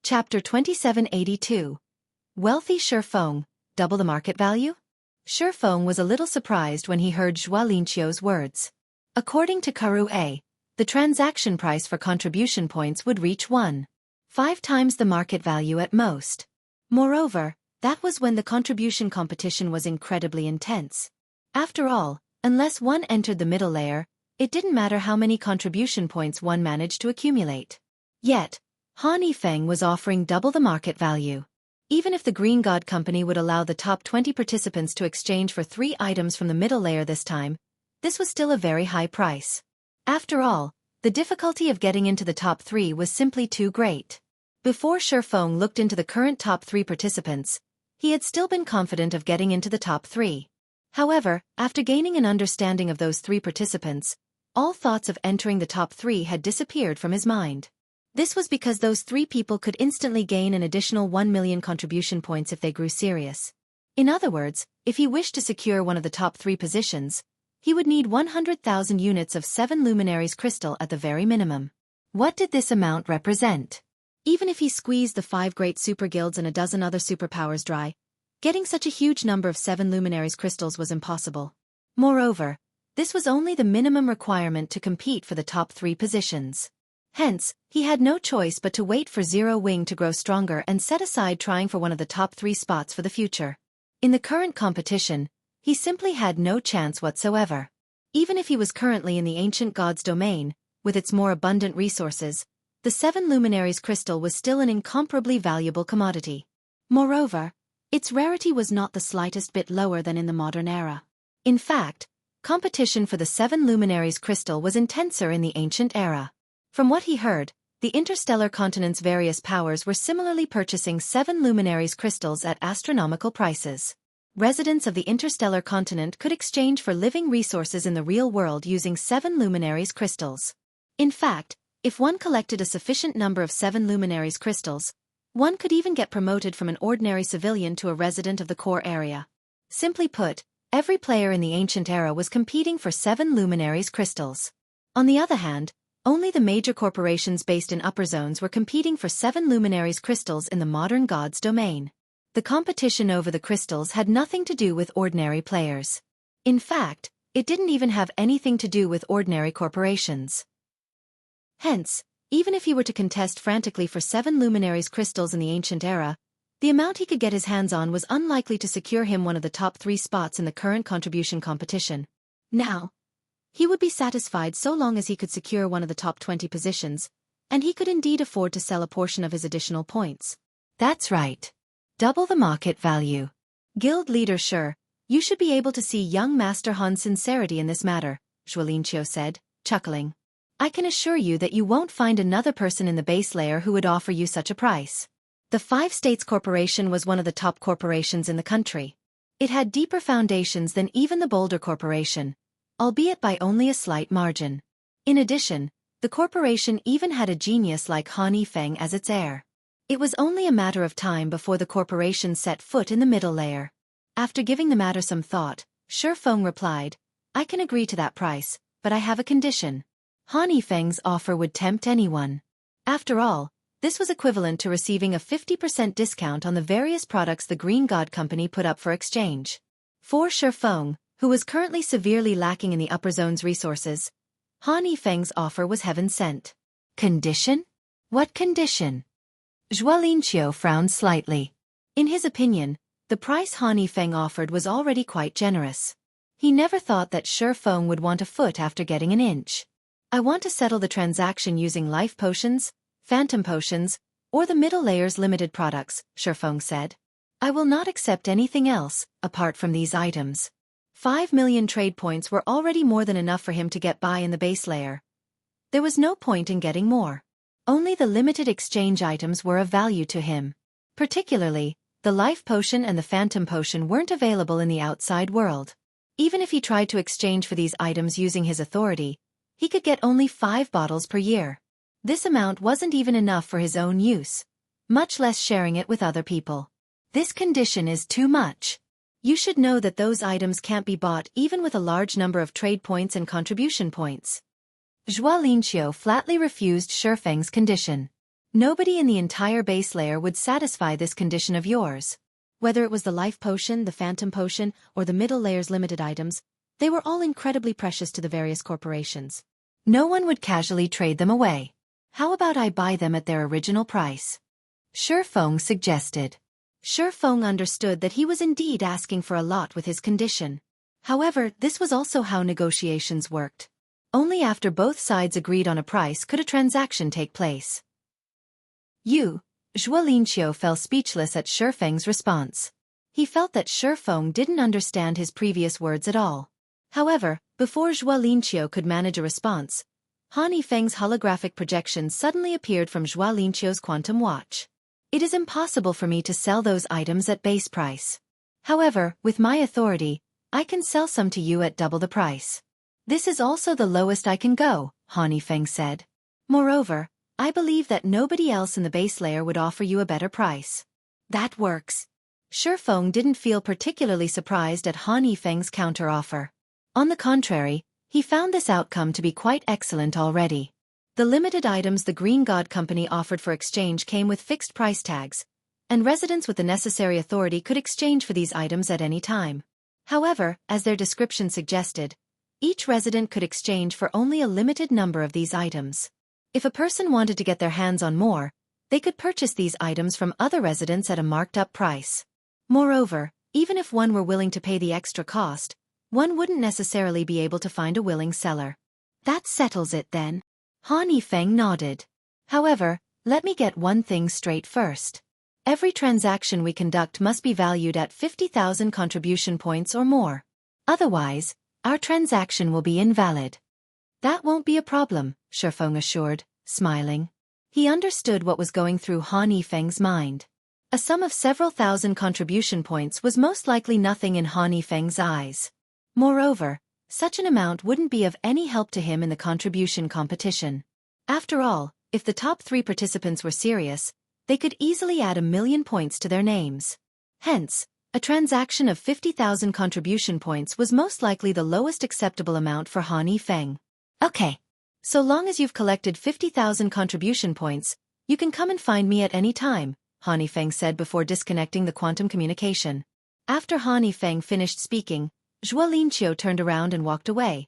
Chapter 2782. Wealthy Xueqi, double the market value? Xueqi was a little surprised when he heard Xueqi's words. According to Xueqi, the transaction price for contribution points would reach 1.5 times the market value at most. Moreover, that was when the contribution competition was incredibly intense. After all, unless one entered the middle layer, it didn't matter how many contribution points one managed to accumulate. Yet, Han Yifeng was offering double the market value. Even if the Green God Company would allow the top 20 participants to exchange for 3 items from the middle layer this time, this was still a very high price. After all, the difficulty of getting into the top 3 was simply too great. Before Xueqi looked into the current top 3 participants, he had still been confident of getting into the top 3. However, after gaining an understanding of those 3 participants, all thoughts of entering the top 3 had disappeared from his mind. This was because those 3 people could instantly gain an additional 1 million contribution points if they grew serious. In other words, if he wished to secure one of the top 3 positions, he would need 100,000 units of 7 luminaries crystal at the very minimum. What did this amount represent? Even if he squeezed the 5 great super guilds and a dozen other superpowers dry, getting such a huge number of 7 luminaries crystals was impossible. Moreover, this was only the minimum requirement to compete for the top 3 positions. Hence, he had no choice but to wait for Zero Wing to grow stronger and set aside trying for one of the top 3 spots for the future. In the current competition, he simply had no chance whatsoever. Even if he was currently in the ancient god's domain, with its more abundant resources, the 7 luminaries crystal was still an incomparably valuable commodity. Moreover, its rarity was not the slightest bit lower than in the modern era. In fact, competition for the 7 luminaries crystal was intenser in the ancient era. From what he heard, the interstellar continent's various powers were similarly purchasing 7 luminaries crystals at astronomical prices. Residents of the interstellar continent could exchange for living resources in the real world using 7 luminaries crystals. In fact, if one collected a sufficient number of 7 luminaries crystals, one could even get promoted from an ordinary civilian to a resident of the core area. Simply put, every player in the ancient era was competing for 7 luminaries crystals. On the other hand, only the major corporations based in upper zones were competing for 7 luminaries crystals in the modern god's domain. The competition over the crystals had nothing to do with ordinary players. In fact, it didn't even have anything to do with ordinary corporations. Hence, even if he were to contest frantically for 7 luminaries crystals in the ancient era, the amount he could get his hands on was unlikely to secure him one of the top 3 spots in the current contribution competition. Now, he would be satisfied so long as he could secure one of the top 20 positions, and he could indeed afford to sell a portion of his additional points. That's right. Double the market value. Guild leader Shi, you should be able to see young Master Han's sincerity in this matter, Xueqi said, chuckling. I can assure you that you won't find another person in the base layer who would offer you such a price. The 5 States Corporation was one of the top corporations in the country. It had deeper foundations than even the Boulder Corporation, albeit by only a slight margin. In addition, the corporation even had a genius like Han Yifeng as its heir. It was only a matter of time before the corporation set foot in the middle layer. After giving the matter some thought, Xueqi replied, I can agree to that price, but I have a condition. Han Yifeng's offer would tempt anyone. After all, this was equivalent to receiving a 50% discount on the various products the Green God Company put up for exchange. For Xueqi, who was currently severely lacking in the upper zone's resources, Han Yifeng's offer was heaven sent. Condition? What condition? Xueqi frowned slightly. In his opinion, the price Han Yifeng offered was already quite generous. He never thought that Xueqi would want a foot after getting an inch. I want to settle the transaction using life potions, phantom potions, or the middle layer's limited products, Xueqi said. I will not accept anything else, apart from these items. 5 million trade points were already more than enough for him to get by in the base layer. There was no point in getting more. Only the limited exchange items were of value to him. Particularly, the life potion and the phantom potion weren't available in the outside world. Even if he tried to exchange for these items using his authority, he could get only 5 bottles per year. This amount wasn't even enough for his own use, much less sharing it with other people. This condition is too much. You should know that those items can't be bought even with a large number of trade points and contribution points. Xueqi flatly refused Xueqi's condition. Nobody in the entire base layer would satisfy this condition of yours. Whether it was the life potion, the phantom potion, or the middle layer's limited items, they were all incredibly precious to the various corporations. No one would casually trade them away. How about I buy them at their original price? Xuefeng suggested. Xuefeng understood that he was indeed asking for a lot with his condition. However, this was also how negotiations worked. Only after both sides agreed on a price could a transaction take place. Zhuo Linqiu fell speechless at Xuefeng's response. He felt that Xuefeng didn't understand his previous words at all. However, before Zhuo Linqiu could manage a response, Han Yifeng's holographic projection suddenly appeared from Zhuo Linqiu's quantum watch. It is impossible for me to sell those items at base price. However, with my authority, I can sell some to you at double the price. This is also the lowest I can go, Han Yifeng said. Moreover, I believe that nobody else in the base layer would offer you a better price. That works. Xuefeng didn't feel particularly surprised at Han Yifeng's counter-offer. On the contrary, he found this outcome to be quite excellent already. The limited items the Green God Company offered for exchange came with fixed price tags, and residents with the necessary authority could exchange for these items at any time. However, as their description suggested, each resident could exchange for only a limited number of these items. If a person wanted to get their hands on more, they could purchase these items from other residents at a marked-up price. Moreover, even if one were willing to pay the extra cost, one wouldn't necessarily be able to find a willing seller. That settles it then. Han Yifeng nodded. However, let me get one thing straight first. Every transaction we conduct must be valued at 50,000 contribution points or more. Otherwise, our transaction will be invalid. That won't be a problem, Xuefeng assured, smiling. He understood what was going through Han Yifeng's mind. A sum of several thousand contribution points was most likely nothing in Han Yifeng's eyes. Moreover, such an amount wouldn't be of any help to him in the contribution competition. After all, if the top 3 participants were serious, they could easily add 1,000,000 points to their names. Hence, a transaction of 50,000 contribution points was most likely the lowest acceptable amount for Han Yifeng. Okay. So long as you've collected 50,000 contribution points, you can come and find me at any time, Han Yifeng said before disconnecting the quantum communication. After Han Yifeng finished speaking, Zhuo Linqiu turned around and walked away,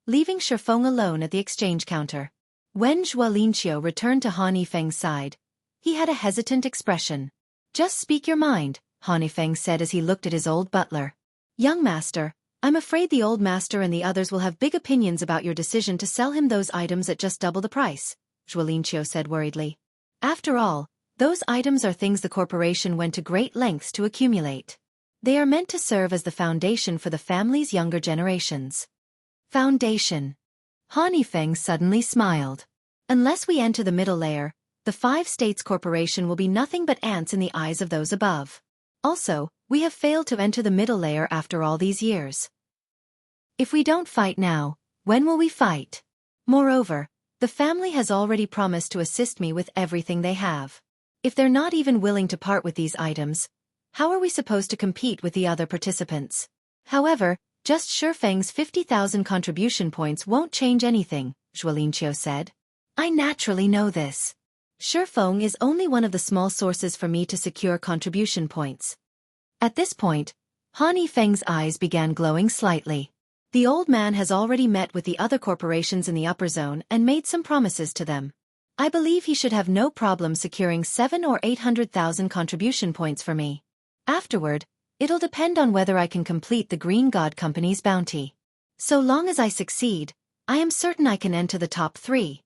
leaving Xuefeng alone at the exchange counter. When Zhuo Linqiu returned to Han Yifeng's side, he had a hesitant expression. Just speak your mind, Han Yifeng said as he looked at his old butler. Young master, I'm afraid the old master and the others will have big opinions about your decision to sell him those items at just double the price, Zhuo Linqiu said worriedly. After all, those items are things the corporation went to great lengths to accumulate. They are meant to serve as the foundation for the family's younger generations. Foundation. Han Yifeng suddenly smiled. Unless we enter the middle layer, the 5 states corporation will be nothing but ants in the eyes of those above. Also, we have failed to enter the middle layer after all these years. If we don't fight now, when will we fight? Moreover, the family has already promised to assist me with everything they have. If they're not even willing to part with these items, how are we supposed to compete with the other participants? However, just Xuefeng's 50,000 contribution points won't change anything, Zhuo Linqiu said. I naturally know this. Xuefeng is only one of the small sources for me to secure contribution points. At this point, Han Yifeng's eyes began glowing slightly. The old man has already met with the other corporations in the upper zone and made some promises to them. I believe he should have no problem securing 700,000 or 800,000 contribution points for me. Afterward, it'll depend on whether I can complete the Green God Company's bounty. So long as I succeed, I am certain I can enter the top 3.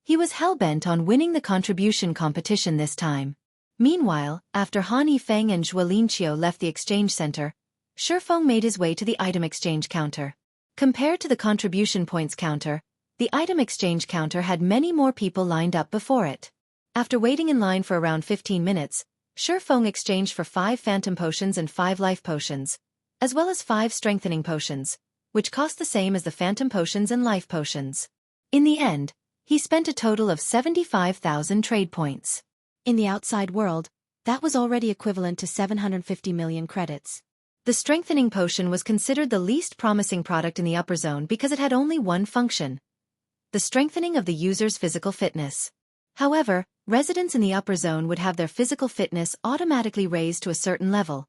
He was hell-bent on winning the contribution competition this time. Meanwhile, after Han Yifeng and Zhuo Linqiu left the exchange center, Xuefeng made his way to the item exchange counter. Compared to the contribution points counter, the item exchange counter had many more people lined up before it. After waiting in line for around 15 minutes, Xuefeng exchanged for 5 phantom potions and 5 life potions, as well as 5 strengthening potions, which cost the same as the phantom potions and life potions. In the end, he spent a total of 75,000 trade points. In the outside world, that was already equivalent to 750 million credits. The strengthening potion was considered the least promising product in the upper zone because it had only one function: the strengthening of the user's physical fitness. However, residents in the upper zone would have their physical fitness automatically raised to a certain level,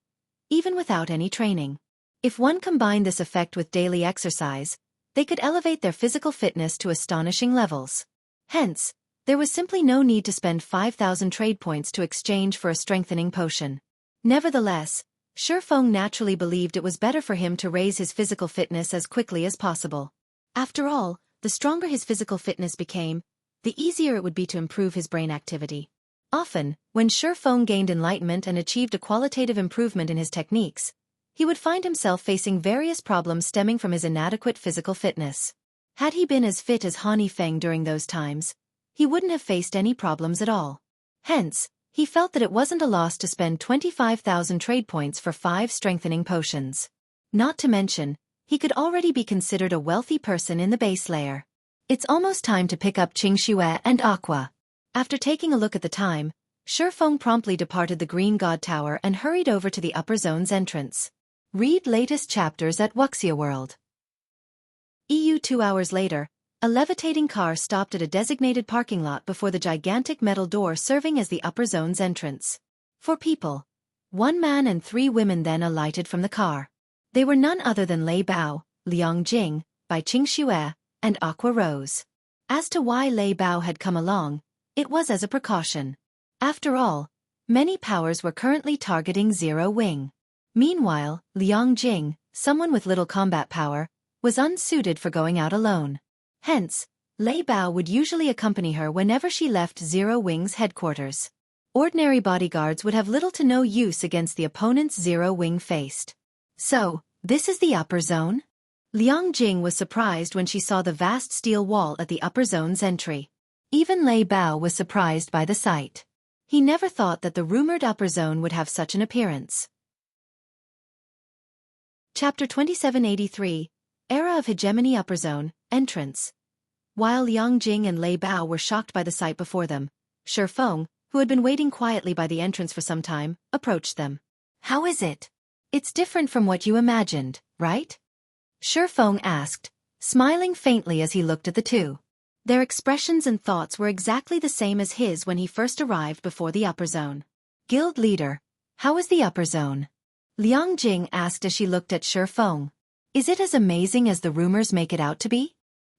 even without any training. If one combined this effect with daily exercise, they could elevate their physical fitness to astonishing levels. Hence, there was simply no need to spend 5,000 trade points to exchange for a strengthening potion. Nevertheless, Xuefeng naturally believed it was better for him to raise his physical fitness as quickly as possible. After all, the stronger his physical fitness became, the easier it would be to improve his brain activity. Often, when Xuefeng gained enlightenment and achieved a qualitative improvement in his techniques, he would find himself facing various problems stemming from his inadequate physical fitness. Had he been as fit as Han Yifeng during those times, he wouldn't have faced any problems at all. Hence, he felt that it wasn't a loss to spend 25,000 trade points for 5 strengthening potions. Not to mention, he could already be considered a wealthy person in the base layer. It's almost time to pick up Xueqi and Aqua. After taking a look at the time, Xuefeng promptly departed the Green God Tower and hurried over to the upper zone's entrance. Read latest chapters at Wuxia World. 2 hours later, a levitating car stopped at a designated parking lot before the gigantic metal door serving as the upper zone's entrance. 4 people. 1 man and 3 women then alighted from the car. They were none other than Lei Bao, Liang Jing, Bai Qingxue, and Aqua Rose. As to why Lei Bao had come along, it was as a precaution. After all, many powers were currently targeting Zero Wing. Meanwhile, Liang Jing, someone with little combat power, was unsuited for going out alone. Hence, Lei Bao would usually accompany her whenever she left Zero Wing's headquarters. Ordinary bodyguards would have little to no use against the opponents Zero Wing faced. So, this is the upper zone? Liang Jing was surprised when she saw the vast steel wall at the upper zone's entry. Even Lei Bao was surprised by the sight. He never thought that the rumored upper zone would have such an appearance. Chapter 2783, Era of Hegemony Upper Zone, Entrance. While Liang Jing and Lei Bao were shocked by the sight before them, Xuefeng, who had been waiting quietly by the entrance for some time, approached them. How is it? It's different from what you imagined, right? Xuefeng asked, smiling faintly as he looked at the two. Their expressions and thoughts were exactly the same as his when he first arrived before the upper zone. Guild leader, how is the upper zone? Liang Jing asked as she looked at Xuefeng. Is it as amazing as the rumors make it out to be?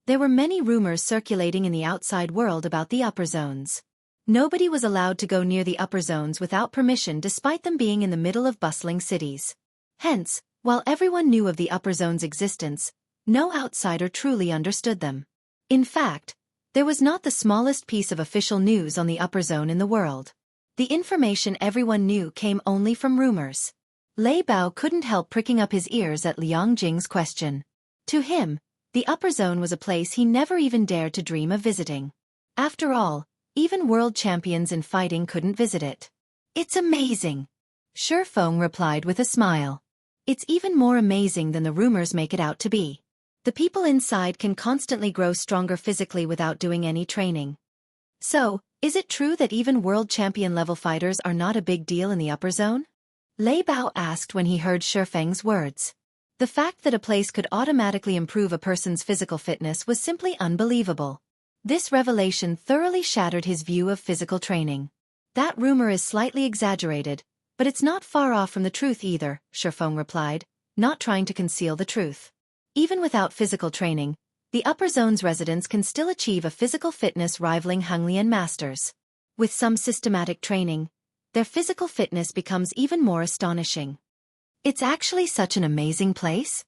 There were many rumors circulating in the outside world about the upper zones. Nobody was allowed to go near the upper zones without permission despite them being in the middle of bustling cities. Hence, while everyone knew of the upper zone's existence, no outsider truly understood them. In fact, there was not the smallest piece of official news on the upper zone in the world. The information everyone knew came only from rumors. Lei Bao couldn't help pricking up his ears at Liang Jing's question. To him, the upper zone was a place he never even dared to dream of visiting. After all, even world champions in fighting couldn't visit it. It's amazing, Xuefeng replied with a smile. It's even more amazing than the rumors make it out to be. The people inside can constantly grow stronger physically without doing any training. So, is it true that even world champion level fighters are not a big deal in the upper zone? Lei Bao asked when he heard Xuefeng's words. The fact that a place could automatically improve a person's physical fitness was simply unbelievable. This revelation thoroughly shattered his view of physical training. That rumor is slightly exaggerated, but it's not far off from the truth either, Xuefeng replied, not trying to conceal the truth. Even without physical training, the upper zone's residents can still achieve a physical fitness rivaling Henglian masters. With some systematic training, their physical fitness becomes even more astonishing. It's actually such an amazing place?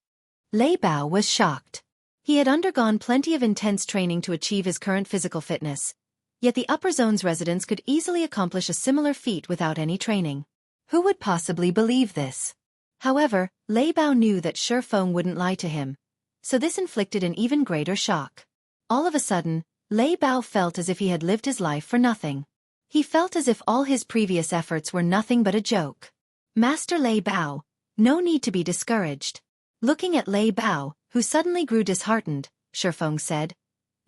Lei Bao was shocked. He had undergone plenty of intense training to achieve his current physical fitness, yet the upper zone's residents could easily accomplish a similar feat without any training. Who would possibly believe this? However, Lei Bao knew that Xuefeng wouldn't lie to him, so this inflicted an even greater shock. All of a sudden, Lei Bao felt as if he had lived his life for nothing. He felt as if all his previous efforts were nothing but a joke. Master Lei Bao, no need to be discouraged. Looking at Lei Bao, who suddenly grew disheartened, Xuefeng said,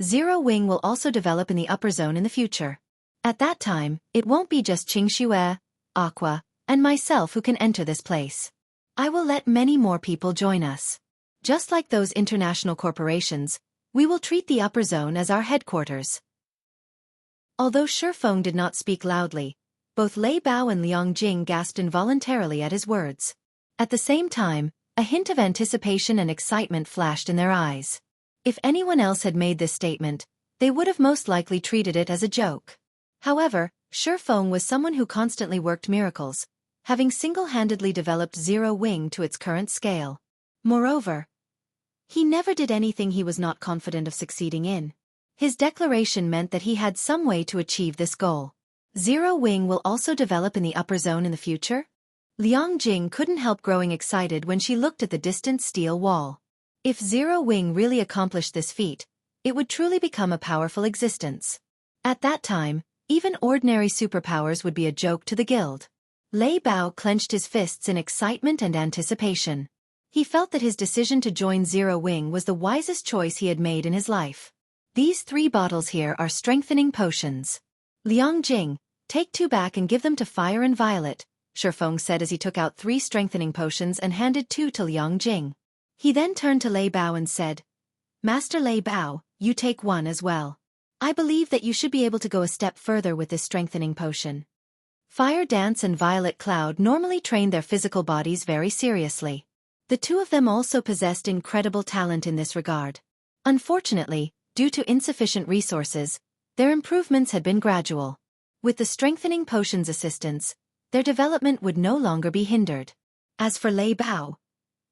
Zero Wing will also develop in the upper zone in the future. At that time, it won't be just Xueqi, Aqua, and myself who can enter this place. I will let many more people join us. Just like those international corporations, we will treat the upper zone as our headquarters. Although Shifeng did not speak loudly, both Lei Bao and Liang Jing gasped involuntarily at his words. At the same time, a hint of anticipation and excitement flashed in their eyes. If anyone else had made this statement, they would have most likely treated it as a joke. However, Shifeng was someone who constantly worked miracles, having single-handedly developed Zero Wing to its current scale. Moreover, he never did anything he was not confident of succeeding in. His declaration meant that he had some way to achieve this goal. Zero Wing will also develop in the upper zone in the future? Liang Jing couldn't help growing excited when she looked at the distant steel wall. If Zero Wing really accomplished this feat, it would truly become a powerful existence. At that time, even ordinary superpowers would be a joke to the guild. Lei Bao clenched his fists in excitement and anticipation. He felt that his decision to join Zero Wing was the wisest choice he had made in his life. These 3 bottles here are strengthening potions. Liang Jing, take 2 back and give them to Fire and Violet, Shifeng said as he took out 3 strengthening potions and handed 2 to Liang Jing. He then turned to Lei Bao and said, Master Lei Bao, you take 1 as well. I believe that you should be able to go a step further with this strengthening potion. Fire Dance and Violet Cloud normally trained their physical bodies very seriously. The 2 of them also possessed incredible talent in this regard. Unfortunately, due to insufficient resources, their improvements had been gradual. With the strengthening potion's assistance, their development would no longer be hindered. As for Lei Bao,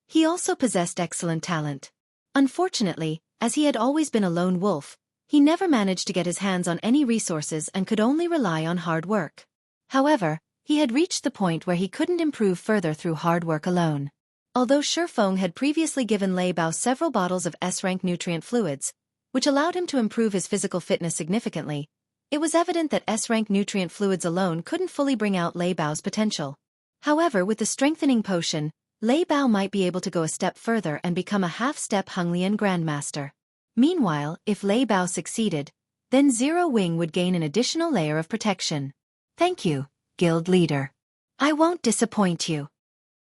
he also possessed excellent talent. Unfortunately, as he had always been a lone wolf, he never managed to get his hands on any resources and could only rely on hard work. However, he had reached the point where he couldn't improve further through hard work alone. Although Shifeng had previously given Lei Bao several bottles of S-rank nutrient fluids, which allowed him to improve his physical fitness significantly, it was evident that S-rank nutrient fluids alone couldn't fully bring out Lei Bao's potential. However, with the strengthening potion, Lei Bao might be able to go a step further and become a half-step Honglian Grandmaster. Meanwhile, if Lei Bao succeeded, then Zero Wing would gain an additional layer of protection. Thank you, Guild Leader. I won't disappoint you.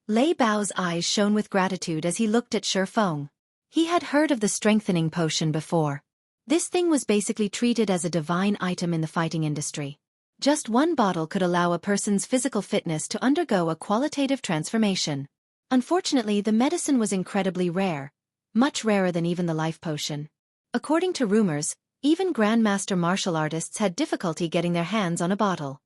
Lei Bao's eyes shone with gratitude as he looked at Shifeng. He had heard of the strengthening potion before. This thing was basically treated as a divine item in the fighting industry. Just 1 bottle could allow a person's physical fitness to undergo a qualitative transformation. Unfortunately, the medicine was incredibly rare, much rarer than even the life potion. According to rumors, even Grandmaster martial artists had difficulty getting their hands on a bottle.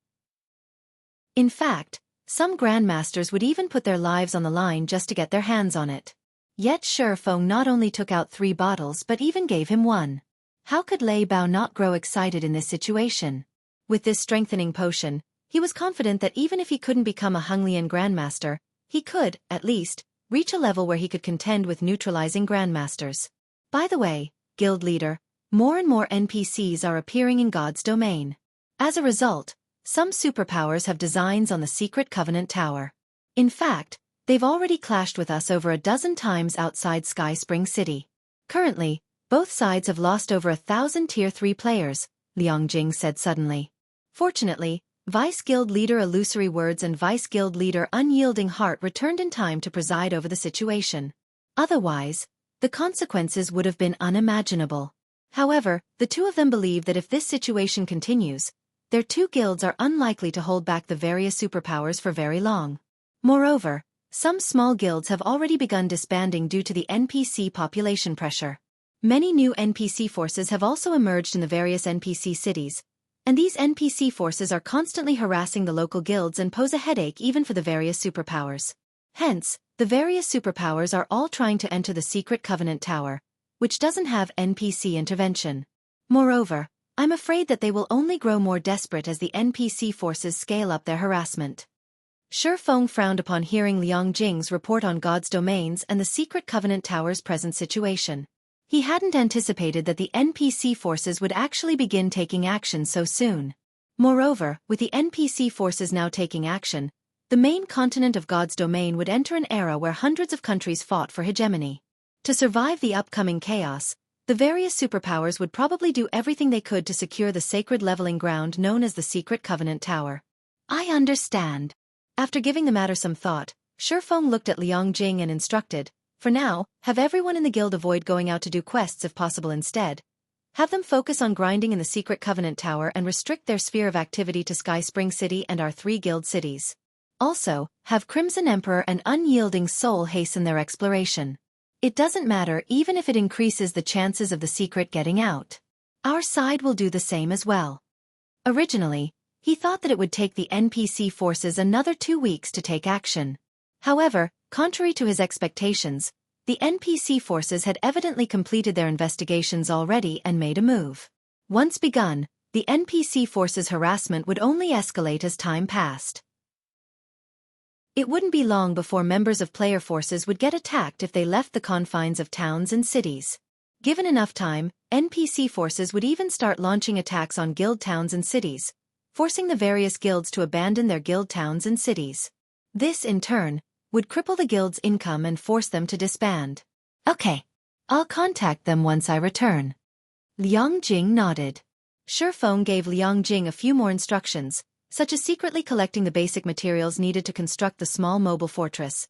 In fact, some Grandmasters would even put their lives on the line just to get their hands on it. Yet Shifeng not only took out 3 bottles but even gave him 1. How could Lei Bao not grow excited in this situation? With this strengthening potion, he was confident that even if he couldn't become a Honglian Grandmaster, he could, at least, reach a level where he could contend with neutralizing Grandmasters. By the way, Guild Leader, more and more NPCs are appearing in God's domain. As a result, some superpowers have designs on the secret Covenant Tower. In fact, they've already clashed with us over a dozen times outside Sky Spring City. Currently, both sides have lost over 1,000 Tier 3 players, Liang Jing said suddenly. Fortunately, Vice Guild Leader Illusory Words and Vice Guild Leader Unyielding Heart returned in time to preside over the situation. Otherwise, the consequences would have been unimaginable. However, the 2 of them believe that if this situation continues, their 2 guilds are unlikely to hold back the various superpowers for very long. Moreover, some small guilds have already begun disbanding due to the NPC population pressure. Many new NPC forces have also emerged in the various NPC cities, and these NPC forces are constantly harassing the local guilds and pose a headache even for the various superpowers. Hence, the various superpowers are all trying to enter the secret Covenant Tower, which doesn't have NPC intervention. Moreover, I'm afraid that they will only grow more desperate as the NPC forces scale up their harassment. Shifeng frowned upon hearing Liang Jing's report on God's domains and the secret Covenant Tower's present situation. He hadn't anticipated that the NPC forces would actually begin taking action so soon. Moreover, with the NPC forces now taking action, the main continent of God's domain would enter an era where hundreds of countries fought for hegemony. To survive the upcoming chaos, the various superpowers would probably do everything they could to secure the sacred leveling ground known as the secret Covenant Tower. I understand. After giving the matter some thought, Shifeng looked at Liang Jing and instructed, for now, have everyone in the guild avoid going out to do quests if possible instead. Have them focus on grinding in the Secret Covenant Tower and restrict their sphere of activity to Sky Spring City and our 3 guild cities. Also, have Crimson Emperor and Unyielding Soul hasten their exploration. It doesn't matter even if it increases the chances of the secret getting out. Our side will do the same as well. Originally, he thought that it would take the NPC forces another 2 weeks to take action. However, contrary to his expectations, the NPC forces had evidently completed their investigations already and made a move. Once begun, the NPC forces' harassment would only escalate as time passed. It wouldn't be long before members of player forces would get attacked if they left the confines of towns and cities. Given enough time, NPC forces would even start launching attacks on guild towns and cities, forcing the various guilds to abandon their guild towns and cities. This, in turn, would cripple the guild's income and force them to disband. Okay. I'll contact them once I return. Liang Jing nodded. Shifeng gave Liang Jing a few more instructions, such as secretly collecting the basic materials needed to construct the small mobile fortress,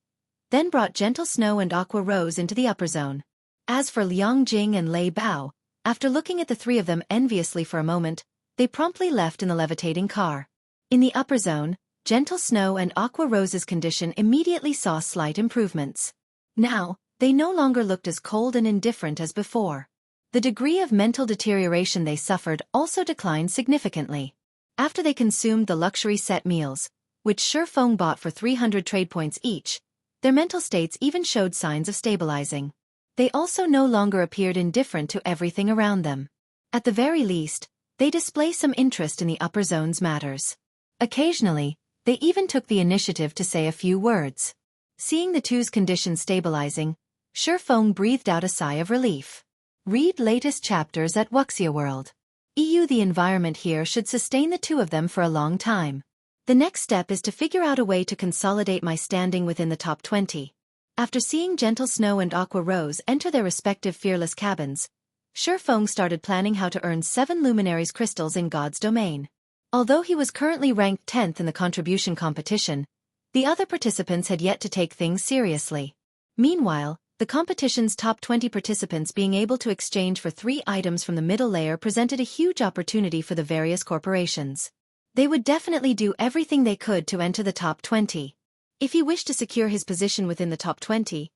then brought Gentle Snow and Aqua Rose into the upper zone. As for Liang Jing and Lei Bao, after looking at the 3 of them enviously for a moment, they promptly left in the levitating car. In the upper zone, Gentle Snow and Aqua Rose's condition immediately saw slight improvements. Now, they no longer looked as cold and indifferent as before. The degree of mental deterioration they suffered also declined significantly. After they consumed the luxury set meals, which Shifeng bought for 300 trade points each, their mental states even showed signs of stabilizing. They also no longer appeared indifferent to everything around them. At the very least, they display some interest in the upper zone's matters. Occasionally, they even took the initiative to say a few words. Seeing the two's condition stabilizing, Shifeng breathed out a sigh of relief. Read latest chapters at Wuxia World. The environment here should sustain the 2 of them for a long time. The next step is to figure out a way to consolidate my standing within the top 20. After seeing Gentle Snow and Aqua Rose enter their respective fearless cabins, Shifeng started planning how to earn 7 Luminaries crystals in God's domain. Although he was currently ranked 10th in the contribution competition, the other participants had yet to take things seriously. Meanwhile, the competition's top 20 participants being able to exchange for 3 items from the middle layer presented a huge opportunity for the various corporations. They would definitely do everything they could to enter the top 20. If he wished to secure his position within the top 20,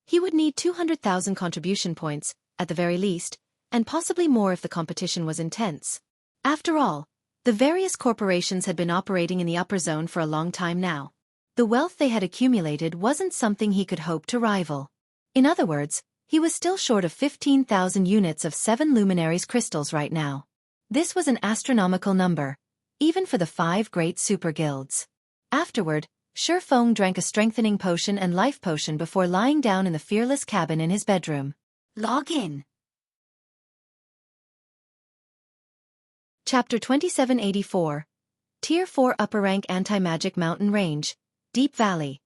he would need 200,000 contribution points, at the very least, and possibly more if the competition was intense. After all, the various corporations had been operating in the upper zone for a long time now. The wealth they had accumulated wasn't something he could hope to rival. In other words, he was still short of 15,000 units of 7 Luminaries crystals right now. This was an astronomical number, even for the 5 great super guilds. Afterward, Shifeng drank a strengthening potion and life potion before lying down in the fearless cabin in his bedroom. Log in. Chapter 2784. Tier 4 Upper Rank Anti-Magic Mountain Range, Deep Valley.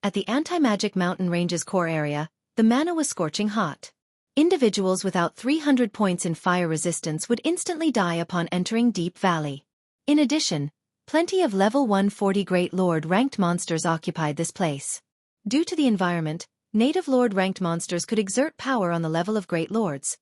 At the Anti-Magic Mountain Range's core area, the mana was scorching hot. Individuals without 300 points in fire resistance would instantly die upon entering Deep Valley. In addition, plenty of level 140 Great Lord ranked monsters occupied this place. Due to the environment, native Lord ranked monsters could exert power on the level of Great Lords,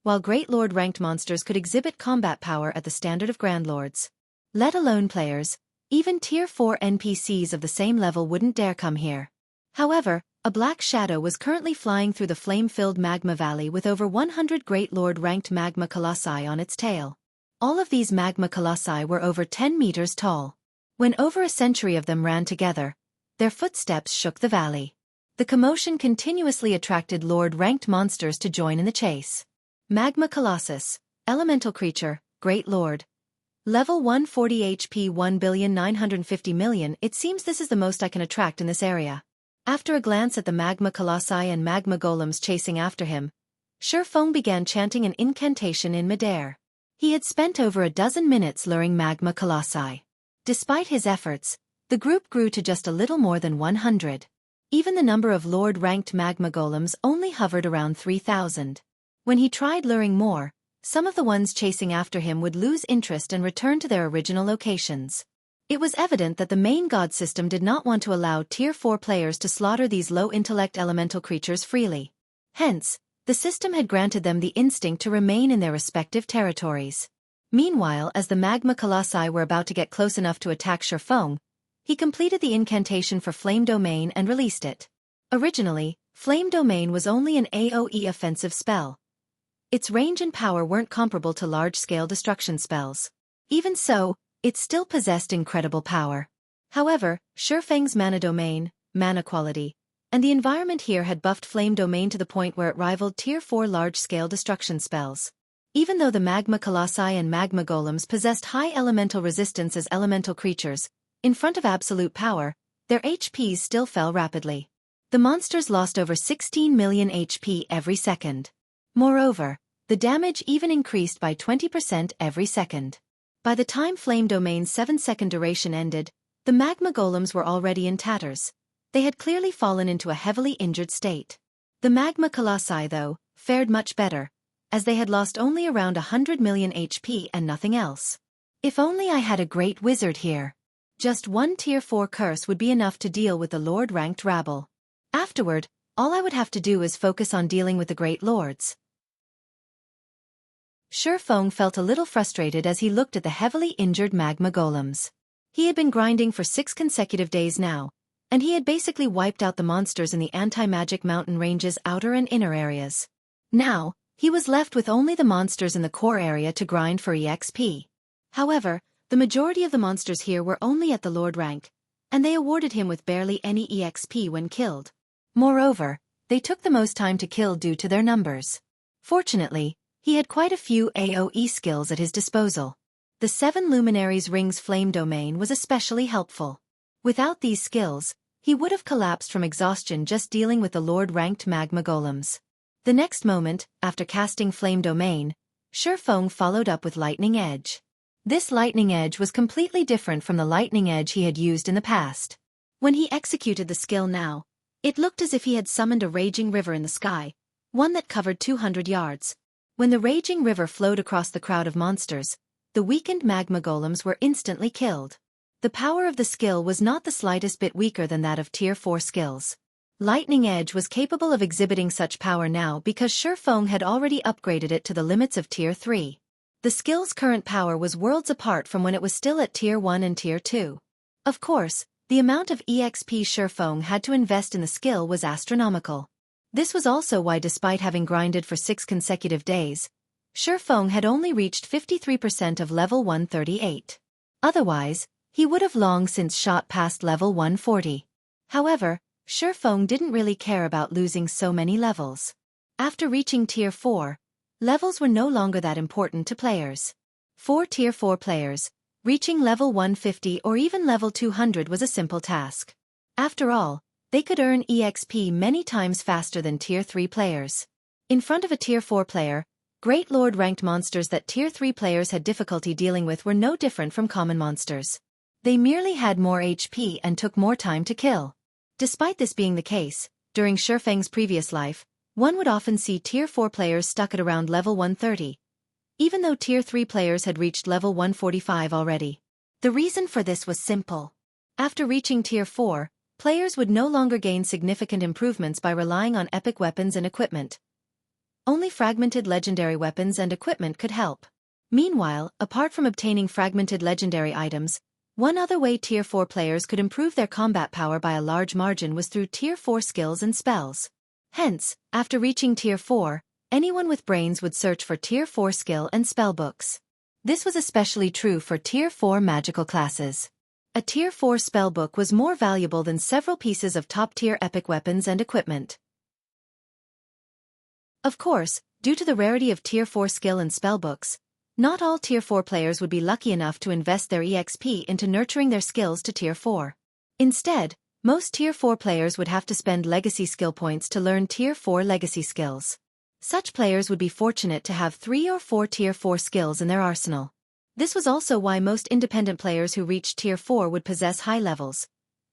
while Great Lord ranked monsters could exhibit combat power at the standard of Grand Lords. Let alone players, even Tier 4 NPCs of the same level wouldn't dare come here. However, a black shadow was currently flying through the flame-filled magma valley with over 100 Great Lord-ranked magma colossi on its tail. All of these magma colossi were over 10 meters tall. When over a century of them ran together, their footsteps shook the valley. The commotion continuously attracted Lord-ranked monsters to join in the chase. Magma Colossus, Elemental Creature, Great Lord. Level 140 HP 1,950,000,000. It seems this is the most I can attract in this area. After a glance at the magma colossi and magma golems chasing after him, Shifeng began chanting an incantation in midair. He had spent over a dozen minutes luring magma colossi. Despite his efforts, the group grew to just a little more than 100. Even the number of Lord-ranked magma golems only hovered around 3,000. When he tried luring more, some of the ones chasing after him would lose interest and return to their original locations. It was evident that the main god system did not want to allow Tier 4 players to slaughter these low-intellect elemental creatures freely. Hence, The system had granted them the instinct to remain in their respective territories. Meanwhile, as the magma colossi were about to get close enough to attack Xueqi, he completed the incantation for Flame Domain and released it. Originally, Flame Domain was only an AoE offensive spell. Its range and power weren't comparable to large-scale destruction spells. Even so, it still possessed incredible power. However, Xueqi's mana domain, mana quality, and the environment here had buffed Flame Domain to the point where it rivaled Tier 4 large-scale destruction spells. Even though the magma colossi and magma golems possessed high elemental resistance as elemental creatures, in front of absolute power, their HPs still fell rapidly. The monsters lost over 16 million HP every second. Moreover, the damage even increased by 20% every second. By the time Flame Domain's 7-second duration ended, the magma golems were already in tatters. They had clearly fallen into a heavily injured state. The magma colossi, though, fared much better, as they had lost only around 100 million HP and nothing else. If only I had a great wizard here. Just one Tier 4 curse would be enough to deal with the Lord-ranked rabble. Afterward, all I would have to do is focus on dealing with the great lords. Xueqi felt a little frustrated as he looked at the heavily injured magma golems. He had been grinding for 6 consecutive days now, and he had basically wiped out the monsters in the anti-magic mountain range's outer and inner areas. Now, he was left with only the monsters in the core area to grind for EXP. However, the majority of the monsters here were only at the Lord rank, and they awarded him with barely any EXP when killed. Moreover, they took the most time to kill due to their numbers. Fortunately, he had quite a few AoE skills at his disposal. The 7 Luminaries Rings Flame Domain was especially helpful. Without these skills, he would have collapsed from exhaustion just dealing with the Lord-ranked magma golems. The next moment, after casting Flame Domain, Xueqi followed up with Lightning Edge. This Lightning Edge was completely different from the Lightning Edge he had used in the past. When he executed the skill now, it looked as if he had summoned a raging river in the sky, one that covered 200 yards. When the raging river flowed across the crowd of monsters, the weakened magma golems were instantly killed. The power of the skill was not the slightest bit weaker than that of Tier 4 skills. Lightning Edge was capable of exhibiting such power now because Xueqi had already upgraded it to the limits of Tier 3. The skill's current power was worlds apart from when it was still at Tier 1 and Tier 2. Of course, the amount of EXP Xueqi had to invest in the skill was astronomical. This was also why, despite having grinded for 6 consecutive days, Xueqi had only reached 53% of level 138. Otherwise, he would have long since shot past level 140. However, Xueqi didn't really care about losing so many levels. After reaching Tier 4, levels were no longer that important to players. For Tier 4 players, reaching level 150 or even level 200 was a simple task. After all, they could earn EXP many times faster than Tier 3 players. In front of a Tier 4 player, Great Lord-ranked monsters that Tier 3 players had difficulty dealing with were no different from common monsters. They merely had more HP and took more time to kill. Despite this being the case, during Xueqi's previous life, one would often see Tier 4 players stuck at around level 130, even though Tier 3 players had reached level 145 already. The reason for this was simple. After reaching Tier 4, players would no longer gain significant improvements by relying on epic weapons and equipment. Only fragmented legendary weapons and equipment could help. Meanwhile, apart from obtaining fragmented legendary items, one other way Tier 4 players could improve their combat power by a large margin was through Tier 4 skills and spells. Hence, after reaching Tier 4, anyone with brains would search for Tier 4 skill and spell books. This was especially true for Tier 4 magical classes. A Tier 4 spellbook was more valuable than several pieces of top-tier epic weapons and equipment. Of course, due to the rarity of Tier 4 skill and spellbooks, not all Tier 4 players would be lucky enough to invest their EXP into nurturing their skills to Tier 4. Instead, most Tier 4 players would have to spend legacy skill points to learn Tier 4 legacy skills. Such players would be fortunate to have 3 or 4 Tier 4 skills in their arsenal. This was also why most independent players who reached Tier 4 would possess high levels,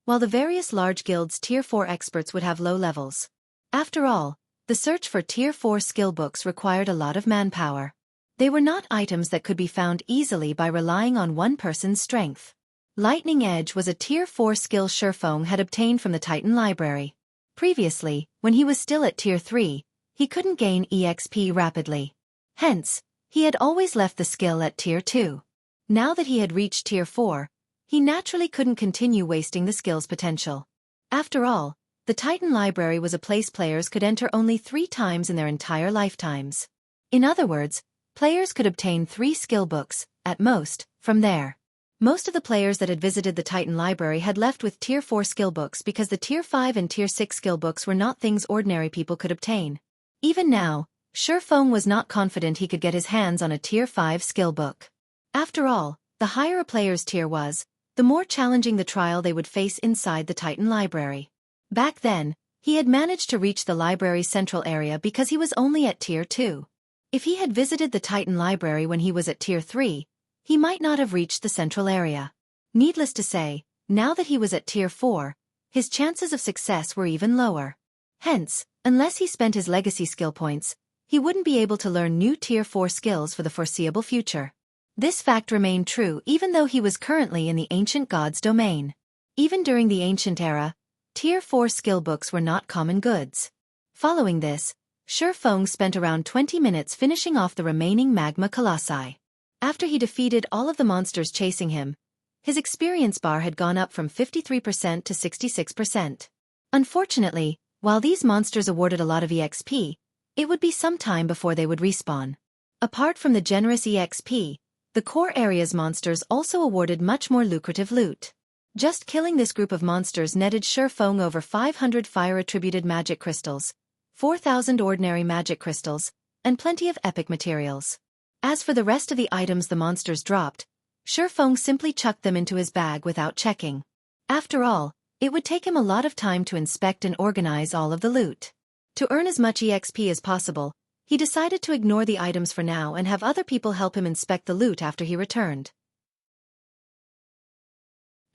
while the various large guilds' Tier 4 experts would have low levels. After all, the search for Tier 4 skill books required a lot of manpower. They were not items that could be found easily by relying on one person's strength. Lightning Edge was a Tier 4 skill Xueqi had obtained from the Titan Library. Previously, when he was still at Tier 3, he couldn't gain EXP rapidly. Hence, he had always left the skill at Tier 2. Now that he had reached Tier 4, he naturally couldn't continue wasting the skill's potential. After all, the Titan Library was a place players could enter only 3 times in their entire lifetimes. In other words, players could obtain 3 skill books, at most, from there. Most of the players that had visited the Titan Library had left with Tier 4 skill books because the Tier 5 and Tier 6 skill books were not things ordinary people could obtain. Even now, Xueqi was not confident he could get his hands on a Tier 5 skill book. After all, the higher a player's tier was, the more challenging the trial they would face inside the Titan Library. Back then, he had managed to reach the library's central area because he was only at Tier 2. If he had visited the Titan Library when he was at Tier 3, he might not have reached the central area. Needless to say, now that he was at Tier 4, his chances of success were even lower. Hence, unless he spent his legacy skill points, he wouldn't be able to learn new Tier 4 skills for the foreseeable future. This fact remained true even though he was currently in the ancient gods' domain. Even during the ancient era, Tier 4 skill books were not common goods. Following this, Xueqi spent around 20 minutes finishing off the remaining magma colossi. After he defeated all of the monsters chasing him, his experience bar had gone up from 53% to 66%. Unfortunately, while these monsters awarded a lot of EXP, it would be some time before they would respawn. Apart from the generous EXP, the core area's monsters also awarded much more lucrative loot. Just killing this group of monsters netted Xueqi over 500 fire-attributed magic crystals, 4,000 ordinary magic crystals, and plenty of epic materials. As for the rest of the items the monsters dropped, Xueqi simply chucked them into his bag without checking. After all, it would take him a lot of time to inspect and organize all of the loot. To earn as much EXP as possible, he decided to ignore the items for now and have other people help him inspect the loot after he returned.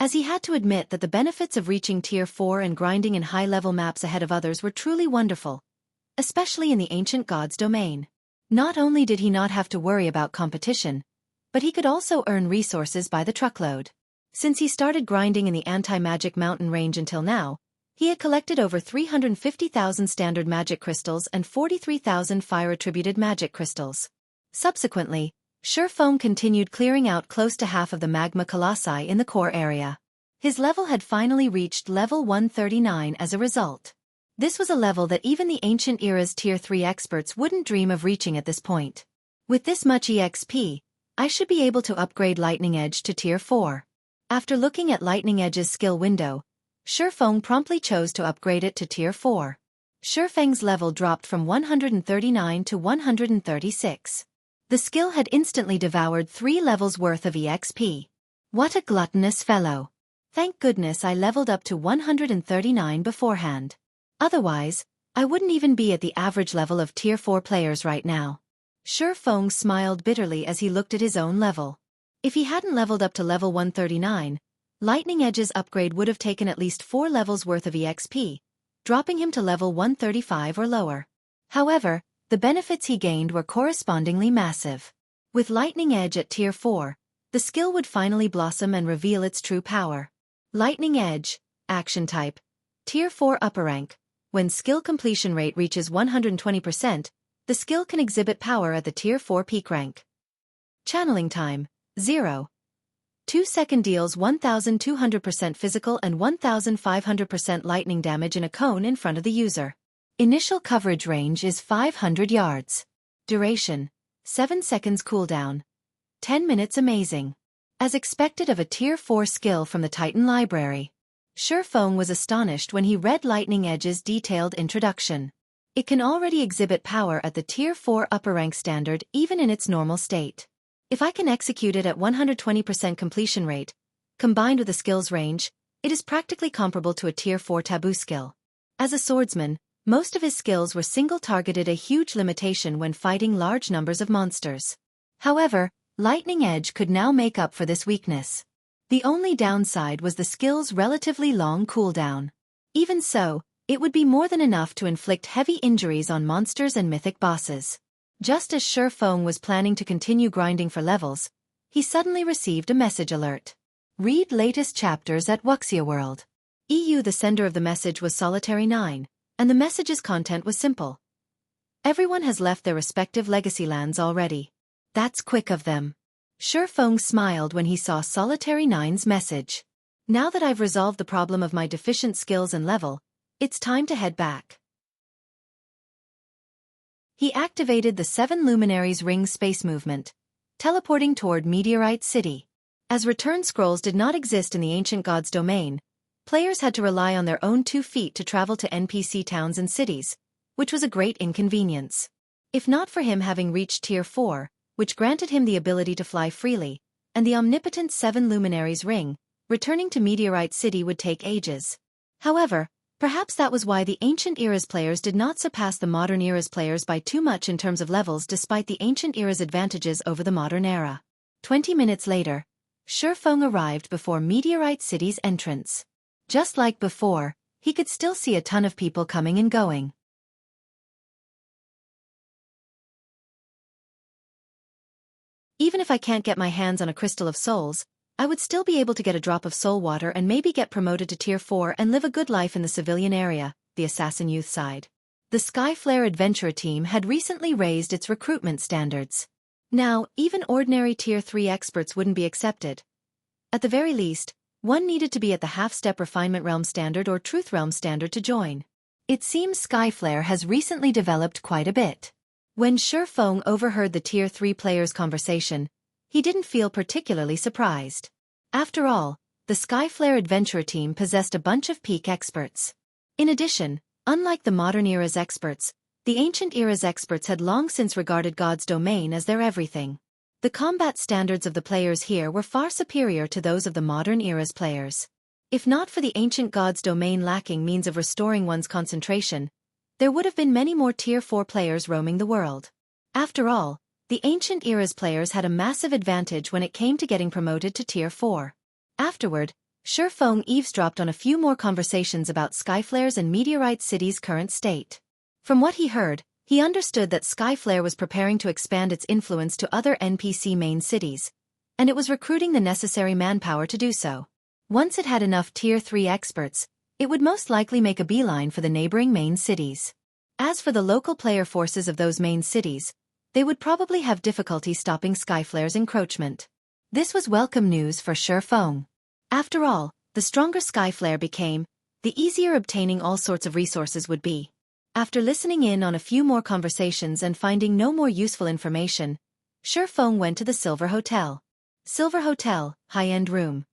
As he had to admit that the benefits of reaching Tier 4 and grinding in high-level maps ahead of others were truly wonderful, especially in the ancient gods' domain. Not only did he not have to worry about competition, but he could also earn resources by the truckload. Since he started grinding in the anti-magic mountain range until now, he had collected over 350,000 standard magic crystals and 43,000 fire-attributed magic crystals. Subsequently, Xueqi continued clearing out close to half of the magma colossi in the core area. His level had finally reached level 139 as a result. This was a level that even the ancient era's Tier 3 experts wouldn't dream of reaching at this point. With this much EXP, I should be able to upgrade Lightning Edge to Tier 4. After looking at Lightning Edge's skill window, Xueqi promptly chose to upgrade it to Tier 4. Xueqi's level dropped from 139 to 136. The skill had instantly devoured 3 levels worth of EXP. What a gluttonous fellow. Thank goodness I leveled up to 139 beforehand. Otherwise, I wouldn't even be at the average level of Tier 4 players right now. Xueqi smiled bitterly as he looked at his own level. If he hadn't leveled up to level 139, Lightning Edge's upgrade would have taken at least 4 levels worth of EXP, dropping him to level 135 or lower. However, the benefits he gained were correspondingly massive. With Lightning Edge at Tier 4, the skill would finally blossom and reveal its true power. Lightning Edge, Action Type, Tier 4 Upper Rank. When skill completion rate reaches 120%, the skill can exhibit power at the Tier 4 peak rank. Channeling time, 0. 2 second deals 1,200% physical and 1,500% lightning damage in a cone in front of the user. Initial coverage range is 500 yards. Duration, 7 seconds cooldown. 10 minutes amazing. As expected of a Tier 4 skill from the Titan Library, Xueqi was astonished when he read Lightning Edge's detailed introduction. It can already exhibit power at the Tier 4 upper rank standard even in its normal state. If I can execute it at 120% completion rate, combined with the skill's range, it is practically comparable to a Tier 4 taboo skill. As a swordsman, most of his skills were single-targeted, a huge limitation when fighting large numbers of monsters. However, Lightning Edge could now make up for this weakness. The only downside was the skill's relatively long cooldown. Even so, it would be more than enough to inflict heavy injuries on monsters and mythic bosses. Just as Xueqi was planning to continue grinding for levels, he suddenly received a message alert. Read latest chapters at Wuxia World. The sender of the message was Solitary 9, and the message's content was simple. Everyone has left their respective legacy lands already. That's quick of them. Xuefeng smiled when he saw Solitary Nine's message. Now that I've resolved the problem of my deficient skills and level, it's time to head back. He activated the 7 Luminaries Ring space movement, teleporting toward Meteorite City. As return scrolls did not exist in the ancient god's domain, players had to rely on their own 2 feet to travel to NPC towns and cities, which was a great inconvenience. If not for him having reached Tier 4, which granted him the ability to fly freely, and the omnipotent 7 Luminaries Ring, returning to Meteorite City would take ages. However, perhaps that was why the Ancient Era's players did not surpass the Modern Era's players by too much in terms of levels despite the Ancient Era's advantages over the Modern Era. 20 minutes later, Xuefeng arrived before Meteorite City's entrance. Just like before, he could still see a ton of people coming and going. Even if I can't get my hands on a Crystal of Souls, I would still be able to get a drop of soul water and maybe get promoted to Tier 4 and live a good life in the civilian area, the assassin youth sighed. The Skyflare Adventurer team had recently raised its recruitment standards. Now, even ordinary Tier 3 experts wouldn't be accepted. At the very least, one needed to be at the Half-Step Refinement Realm Standard or Truth Realm Standard to join. It seems Skyflare has recently developed quite a bit. When Xuefeng overheard the Tier 3 players' conversation, he didn't feel particularly surprised. After all, the Skyflare Adventurer team possessed a bunch of peak experts. In addition, unlike the Modern Era's experts, the Ancient Era's experts had long since regarded God's domain as their everything. The combat standards of the players here were far superior to those of the Modern Era's players. If not for the Ancient God's domain lacking means of restoring one's concentration, there would have been many more Tier 4 players roaming the world. After all, the Ancient Era's players had a massive advantage when it came to getting promoted to Tier 4. Afterward, Xuefeng eavesdropped on a few more conversations about Skyflare's and Meteorite City's current state. From what he heard, he understood that Skyflare was preparing to expand its influence to other NPC main cities, and it was recruiting the necessary manpower to do so. Once it had enough Tier 3 experts, it would most likely make a beeline for the neighboring main cities. As for the local player forces of those main cities, they would probably have difficulty stopping Skyflare's encroachment. This was welcome news for Xuefeng. After all, the stronger Skyflare became, the easier obtaining all sorts of resources would be. After listening in on a few more conversations and finding no more useful information, Xuefeng went to the Silver Hotel. Silver Hotel, high-end room.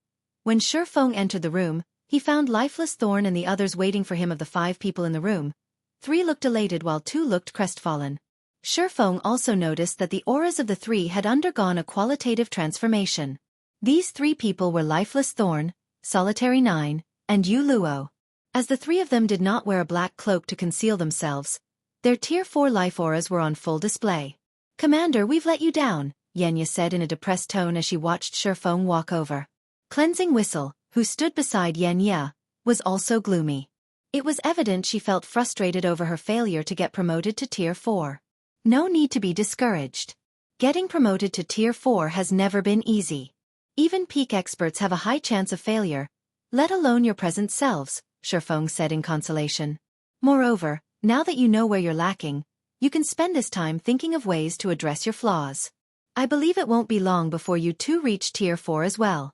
When Xuefeng entered the room, he found Lifeless Thorn and the others waiting for him. Of the 5 people in the room, 3 looked elated while 2 looked crestfallen. Xuefeng also noticed that the auras of the 3 had undergone a qualitative transformation. These 3 people were Lifeless Thorn, Solitary 9, and Yu Luo. As the 3 of them did not wear a black cloak to conceal themselves, their Tier 4 life auras were on full display. "Commander, we've let you down," Yenya said in a depressed tone as she watched Xuefeng walk over. Cleansing Whistle, who stood beside Yenya, was also gloomy. It was evident she felt frustrated over her failure to get promoted to Tier 4. No need to be discouraged. Getting promoted to Tier 4 has never been easy. Even peak experts have a high chance of failure, let alone your present selves, Xuefeng said in consolation. Moreover, now that you know where you're lacking, you can spend this time thinking of ways to address your flaws. I believe it won't be long before you too reach Tier 4 as well.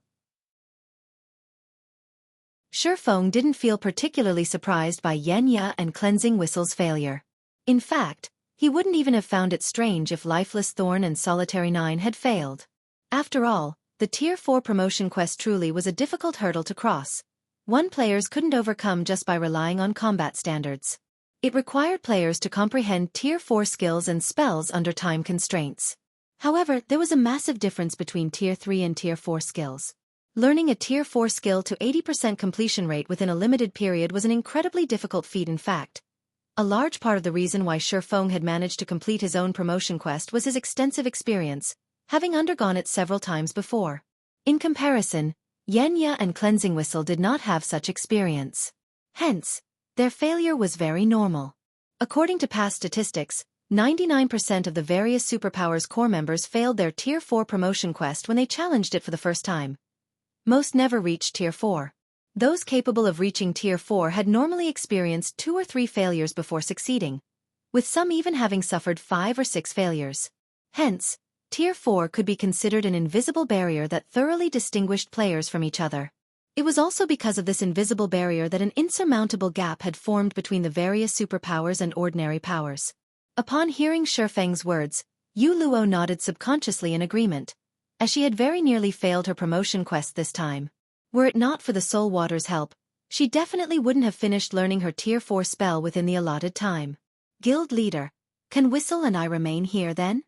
Xuefeng didn't feel particularly surprised by Yenya and Cleansing Whistle's failure. In fact, he wouldn't even have found it strange if Lifeless Thorn and Solitary 9 had failed. After all, the Tier 4 promotion quest truly was a difficult hurdle to cross, one players couldn't overcome just by relying on combat standards. It required players to comprehend Tier 4 skills and spells under time constraints. However, there was a massive difference between Tier 3 and Tier 4 skills. Learning a Tier 4 skill to 80% completion rate within a limited period was an incredibly difficult feat. In fact, a large part of the reason why Xuefeng had managed to complete his own promotion quest was his extensive experience, having undergone it several times before. In comparison, Yenya and Cleansing Whistle did not have such experience. Hence, their failure was very normal. According to past statistics, 99% of the various superpowers core members failed their Tier 4 promotion quest when they challenged it for the first time. Most never reached Tier 4. Those capable of reaching Tier 4 had normally experienced 2 or 3 failures before succeeding, with some even having suffered 5 or 6 failures. Hence, Tier 4 could be considered an invisible barrier that thoroughly distinguished players from each other. It was also because of this invisible barrier that an insurmountable gap had formed between the various superpowers and ordinary powers. Upon hearing Shifeng's words, Yu Luo nodded subconsciously in agreement, as she had very nearly failed her promotion quest this time. Were it not for the Soul Water's help, she definitely wouldn't have finished learning her Tier 4 spell within the allotted time. Guild leader, can Whistle and I remain here then?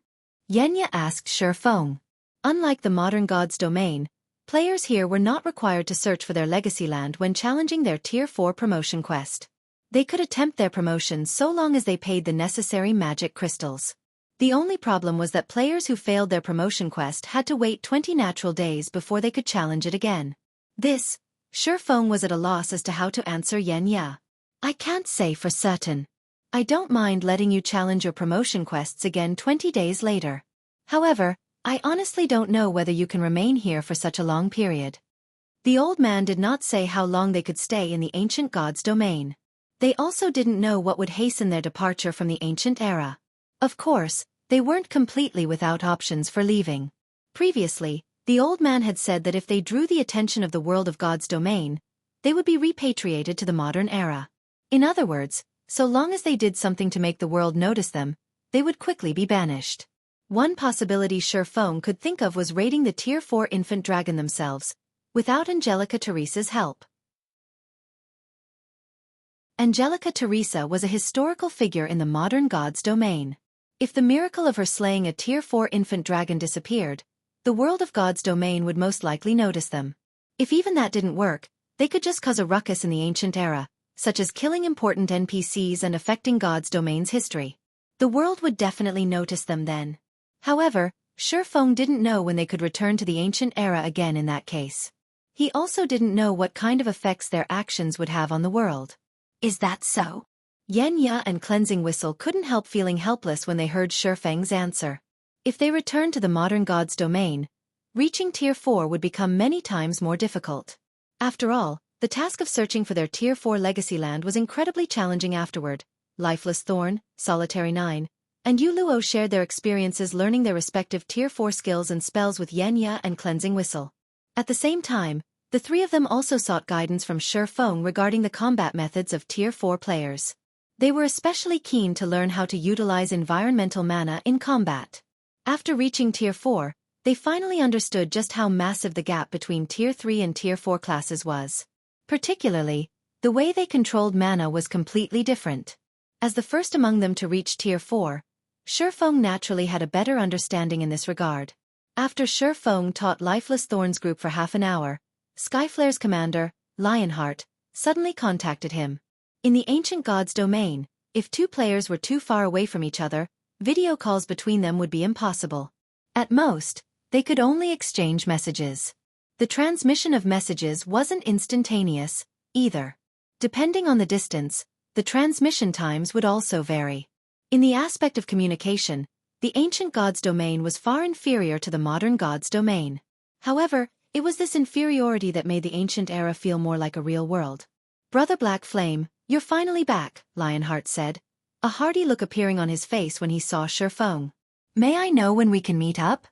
Yenya asked Shifeng. Unlike the modern God's Domain, players here were not required to search for their legacy land when challenging their Tier 4 promotion quest. They could attempt their promotion so long as they paid the necessary magic crystals. The only problem was that players who failed their promotion quest had to wait 20 natural days before they could challenge it again. This, Shifeng was at a loss as to how to answer Yenya. I can't say for certain. I don't mind letting you challenge your promotion quests again 20 days later. However, I honestly don't know whether you can remain here for such a long period. The old man did not say how long they could stay in the ancient god's domain. They also didn't know what would hasten their departure from the ancient era. Of course, they weren't completely without options for leaving. Previously, the old man had said that if they drew the attention of the world of God's domain, they would be repatriated to the modern era. In other words, so long as they did something to make the world notice them, they would quickly be banished. One possibility Shifeng could think of was raiding the Tier 4 infant dragon themselves, without Angelica Teresa's help. Angelica Teresa was a historical figure in the modern God's domain. If the miracle of her slaying a Tier 4 infant dragon disappeared, the world of God's domain would most likely notice them. If even that didn't work, they could just cause a ruckus in the ancient era, such as killing important NPCs and affecting God's domain's history. The world would definitely notice them then. However, Shifeng didn't know when they could return to the ancient era again in that case. He also didn't know what kind of effects their actions would have on the world. Is that so? Yenya and Cleansing Whistle couldn't help feeling helpless when they heard Shifeng's answer. If they returned to the modern God's domain, reaching Tier 4 would become many times more difficult. After all, the task of searching for their Tier 4 legacy land was incredibly challenging afterward. Lifeless Thorn, Solitary 9, and Yu Luo shared their experiences learning their respective Tier 4 skills and spells with Yenya and Cleansing Whistle. At the same time, the three of them also sought guidance from Shifeng regarding the combat methods of Tier 4 players. They were especially keen to learn how to utilize environmental mana in combat. After reaching Tier 4, they finally understood just how massive the gap between Tier 3 and Tier 4 classes was. Particularly, the way they controlled mana was completely different. As the first among them to reach Tier 4, Shifeng naturally had a better understanding in this regard. After Shifeng taught Lifeless Thorn's group for half an hour, Skyflare's commander, Lionheart, suddenly contacted him. In the ancient god's domain, if two players were too far away from each other, video calls between them would be impossible. At most, they could only exchange messages. The transmission of messages wasn't instantaneous, either. Depending on the distance, the transmission times would also vary. In the aspect of communication, the ancient god's domain was far inferior to the modern god's domain. However, it was this inferiority that made the ancient era feel more like a real world. Brother Black Flame, you're finally back, Lionheart said, a hearty look appearing on his face when he saw Shifeng. May I know when we can meet up?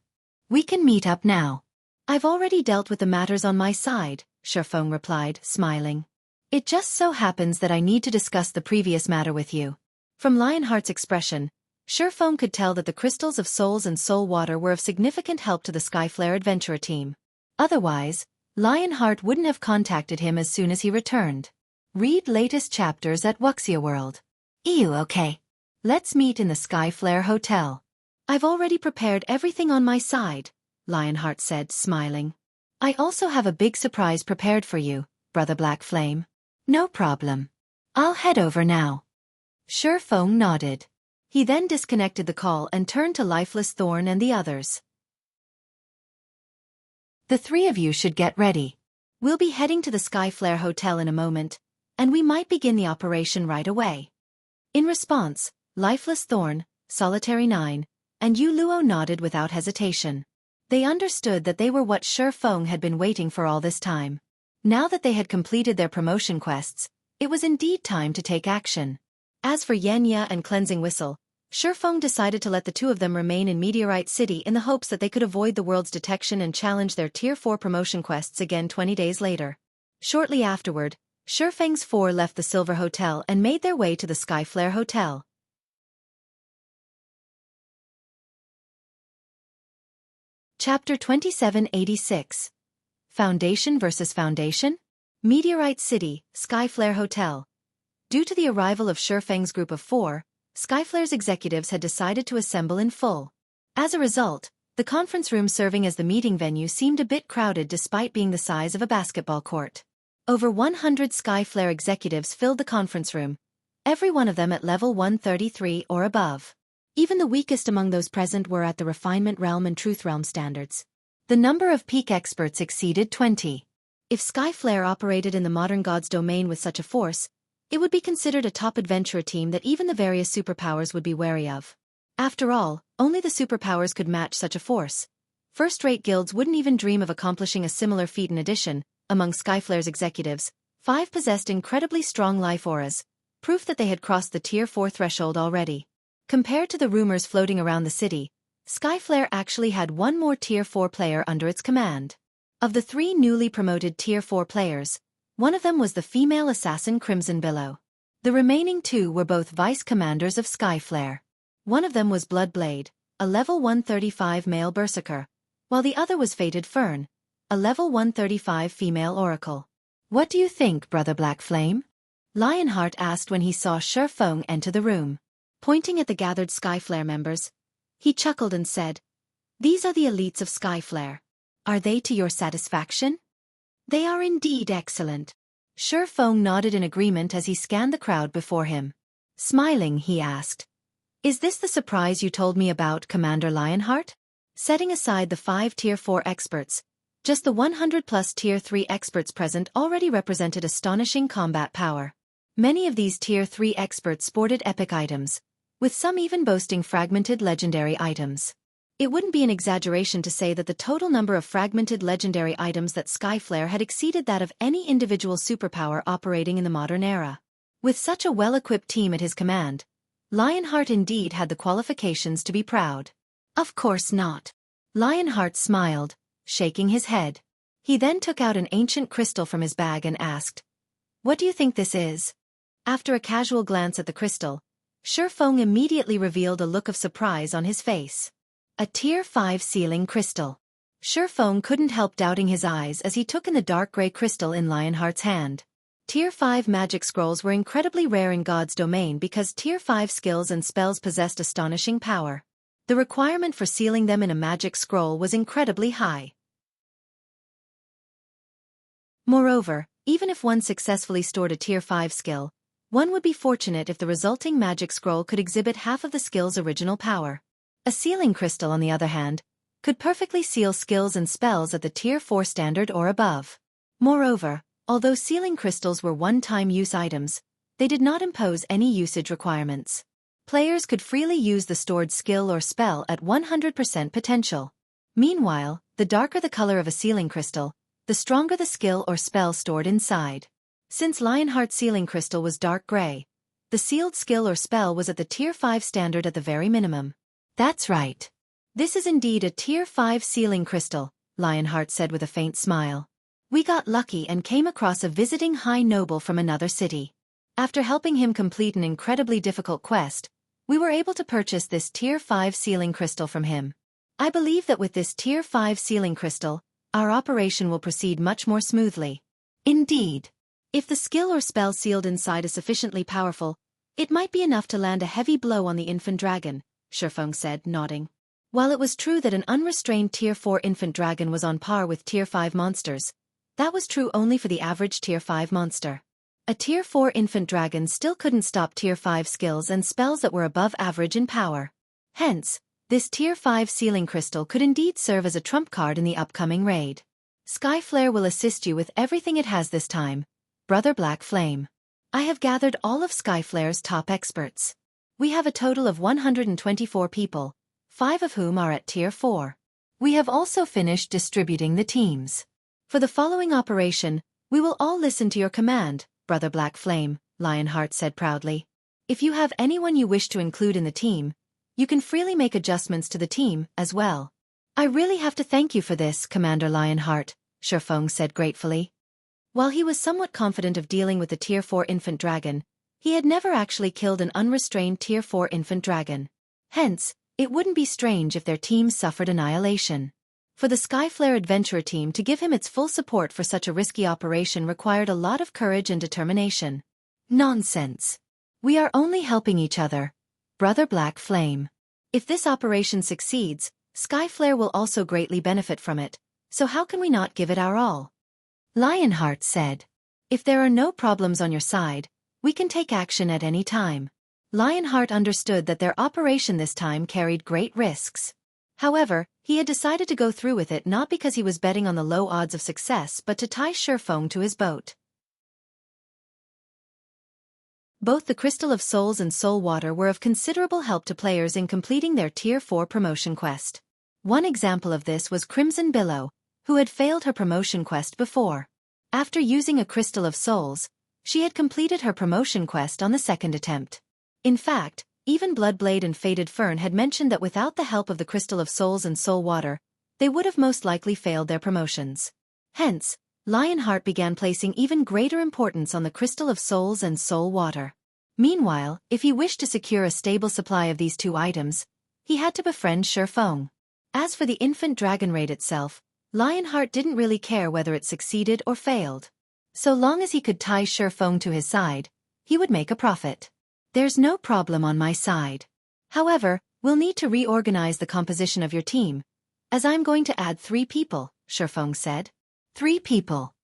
We can meet up now. I've already dealt with the matters on my side, Shifeng replied, smiling. It just so happens that I need to discuss the previous matter with you. From Lionheart's expression, Shifeng could tell that the crystals of souls and soul water were of significant help to the Skyflare adventurer team. Otherwise, Lionheart wouldn't have contacted him as soon as he returned. Read latest chapters at Wuxia World. Ew, okay. Let's meet in the Skyflare Hotel. I've already prepared everything on my side, Lionheart said, smiling. I also have a big surprise prepared for you, Brother Black Flame. No problem. I'll head over now. Shifeng nodded. He then disconnected the call and turned to Lifeless Thorn and the others. The three of you should get ready. We'll be heading to the Skyflare Hotel in a moment, and we might begin the operation right away. In response, Lifeless Thorn, Solitary 9, and Yu Luo nodded without hesitation. They understood that they were what Shifeng had been waiting for all this time. Now that they had completed their promotion quests, it was indeed time to take action. As for Yenya and Cleansing Whistle, Shifeng decided to let the two of them remain in Meteorite City in the hopes that they could avoid the world's detection and challenge their Tier 4 promotion quests again 20 days later. Shortly afterward, Shifeng's four left the Silver Hotel and made their way to the Skyflare Hotel. Chapter 2786. Foundation vs. Foundation? Meteorite City, Skyflare Hotel. Due to the arrival of Shifeng's group of four, Skyflare's executives had decided to assemble in full. As a result, the conference room serving as the meeting venue seemed a bit crowded despite being the size of a basketball court. Over 100 Skyflare executives filled the conference room, every one of them at level 133 or above. Even the weakest among those present were at the Refinement Realm and Truth Realm standards. The number of peak experts exceeded 20. If Skyflare operated in the modern god's domain with such a force, it would be considered a top adventurer team that even the various superpowers would be wary of. After all, only the superpowers could match such a force. First-rate guilds wouldn't even dream of accomplishing a similar feat. In addition, among Skyflare's executives, 5 possessed incredibly strong life auras, proof that they had crossed the Tier 4 threshold already. Compared to the rumors floating around the city, Skyflare actually had one more Tier 4 player under its command. Of the 3 newly promoted Tier 4 players, one of them was the female assassin Crimson Billow. The remaining 2 were both vice-commanders of Skyflare. One of them was Bloodblade, a level 135 male berserker, while the other was Fated Fern, a level 135 female oracle. "What do you think, Brother Black Flame?" Lionheart asked when he saw Shifeng enter the room. Pointing at the gathered Skyflare members, he chuckled and said, "These are the elites of Skyflare. Are they to your satisfaction?" "They are indeed excellent." Shifeng nodded in agreement as he scanned the crowd before him. Smiling, he asked, "Is this the surprise you told me about, Commander Lionheart?" Setting aside the 5 Tier 4 experts, just the 100-plus Tier 3 experts present already represented astonishing combat power. Many of these Tier 3 experts sported epic items, with some even boasting fragmented legendary items. It wouldn't be an exaggeration to say that the total number of fragmented legendary items that Skyflare had exceeded that of any individual superpower operating in the modern era. With such a well-equipped team at his command, Lionheart indeed had the qualifications to be proud. "Of course not." Lionheart smiled, shaking his head. He then took out an ancient crystal from his bag and asked, "What do you think this is?" After a casual glance at the crystal, Shifeng immediately revealed a look of surprise on his face. A Tier 5 sealing crystal. Shifeng couldn't help doubting his eyes as he took in the dark gray crystal in Lionheart's hand. Tier 5 magic scrolls were incredibly rare in God's domain because Tier 5 skills and spells possessed astonishing power. The requirement for sealing them in a magic scroll was incredibly high. Moreover, even if one successfully stored a Tier 5 skill, one would be fortunate if the resulting magic scroll could exhibit half of the skill's original power. A sealing crystal, on the other hand, could perfectly seal skills and spells at the Tier 4 standard or above. Moreover, although sealing crystals were one-time use items, they did not impose any usage requirements. Players could freely use the stored skill or spell at 100% potential. Meanwhile, the darker the color of a sealing crystal, the stronger the skill or spell stored inside. Since Lionheart's sealing crystal was dark gray, the sealed skill or spell was at the Tier 5 standard at the very minimum. "That's right. This is indeed a Tier 5 sealing crystal," Lionheart said with a faint smile. "We got lucky and came across a visiting high noble from another city. After helping him complete an incredibly difficult quest, we were able to purchase this Tier 5 sealing crystal from him. I believe that with this Tier 5 sealing crystal, our operation will proceed much more smoothly." "Indeed. If the skill or spell sealed inside is sufficiently powerful, it might be enough to land a heavy blow on the infant dragon," Shifeng said, nodding. While it was true that an unrestrained Tier 4 infant dragon was on par with Tier 5 monsters, that was true only for the average Tier 5 monster. A Tier 4 infant dragon still couldn't stop Tier 5 skills and spells that were above average in power. Hence, this Tier 5 sealing crystal could indeed serve as a trump card in the upcoming raid. "Skyflare will assist you with everything it has this time, Brother Black Flame. I have gathered all of Skyflare's top experts. We have a total of 124 people, 5 of whom are at Tier 4. We have also finished distributing the teams. For the following operation, we will all listen to your command, Brother Black Flame," Lionheart said proudly. If you have anyone you wish to include in the team, you can freely make adjustments to the team as well. I really have to thank you for this, Commander Lionheart, Xuefeng said gratefully. While he was somewhat confident of dealing with the Tier 4 infant dragon, he had never actually killed an unrestrained Tier 4 infant dragon. Hence, it wouldn't be strange if their team suffered annihilation. For the Skyflare Adventurer team to give him its full support for such a risky operation required a lot of courage and determination. Nonsense. We are only helping each other, Brother Black Flame. If this operation succeeds, Skyflare will also greatly benefit from it, so how can we not give it our all? Lionheart said. If there are no problems on your side, we can take action at any time. Lionheart understood that their operation this time carried great risks. However, he had decided to go through with it not because he was betting on the low odds of success but to tie Xuefeng to his boat. Both the Crystal of Souls and Soul Water were of considerable help to players in completing their Tier 4 promotion quest. One example of this was Crimson Billow, who had failed her promotion quest before. After using a Crystal of Souls, she had completed her promotion quest on the second attempt. In fact, even Bloodblade and Faded Fern had mentioned that without the help of the Crystal of Souls and Soul Water, they would have most likely failed their promotions. Hence, Lionheart began placing even greater importance on the Crystal of Souls and Soul Water. Meanwhile, if he wished to secure a stable supply of these two items, he had to befriend Xuefeng. As for the infant dragon raid itself, Lionheart didn't really care whether it succeeded or failed. So long as he could tie Xuefeng to his side, he would make a profit. There's no problem on my side. However, we'll need to reorganize the composition of your team, as I'm going to add 3 people, Xuefeng said. 3 people.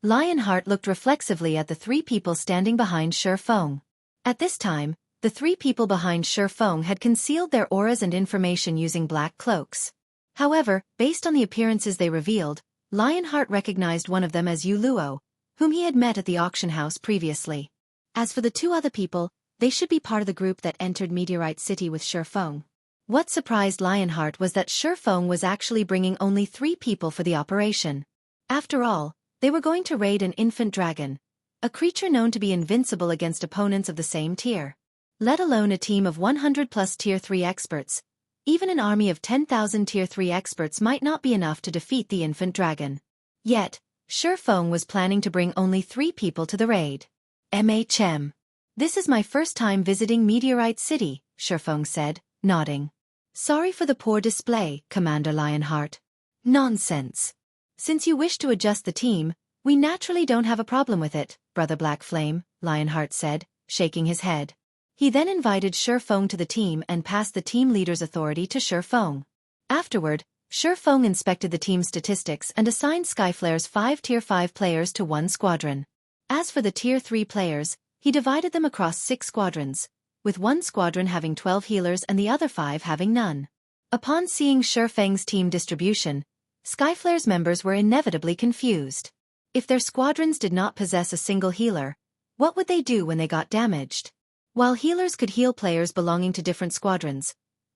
Lionheart looked reflexively at the 3 people standing behind Xuefeng. At this time, the 3 people behind Xuefeng had concealed their auras and information using black cloaks. However, based on the appearances they revealed, Lionheart recognized one of them as Yu Luo, whom he had met at the auction house previously. As for the 2 other people, they should be part of the group that entered Meteorite City with Xuefeng. What surprised Lionheart was that Xuefeng was actually bringing only 3 people for the operation. After all, they were going to raid an infant dragon, a creature known to be invincible against opponents of the same tier. Let alone a team of 100+ Tier 3 experts, even an army of 10,000 Tier 3 experts might not be enough to defeat the infant dragon. Yet, Xuefeng was planning to bring only 3 people to the raid. MHM. This is my first time visiting Meteorite City, Xuefeng said, nodding. Sorry for the poor display, Commander Lionheart. Nonsense. Since you wish to adjust the team, we naturally don't have a problem with it, Brother Black Flame, Lionheart said, shaking his head. He then invited Xuefeng to the team and passed the team leader's authority to Xuefeng. Afterward, Xuefeng inspected the team's statistics and assigned Skyflare's 5 Tier 5 players to 1 squadron. As for the Tier 3 players, he divided them across 6 squadrons, with 1 squadron having 12 healers and the other 5 having none. Upon seeing Xuefeng's team distribution, Skyflare's members were inevitably confused. If their squadrons did not possess a single healer, what would they do when they got damaged? While healers could heal players belonging to different squadrons,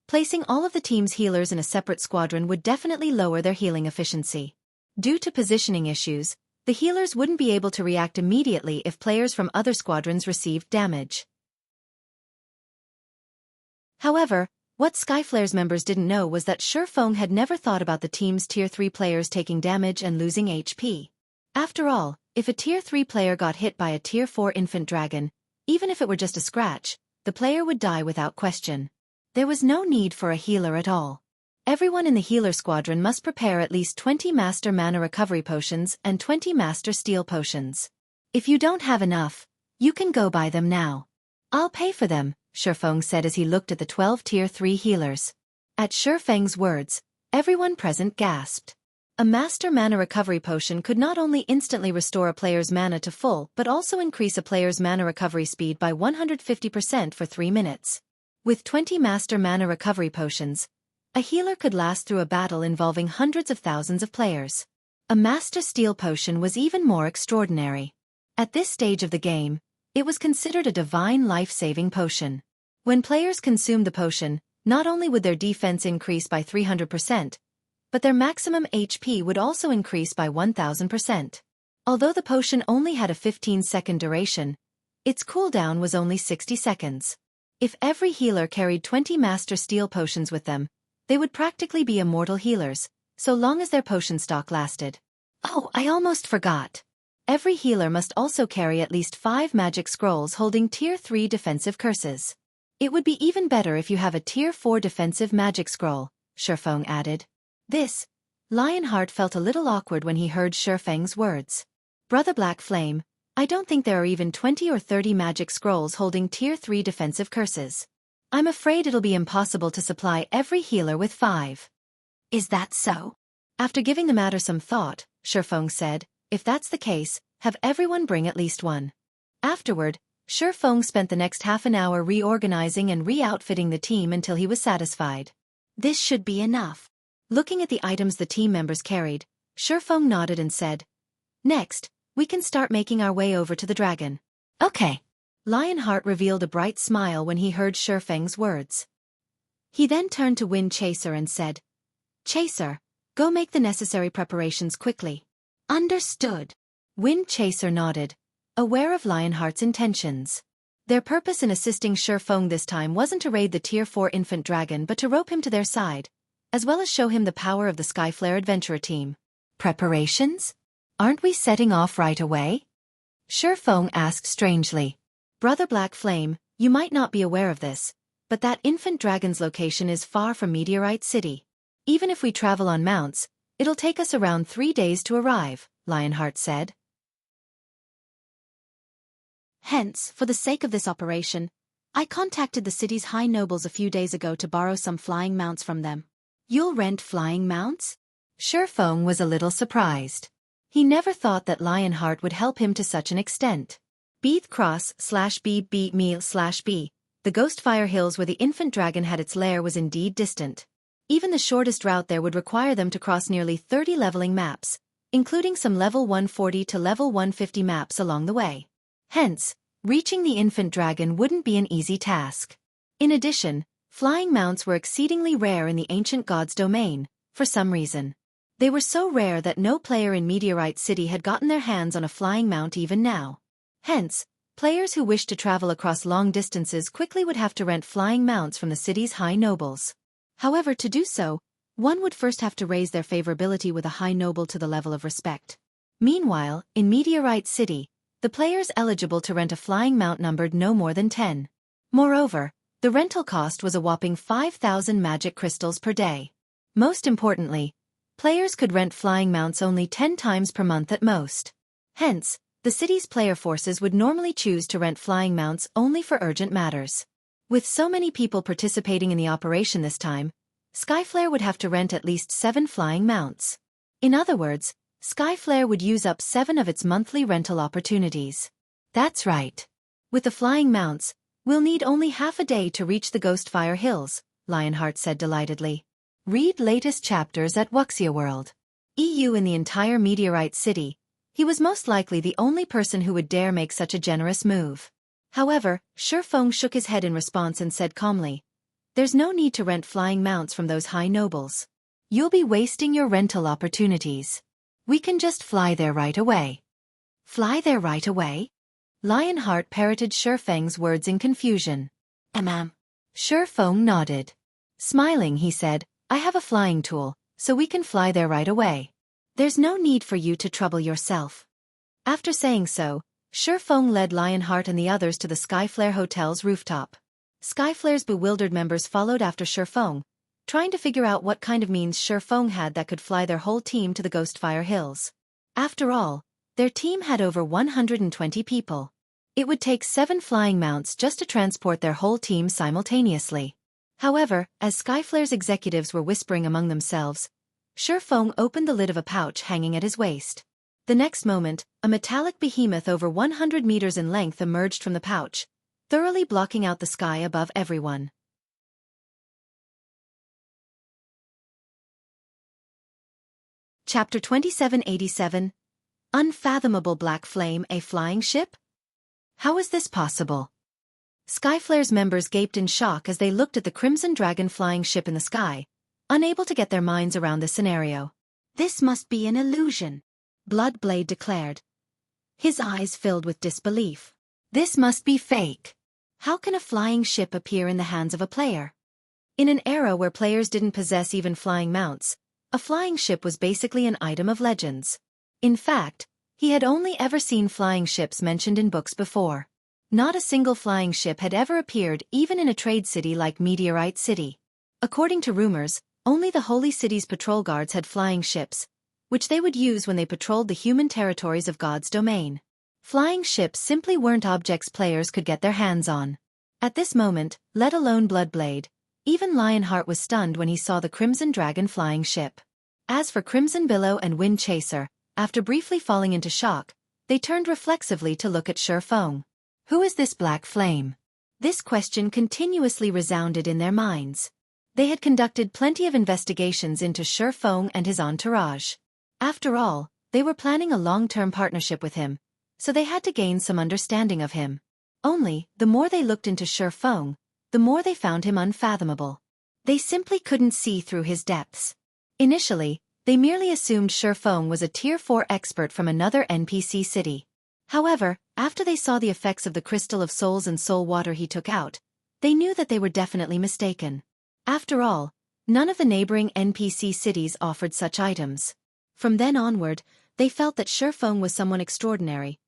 placing all of the team's healers in a separate squadron would definitely lower their healing efficiency. Due to positioning issues, the healers wouldn't be able to react immediately if players from other squadrons received damage. However, what Skyflare's members didn't know was that Xuefeng had never thought about the team's Tier 3 players taking damage and losing HP. After all, if a Tier 3 player got hit by a Tier 4 infant dragon, even if it were just a scratch, the player would die without question. There was no need for a healer at all. Everyone in the healer squadron must prepare at least 20 Master Mana Recovery Potions and 20 Master Steel Potions. If you don't have enough, you can go buy them now. I'll pay for them, Xuefeng said as he looked at the 12 Tier 3 healers. At Xuefeng's words, everyone present gasped. A Master Mana Recovery Potion could not only instantly restore a player's mana to full but also increase a player's mana recovery speed by 150% for 3 minutes. With 20 Master Mana Recovery Potions, a healer could last through a battle involving hundreds of thousands of players. A Master Steel Potion was even more extraordinary. At this stage of the game, it was considered a divine life-saving potion. When players consumed the potion, not only would their defense increase by 300%, but their maximum HP would also increase by 1000%. Although the potion only had a 15-second duration, Its cooldown was only 60 seconds. If every healer carried 20 Master Steel potions with them, they would practically be immortal healers, so long as their potion stock lasted. Oh, I almost forgot. Every healer must also carry at least 5 magic scrolls holding Tier 3 defensive curses. It would be even better if you have a Tier 4 defensive magic scroll, Xuefeng added. Lionheart felt a little awkward when he heard Xuefeng's words. Brother Black Flame, I don't think there are even 20 or 30 magic scrolls holding Tier 3 defensive curses. I'm afraid it'll be impossible to supply every healer with 5. Is that so? After giving the matter some thought, Xuefeng said, if that's the case, have everyone bring at least 1. Afterward, Xuefeng spent the next half an hour reorganizing and re-outfitting the team until he was satisfied. This should be enough. Looking at the items the team members carried, Xuefeng nodded and said, next, we can start making our way over to the dragon. Okay. Lionheart revealed a bright smile when he heard Xuefeng's words. He then turned to Wind Chaser and said, Chaser, go make the necessary preparations quickly. Understood. Wind Chaser nodded, aware of Lionheart's intentions. Their purpose in assisting Xuefeng this time wasn't to raid the Tier 4 infant dragon but to rope him to their side, as well as show him the power of the Skyflare Adventurer team. Preparations? Aren't we setting off right away? Xuefeng asked strangely. Brother Black Flame, you might not be aware of this, but that infant dragon's location is far from Meteorite City. Even if we travel on mounts, it'll take us around 3 days to arrive, Lionheart said. Hence, for the sake of this operation, I contacted the city's high nobles a few days ago to borrow some flying mounts from them. You'll rent flying mounts? Xuefeng was a little surprised. He never thought that Lionheart would help him to such an extent. Beath Cross/B/B/B, the Ghostfire Hills where the infant dragon had its lair was indeed distant. Even the shortest route there would require them to cross nearly 30 leveling maps, including some level 140 to level 150 maps along the way. Hence, reaching the infant dragon wouldn't be an easy task. In addition, flying mounts were exceedingly rare in the ancient god's domain, for some reason. They were so rare that no player in Meteorite City had gotten their hands on a flying mount even now. Hence, players who wished to travel across long distances quickly would have to rent flying mounts from the city's high nobles. However, to do so, one would first have to raise their favorability with a high noble to the level of respect. Meanwhile, in Meteorite City, the players eligible to rent a flying mount numbered no more than 10. Moreover, the rental cost was a whopping 5,000 magic crystals per day. Most importantly, players could rent flying mounts only 10 times per month at most. Hence, the city's player forces would normally choose to rent flying mounts only for urgent matters. With so many people participating in the operation this time, Skyflare would have to rent at least 7 flying mounts. In other words, Skyflare would use up 7 of its monthly rental opportunities. That's right. With the flying mounts, we'll need only half a day to reach the Ghostfire Hills, Lionheart said delightedly. Read latest chapters at Wuxia World. EU in the entire Meteorite City, he was most likely the only person who would dare make such a generous move. However, Xuefeng shook his head in response and said calmly, there's no need to rent flying mounts from those high nobles. You'll be wasting your rental opportunities. We can just fly there right away. Fly there right away? Lionheart parroted Xuefeng's words in confusion. Xuefeng nodded. Smiling, he said, I have a flying tool, so we can fly there right away. There's no need for you to trouble yourself. After saying so, Xuefeng led Lionheart and the others to the Skyflare Hotel's rooftop. Skyflare's bewildered members followed after Xuefeng, trying to figure out what kind of means Xuefeng had that could fly their whole team to the Ghostfire Hills. After all, their team had over 120 people. It would take 7 flying mounts just to transport their whole team simultaneously. However, as Skyflare's executives were whispering among themselves, Xuefeng opened the lid of a pouch hanging at his waist. The next moment, a metallic behemoth over 100 meters in length emerged from the pouch, thoroughly blocking out the sky above everyone. Chapter 2787. Unfathomable Black Flame, a flying ship? How is this possible? Skyflare's members gaped in shock as they looked at the Crimson Dragon flying ship in the sky, unable to get their minds around the scenario. This must be an illusion, Bloodblade declared. His eyes filled with disbelief. This must be fake. How can a flying ship appear in the hands of a player? In an era where players didn't possess even flying mounts, a flying ship was basically an item of legends. In fact, he had only ever seen flying ships mentioned in books before. Not a single flying ship had ever appeared even in a trade city like Meteorite City. According to rumors, only the Holy City's patrol guards had flying ships, which they would use when they patrolled the human territories of God's domain. Flying ships simply weren't objects players could get their hands on. At this moment, let alone Bloodblade, even Lionheart was stunned when he saw the Crimson Dragon flying ship. As for Crimson Billow and Wind Chaser, after briefly falling into shock, they turned reflexively to look at Xueqi. Who is this black flame? This question continuously resounded in their minds. They had conducted plenty of investigations into Xueqi and his entourage. After all, they were planning a long-term partnership with him, so they had to gain some understanding of him. Only, the more they looked into Xueqi, the more they found him unfathomable. They simply couldn't see through his depths. Initially, they merely assumed Xueqi was a Tier 4 expert from another NPC city. However, after they saw the effects of the Crystal of Souls and Soul Water he took out, they knew that they were definitely mistaken. After all, none of the neighboring NPC cities offered such items. From then onward, they felt that Xueqi was someone extraordinary,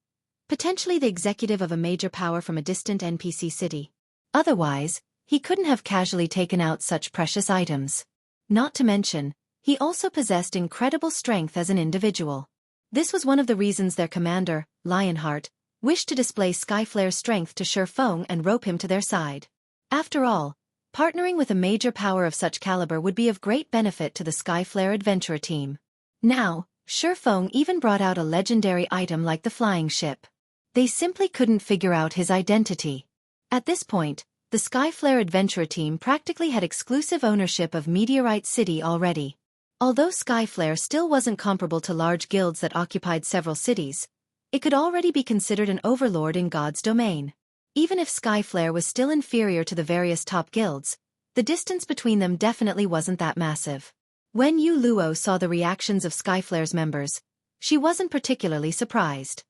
potentially the executive of a major power from a distant NPC city. Otherwise, he couldn't have casually taken out such precious items. Not to mention, he also possessed incredible strength as an individual. This was one of the reasons their commander, Lionheart, wished to display Skyflare's strength to Xueqi and rope him to their side. After all, partnering with a major power of such caliber would be of great benefit to the Skyflare adventurer team. Now, Xueqi even brought out a legendary item like the flying ship. They simply couldn't figure out his identity. At this point, the Skyflare adventurer team practically had exclusive ownership of Meteorite City already. Although Skyflare still wasn't comparable to large guilds that occupied several cities, it could already be considered an overlord in God's domain. Even if Skyflare was still inferior to the various top guilds, the distance between them definitely wasn't that massive. When Yu Luo saw the reactions of Skyflare's members, she wasn't particularly surprised.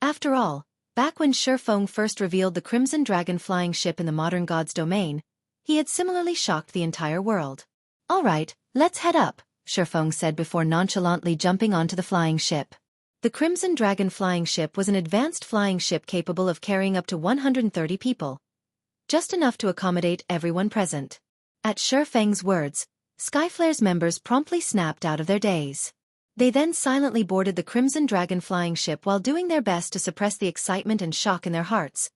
After all, back when Xueqi first revealed the Crimson Dragon flying ship in the modern God's domain, he had similarly shocked the entire world. All right, let's head up, Xueqi said before nonchalantly jumping onto the flying ship. The Crimson Dragon flying ship was an advanced flying ship capable of carrying up to 130 people, just enough to accommodate everyone present. At Xueqi's words, Skyflare's members promptly snapped out of their daze. They then silently boarded the Crimson Dragon flying ship while doing their best to suppress the excitement and shock in their hearts,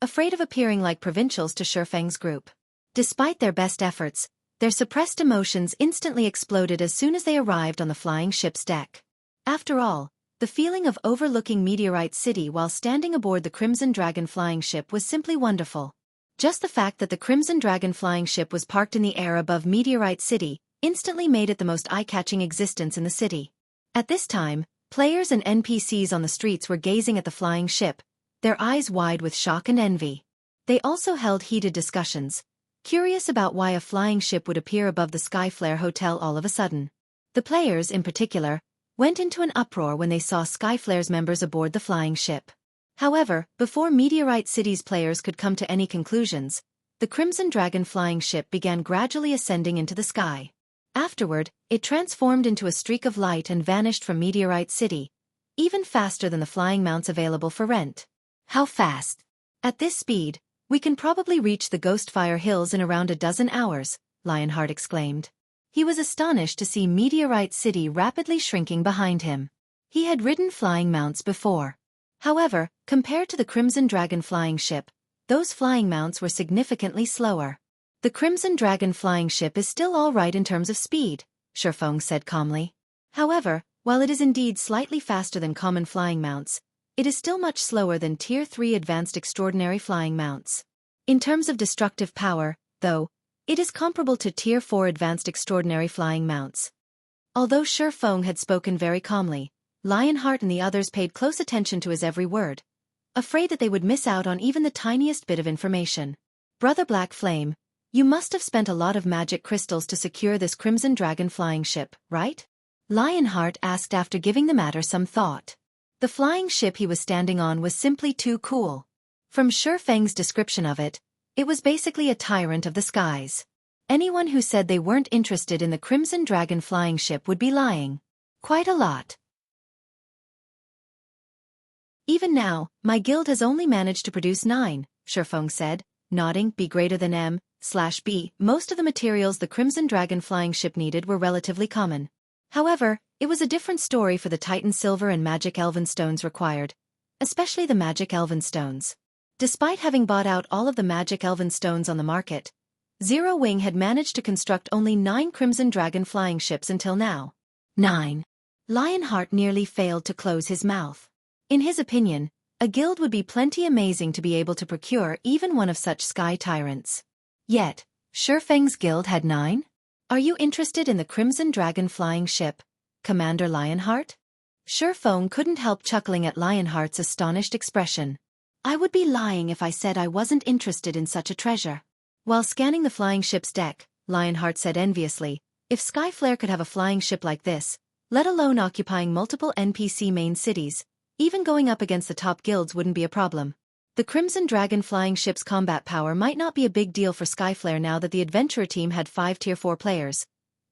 afraid of appearing like provincials to Xueqi's group. Despite their best efforts, their suppressed emotions instantly exploded as soon as they arrived on the flying ship's deck. After all, the feeling of overlooking Meteorite City while standing aboard the Crimson Dragon flying ship was simply wonderful. Just the fact that the Crimson Dragon flying ship was parked in the air above Meteorite City instantly made it the most eye-catching existence in the city. At this time, players and NPCs on the streets were gazing at the flying ship, their eyes wide with shock and envy. They also held heated discussions, curious about why a flying ship would appear above the Skyflare Hotel all of a sudden. The players, in particular, went into an uproar when they saw Skyflare's members aboard the flying ship. However, before Meteorite City's players could come to any conclusions, the Crimson Dragon flying ship began gradually ascending into the sky. Afterward, it transformed into a streak of light and vanished from Meteorite City, even faster than the flying mounts available for rent. How fast? At this speed, we can probably reach the Ghostfire Hills in around a dozen hours, Lionheart exclaimed. He was astonished to see Meteorite City rapidly shrinking behind him. He had ridden flying mounts before. However, compared to the Crimson Dragon flying ship, those flying mounts were significantly slower. The Crimson Dragon flying ship is still all right in terms of speed, Xueqi said calmly. However, while it is indeed slightly faster than common flying mounts, it is still much slower than Tier 3 advanced extraordinary flying mounts. In terms of destructive power, though, it is comparable to Tier 4 advanced extraordinary flying mounts. Although Xueqi had spoken very calmly, Lionheart and the others paid close attention to his every word, afraid that they would miss out on even the tiniest bit of information. Brother Black Flame, you must have spent a lot of magic crystals to secure this Crimson Dragon flying ship, right? Lionheart asked after giving the matter some thought. The flying ship he was standing on was simply too cool. From Shifeng's description of it, it was basically a tyrant of the skies. Anyone who said they weren't interested in the Crimson Dragon flying ship would be lying. Quite a lot. Even now, my guild has only managed to produce 9, Shifeng said, nodding. B greater than M/B. Most of the materials the Crimson Dragon flying ship needed were relatively common. However, it was a different story for the Titan Silver and Magic Elven Stones required, especially the Magic Elven Stones. Despite having bought out all of the Magic Elven Stones on the market, Zero Wing had managed to construct only 9 Crimson Dragon flying ships until now. 9. Lionheart nearly failed to close his mouth. In his opinion, a guild would be plenty amazing to be able to procure even one of such sky tyrants. Yet, Shifeng's guild had 9? Are you interested in the Crimson Dragon flying ship, Commander Lionheart? Shifeng couldn't help chuckling at Lionheart's astonished expression. I would be lying if I said I wasn't interested in such a treasure. While scanning the flying ship's deck, Lionheart said enviously, if Skyflare could have a flying ship like this, let alone occupying multiple NPC main cities, even going up against the top guilds wouldn't be a problem. The Crimson Dragon flying ship's combat power might not be a big deal for Skyflare now that the adventurer team had 5 Tier 4 players,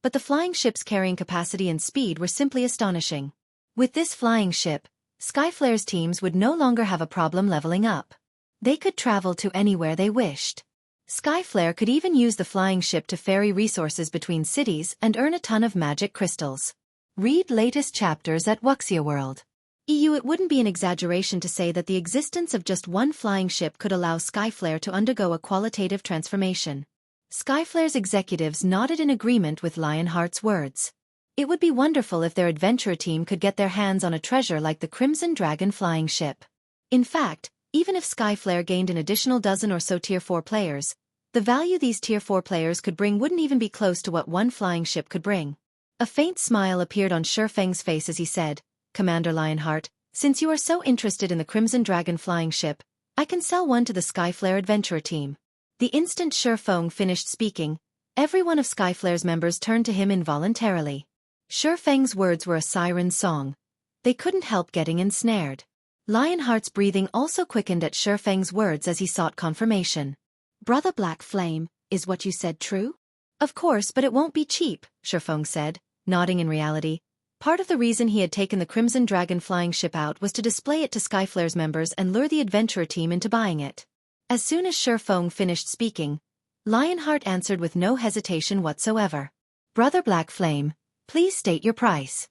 but the flying ship's carrying capacity and speed were simply astonishing. With this flying ship, Skyflare's teams would no longer have a problem leveling up. They could travel to anywhere they wished. Skyflare could even use the flying ship to ferry resources between cities and earn a ton of magic crystals. Read latest chapters at Wuxia World. It wouldn't be an exaggeration to say that the existence of just one flying ship could allow Skyflare to undergo a qualitative transformation. Skyflare's executives nodded in agreement with Lionheart's words. It would be wonderful if their adventurer team could get their hands on a treasure like the Crimson Dragon flying ship. In fact, even if Skyflare gained an additional dozen or so Tier 4 players, the value these Tier 4 players could bring wouldn't even be close to what one flying ship could bring. A faint smile appeared on Shifeng's face as he said, Commander Lionheart, since you are so interested in the Crimson Dragon flying ship, I can sell one to the Skyflare adventurer team. The instant Shifeng finished speaking, every one of Skyflare's members turned to him involuntarily. Shifeng's words were a siren song. They couldn't help getting ensnared. Lionheart's breathing also quickened at Shifeng's words as he sought confirmation. Brother Black Flame, is what you said true? Of course, but it won't be cheap, Shifeng said, nodding in reality. Part of the reason he had taken the Crimson Dragon flying ship out was to display it to Skyflare's members and lure the adventurer team into buying it. As soon as Shifeng finished speaking, Lionheart answered with no hesitation whatsoever. Brother Black Flame, please state your price.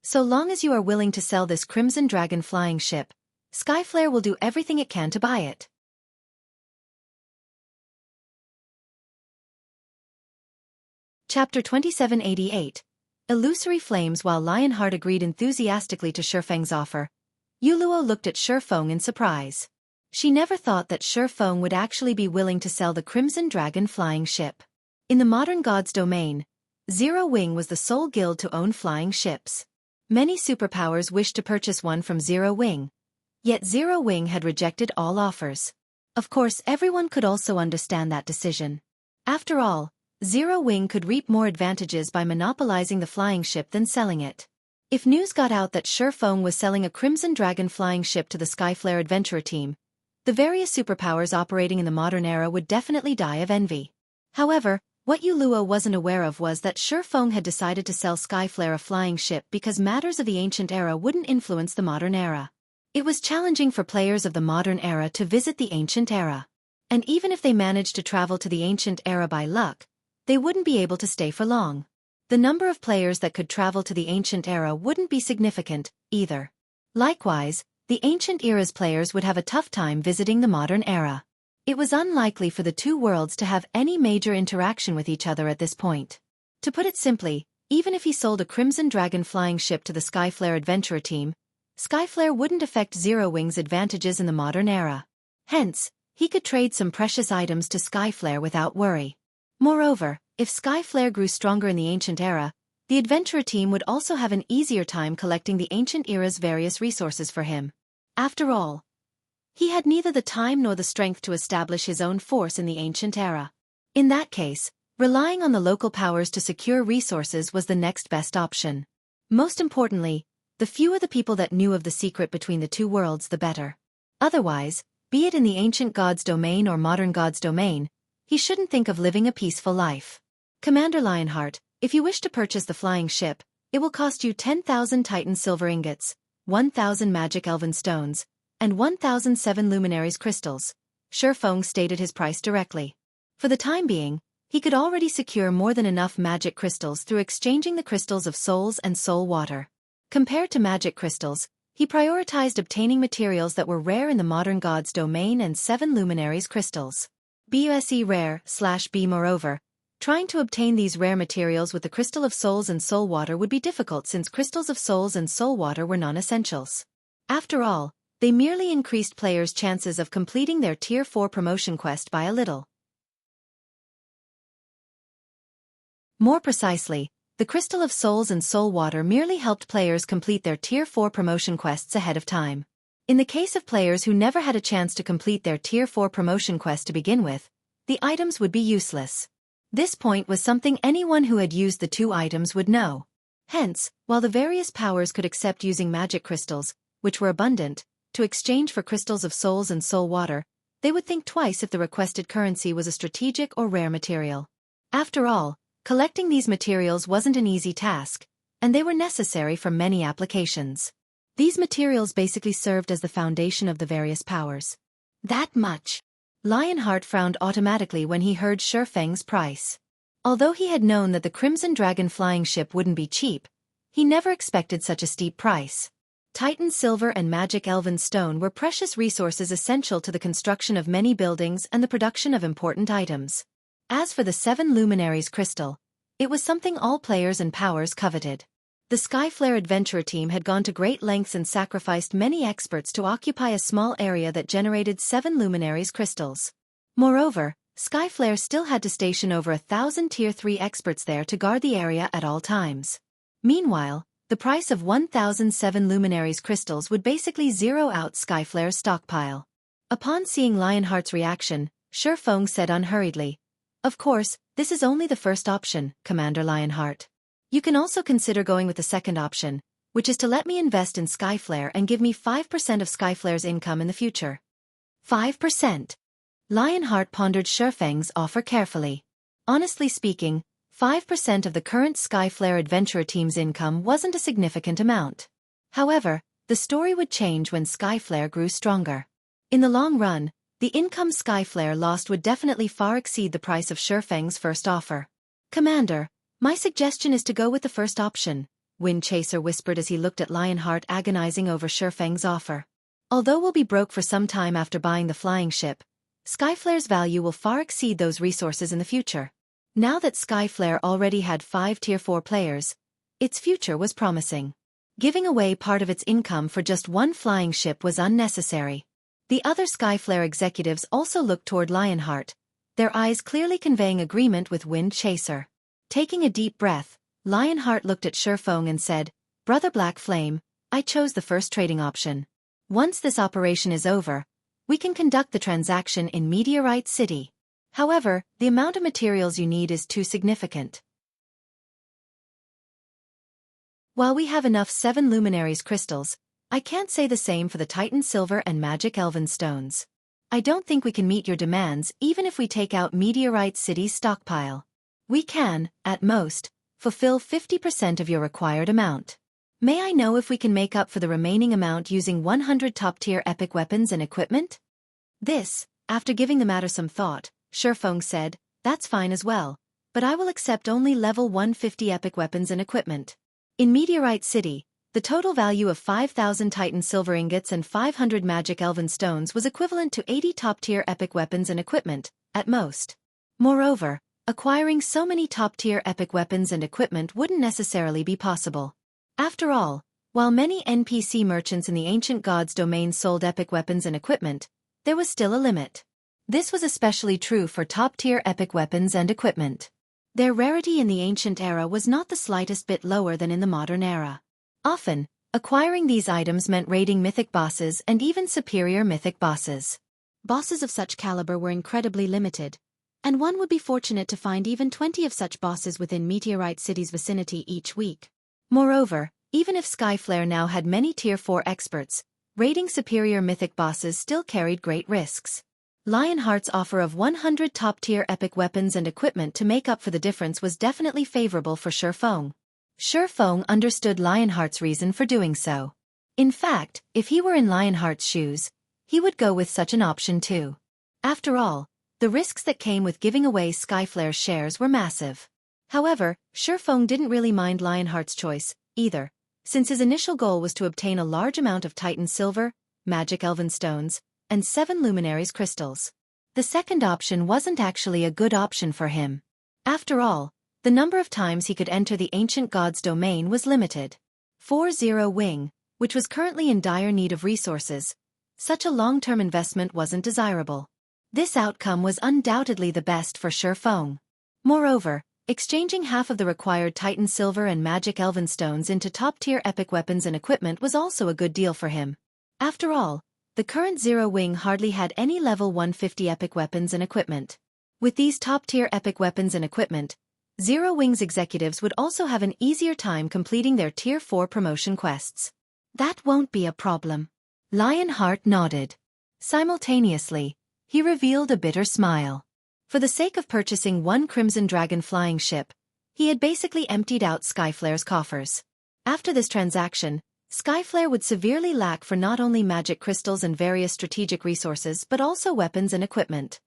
So long as you are willing to sell this Crimson Dragon flying ship, Skyflare will do everything it can to buy it. Chapter 2788. Illusory Flames. While Lionheart agreed enthusiastically to Shifeng's offer, Yuluo looked at Shifeng in surprise. She never thought that Shifeng would actually be willing to sell the Crimson Dragon flying ship. In the modern god's domain, Zero Wing was the sole guild to own flying ships. Many superpowers wished to purchase one from Zero Wing, yet Zero Wing had rejected all offers. Of course, everyone could also understand that decision. After all, Zero Wing could reap more advantages by monopolizing the flying ship than selling it. If news got out that Shifeng was selling a Crimson Dragon flying ship to the Skyflare adventurer team, the various superpowers operating in the modern era would definitely die of envy. However, what Yuluo wasn't aware of was that Shifeng had decided to sell Skyflare a flying ship because matters of the ancient era wouldn't influence the modern era. It was challenging for players of the modern era to visit the ancient era. And even if they managed to travel to the ancient era by luck, they wouldn't be able to stay for long. The number of players that could travel to the ancient era wouldn't be significant, either. Likewise, the ancient era's players would have a tough time visiting the modern era. It was unlikely for the two worlds to have any major interaction with each other at this point. To put it simply, even if he sold a Crimson Dragon flying ship to the Skyflare adventurer team, Skyflare wouldn't affect Zero Wing's advantages in the modern era. Hence, he could trade some precious items to Skyflare without worry. Moreover, if Skyflare grew stronger in the ancient era, the adventurer team would also have an easier time collecting the ancient era's various resources for him. After all, he had neither the time nor the strength to establish his own force in the ancient era. In that case, relying on the local powers to secure resources was the next best option. Most importantly, the fewer the people that knew of the secret between the two worlds, the better. Otherwise, be it in the ancient god's domain or modern god's domain, he shouldn't think of living a peaceful life. Commander Lionheart, if you wish to purchase the flying ship, it will cost you 10,000 Titan silver ingots, 1,000 magic elven stones, and 1,007 luminaries crystals. Xueqi stated his price directly. For the time being, he could already secure more than enough magic crystals through exchanging the crystals of souls and soul water. Compared to magic crystals, he prioritized obtaining materials that were rare in the modern god's domain and 7 luminaries crystals. BUSE rare/B. Moreover, trying to obtain these rare materials with the crystal of souls and soul water would be difficult since crystals of souls and soul water were non-essentials. After all, they merely increased players' chances of completing their Tier 4 promotion quest by a little. More precisely, the crystal of souls and soul water merely helped players complete their Tier 4 promotion quests ahead of time. In the case of players who never had a chance to complete their Tier 4 promotion quest to begin with, the items would be useless. This point was something anyone who had used the 2 items would know. Hence, while the various powers could accept using magic crystals, which were abundant, to exchange for crystals of souls and soul water, they would think twice if the requested currency was a strategic or rare material. After all, collecting these materials wasn't an easy task, and they were necessary for many applications. These materials basically served as the foundation of the various powers. That much. Lionheart frowned automatically when he heard Xueqi's price. Although he had known that the Crimson Dragon flying ship wouldn't be cheap, he never expected such a steep price. Titan silver and magic elven stone were precious resources essential to the construction of many buildings and the production of important items. As for the 7 luminaries crystal, it was something all players and powers coveted. The Skyflare adventurer team had gone to great lengths and sacrificed many experts to occupy a small area that generated 7 luminaries crystals. Moreover, Skyflare still had to station over 1,000 Tier 3 experts there to guard the area at all times. Meanwhile, the price of 1,007 luminaries crystals would basically zero out Skyflare's stockpile. Upon seeing Lionheart's reaction, Xueqi said unhurriedly, "Of course, this is only the first option, Commander Lionheart. You can also consider going with the second option, which is to let me invest in Skyflare and give me 5% of Skyflare's income in the future." 5%. Lionheart pondered Xueqi's offer carefully. Honestly speaking, 5% of the current Skyflare adventurer team's income wasn't a significant amount. However, the story would change when Skyflare grew stronger. In the long run, the income Skyflare lost would definitely far exceed the price of Xueqi's first offer. "Commander, my suggestion is to go with the first option," Wind Chaser whispered as he looked at Lionheart agonizing over Xueqi's offer. "Although we'll be broke for some time after buying the flying ship, Skyflare's value will far exceed those resources in the future." Now that Skyflare already had 5 Tier 4 players, its future was promising. Giving away part of its income for just one flying ship was unnecessary. The other Skyflare executives also looked toward Lionheart, their eyes clearly conveying agreement with Wind Chaser. Taking a deep breath, Lionheart looked at Xueqi and said, "Brother Black Flame, I chose the first trading option. Once this operation is over, we can conduct the transaction in Meteorite City. However, the amount of materials you need is too significant. While we have enough 7 luminaries crystals, I can't say the same for the Titan silver and magic elven stones. I don't think we can meet your demands even if we take out Meteorite City's stockpile. We can, at most, fulfill 50% of your required amount. May I know if we can make up for the remaining amount using 100 top-tier epic weapons and equipment?" This, after giving the matter some thought, Xueqi said, "That's fine as well, but I will accept only level 150 epic weapons and equipment. In Meteorite City, the total value of 5,000 Titan silver ingots and 500 magic elven stones was equivalent to 80 top-tier epic weapons and equipment, at most. Moreover, acquiring so many top-tier epic weapons and equipment wouldn't necessarily be possible. After all, while many NPC merchants in the ancient gods' domain sold epic weapons and equipment, there was still a limit. This was especially true for top-tier epic weapons and equipment. Their rarity in the ancient era was not the slightest bit lower than in the modern era. Often, acquiring these items meant raiding mythic bosses and even superior mythic bosses. Bosses of such caliber were incredibly limited, and one would be fortunate to find even 20 of such bosses within Meteorite City's vicinity each week. Moreover, Even if Skyflare now had many Tier 4 experts, raiding superior mythic bosses still carried great risks. Lionheart's offer of 100 top-tier epic weapons and equipment to make up for the difference was definitely favorable for Xueqi. Xueqi understood Lionheart's reason for doing so. In fact, if he were in Lionheart's shoes, he would go with such an option too. After all, the risks that came with giving away Skyflare's shares were massive. However, Xueqi didn't really mind Lionheart's choice, either, since his initial goal was to obtain a large amount of Titan Silver, Magic Elven Stones, and 7 Luminaries crystals. The second option wasn't actually a good option for him. After all, the number of times he could enter the ancient god's domain was limited. 40 Wing, which was currently in dire need of resources, such a long-term investment wasn't desirable. This outcome was undoubtedly the best for Xueqi. Moreover, exchanging half of the required Titan Silver and Magic Elven Stones into top-tier epic weapons and equipment was also a good deal for him. After all, the current Zero Wing hardly had any level 150 epic weapons and equipment. With these top-tier epic weapons and equipment, Zero Wing's executives would also have an easier time completing their Tier 4 promotion quests. That won't be a problem. Lionheart nodded. Simultaneously, he revealed a bitter smile. For the sake of purchasing 1 Crimson Dragon flying ship, he had basically emptied out Skyflare's coffers. After this transaction, Skyflare would severely lack for not only magic crystals and various strategic resources but also weapons and equipment.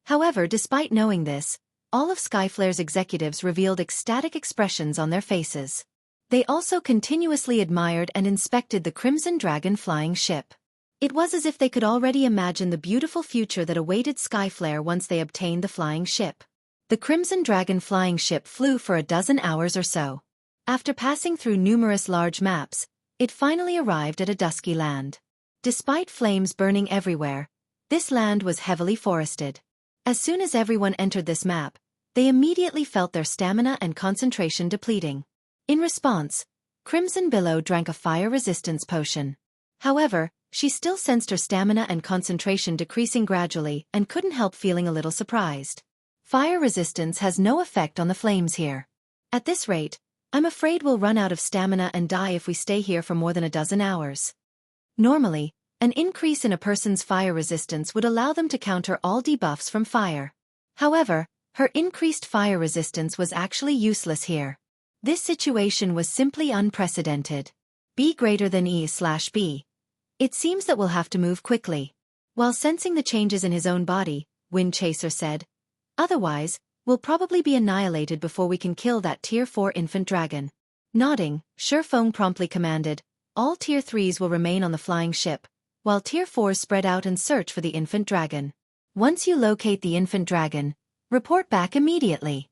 However, despite knowing this, all of Skyflare's executives revealed ecstatic expressions on their faces. They also continuously admired and inspected the Crimson Dragon flying ship. It was as if they could already imagine the beautiful future that awaited Skyflare once they obtained the flying ship. The Crimson Dragon flying ship flew for a dozen hours or so. After passing through numerous large maps, it finally arrived at a dusky land. Despite flames burning everywhere, this land was heavily forested. As soon as everyone entered this map, they immediately felt their stamina and concentration depleting. In response, Crimson Billow drank a fire resistance potion. However, she still sensed her stamina and concentration decreasing gradually and couldn't help feeling a little surprised. Fire resistance has no effect on the flames here. At this rate, I'm afraid we'll run out of stamina and die if we stay here for more than a dozen hours. Normally, an increase in a person's fire resistance would allow them to counter all debuffs from fire. However, her increased fire resistance was actually useless here. This situation was simply unprecedented. B greater than E/B. It seems that we'll have to move quickly. While sensing the changes in his own body, Wind Chaser said, otherwise, we'll probably be annihilated before we can kill that Tier 4 infant dragon. Nodding, Xueqi promptly commanded, all Tier 3s will remain on the flying ship, while Tier 4s spread out and search for the infant dragon. Once you locate the infant dragon, report back immediately.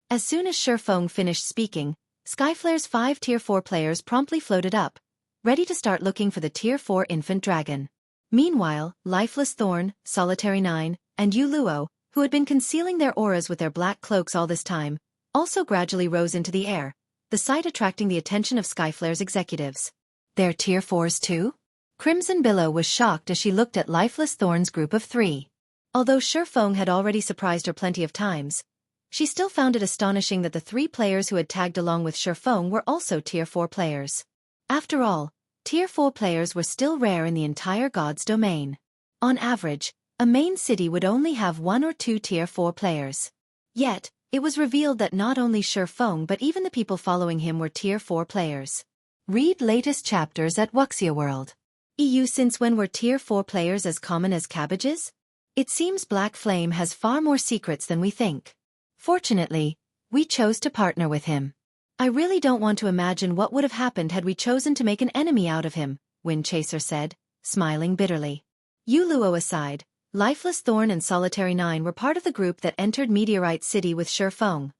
As soon as Xueqi finished speaking, Skyflare's 5 Tier 4 players promptly floated up, ready to start looking for the Tier 4 infant dragon. Meanwhile, Lifeless Thorn, Solitary 9, and Yuluo, who had been concealing their auras with their black cloaks all this time, also gradually rose into the air, the sight attracting the attention of Skyflare's executives. They're Tier 4s too? Crimson Billow was shocked as she looked at Lifeless Thorn's group of 3. Although Xueqi had already surprised her plenty of times, she still found it astonishing that the 3 players who had tagged along with Xueqi were also Tier 4 players. After all, Tier 4 players were still rare in the entire God's domain. On average, a main city would only have 1 or 2 Tier 4 players. Yet, it was revealed that not only Xueqi but even the people following him were Tier 4 players. Read latest chapters at Wuxia World. EU. Since when were Tier 4 players as common as cabbages? It seems Black Flame has far more secrets than we think. Fortunately, we chose to partner with him. I really don't want to imagine what would have happened had we chosen to make an enemy out of him, Wind Chaser said, smiling bitterly. Yuluo aside, Lifeless Thorn and Solitary 9 were part of the group that entered Meteorite City with Xueqi.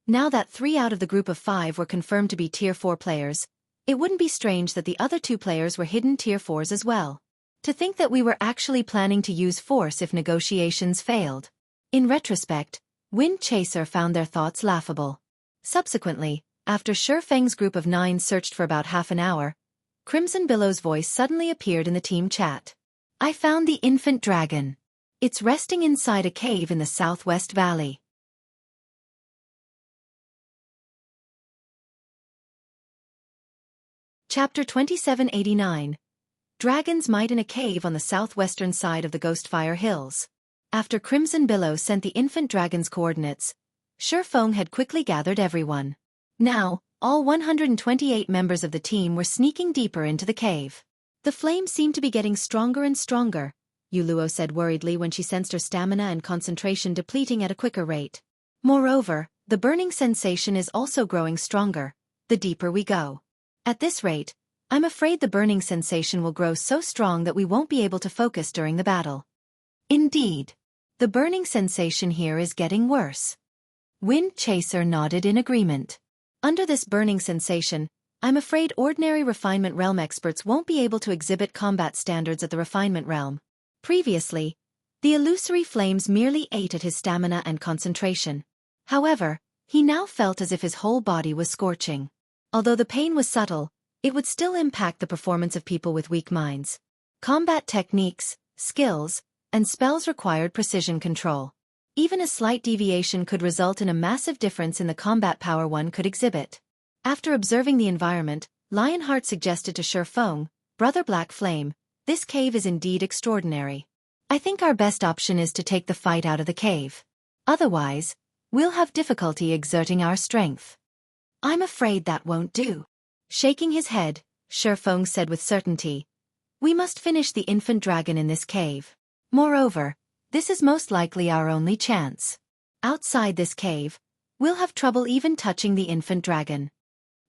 Now that 3 out of the group of 5 were confirmed to be Tier 4 players, it wouldn't be strange that the other 2 players were hidden Tier 4s as well. To think that we were actually planning to use force if negotiations failed. In retrospect, Wind Chaser found their thoughts laughable. Subsequently, after Xueqi's group of 9 searched for about half an hour, Crimson Billow's voice suddenly appeared in the team chat. I found the infant dragon. It's resting inside a cave in the southwest valley. Chapter 2789. Dragon's Might in a cave on the southwestern side of the Ghostfire Hills. After Crimson Billow sent the infant dragon's coordinates, Xueqi had quickly gathered everyone. Now, all 128 members of the team were sneaking deeper into the cave. The flames seemed to be getting stronger and stronger, Yuluo said worriedly when she sensed her stamina and concentration depleting at a quicker rate. Moreover, the burning sensation is also growing stronger, the deeper we go. At this rate, I'm afraid the burning sensation will grow so strong that we won't be able to focus during the battle. Indeed. The burning sensation here is getting worse. Wind Chaser nodded in agreement. Under this burning sensation, I'm afraid ordinary Refinement Realm experts won't be able to exhibit combat standards at the Refinement Realm. Previously, the illusory flames merely ate at his stamina and concentration. However, he now felt as if his whole body was scorching. Although the pain was subtle, it would still impact the performance of people with weak minds. Combat techniques, skills, and spells required precision control. Even a slight deviation could result in a massive difference in the combat power one could exhibit. After observing the environment, Lionheart suggested to Xueqi, Brother Black Flame, this cave is indeed extraordinary. I think our best option is to take the fight out of the cave. Otherwise, we'll have difficulty exerting our strength. I'm afraid that won't do. Shaking his head, Xueqi said with certainty, we must finish the infant dragon in this cave. Moreover, this is most likely our only chance. Outside this cave, we'll have trouble even touching the infant dragon.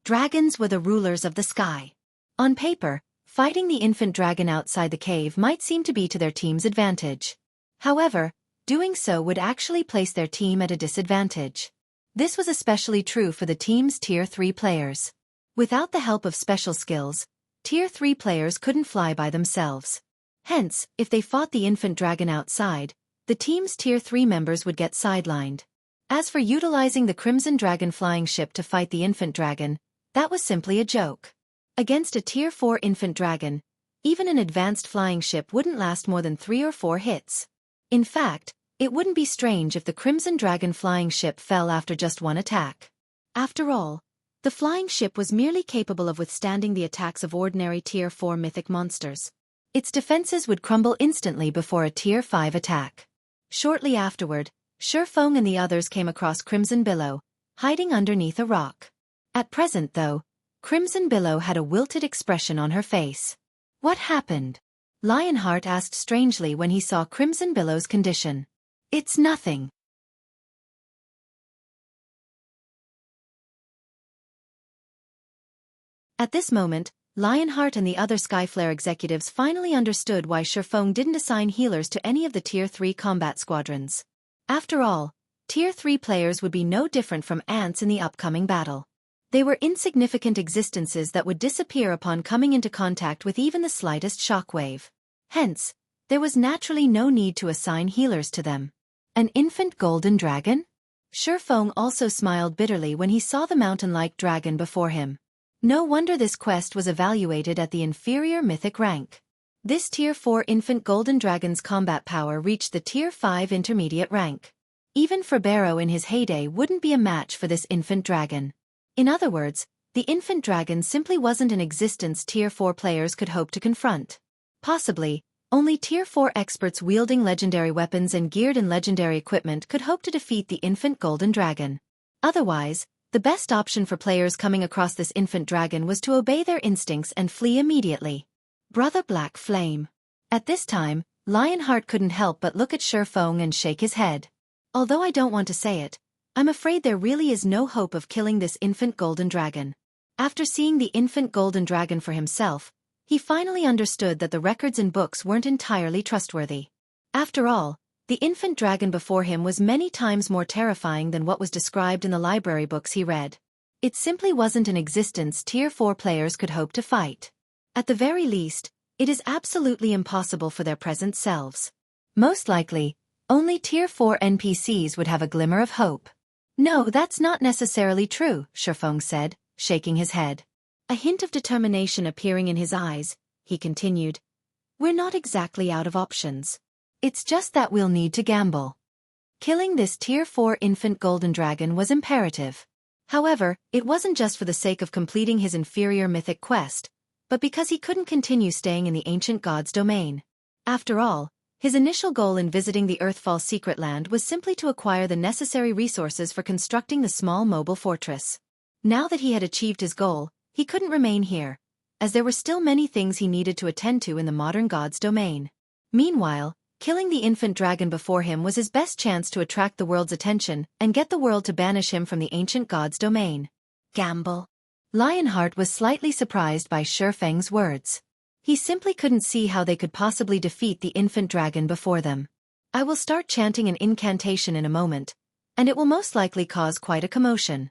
Dragons were the rulers of the sky. On paper, fighting the infant dragon outside the cave might seem to be to their team's advantage. However, doing so would actually place their team at a disadvantage. This was especially true for the team's Tier 3 players. Without the help of special skills, Tier 3 players couldn't fly by themselves. Hence, if they fought the infant dragon outside, the team's Tier 3 members would get sidelined. As for utilizing the Crimson Dragon flying ship to fight the infant dragon, that was simply a joke. Against a Tier 4 infant dragon, even an advanced flying ship wouldn't last more than 3 or 4 hits. In fact, it wouldn't be strange if the Crimson Dragon flying ship fell after just one attack. After all, the flying ship was merely capable of withstanding the attacks of ordinary Tier 4 mythic monsters. Its defenses would crumble instantly before a Tier 5 attack. Shortly afterward, Xueqi and the others came across Crimson Billow, hiding underneath a rock. At present though, Crimson Billow had a wilted expression on her face. What happened? Lionheart asked strangely when he saw Crimson Billow's condition. It's nothing. At this moment, Lionheart and the other Skyflare executives finally understood why Xueqi didn't assign healers to any of the Tier 3 combat squadrons. After all, Tier 3 players would be no different from ants in the upcoming battle. They were insignificant existences that would disappear upon coming into contact with even the slightest shockwave. Hence, there was naturally no need to assign healers to them. An infant golden dragon? Xueqi also smiled bitterly when he saw the mountain-like dragon before him. No wonder this quest was evaluated at the inferior mythic rank. This Tier 4 infant golden dragon's combat power reached the Tier 5 intermediate rank. Even Frabero in his heyday wouldn't be a match for this infant dragon. In other words, the infant dragon simply wasn't an existence Tier 4 players could hope to confront. Possibly, only Tier 4 experts wielding legendary weapons and geared in legendary equipment could hope to defeat the infant golden dragon. Otherwise, the best option for players coming across this infant dragon was to obey their instincts and flee immediately. Brother Black Flame. At this time, Lionheart couldn't help but look at Xueqi and shake his head. Although I don't want to say it, I'm afraid there really is no hope of killing this infant golden dragon. After seeing the infant golden dragon for himself, he finally understood that the records in books weren't entirely trustworthy. After all, the infant dragon before him was many times more terrifying than what was described in the library books he read. It simply wasn't an existence Tier 4 players could hope to fight. At the very least, it is absolutely impossible for their present selves. Most likely, only Tier 4 NPCs would have a glimmer of hope. No, that's not necessarily true, Xueqi said, shaking his head. A hint of determination appearing in his eyes, he continued. We're not exactly out of options. It's just that we'll need to gamble. Killing this Tier 4 infant golden dragon was imperative. However, it wasn't just for the sake of completing his inferior mythic quest, but because he couldn't continue staying in the ancient god's domain. After all, his initial goal in visiting the Earthfall secret land was simply to acquire the necessary resources for constructing the small mobile fortress. Now that he had achieved his goal, he couldn't remain here, as there were still many things he needed to attend to in the modern god's domain. Meanwhile, killing the infant dragon before him was his best chance to attract the world's attention and get the world to banish him from the ancient god's domain. Gamble. Lionheart was slightly surprised by Xueqi's words. He simply couldn't see how they could possibly defeat the infant dragon before them. I will start chanting an incantation in a moment, and it will most likely cause quite a commotion.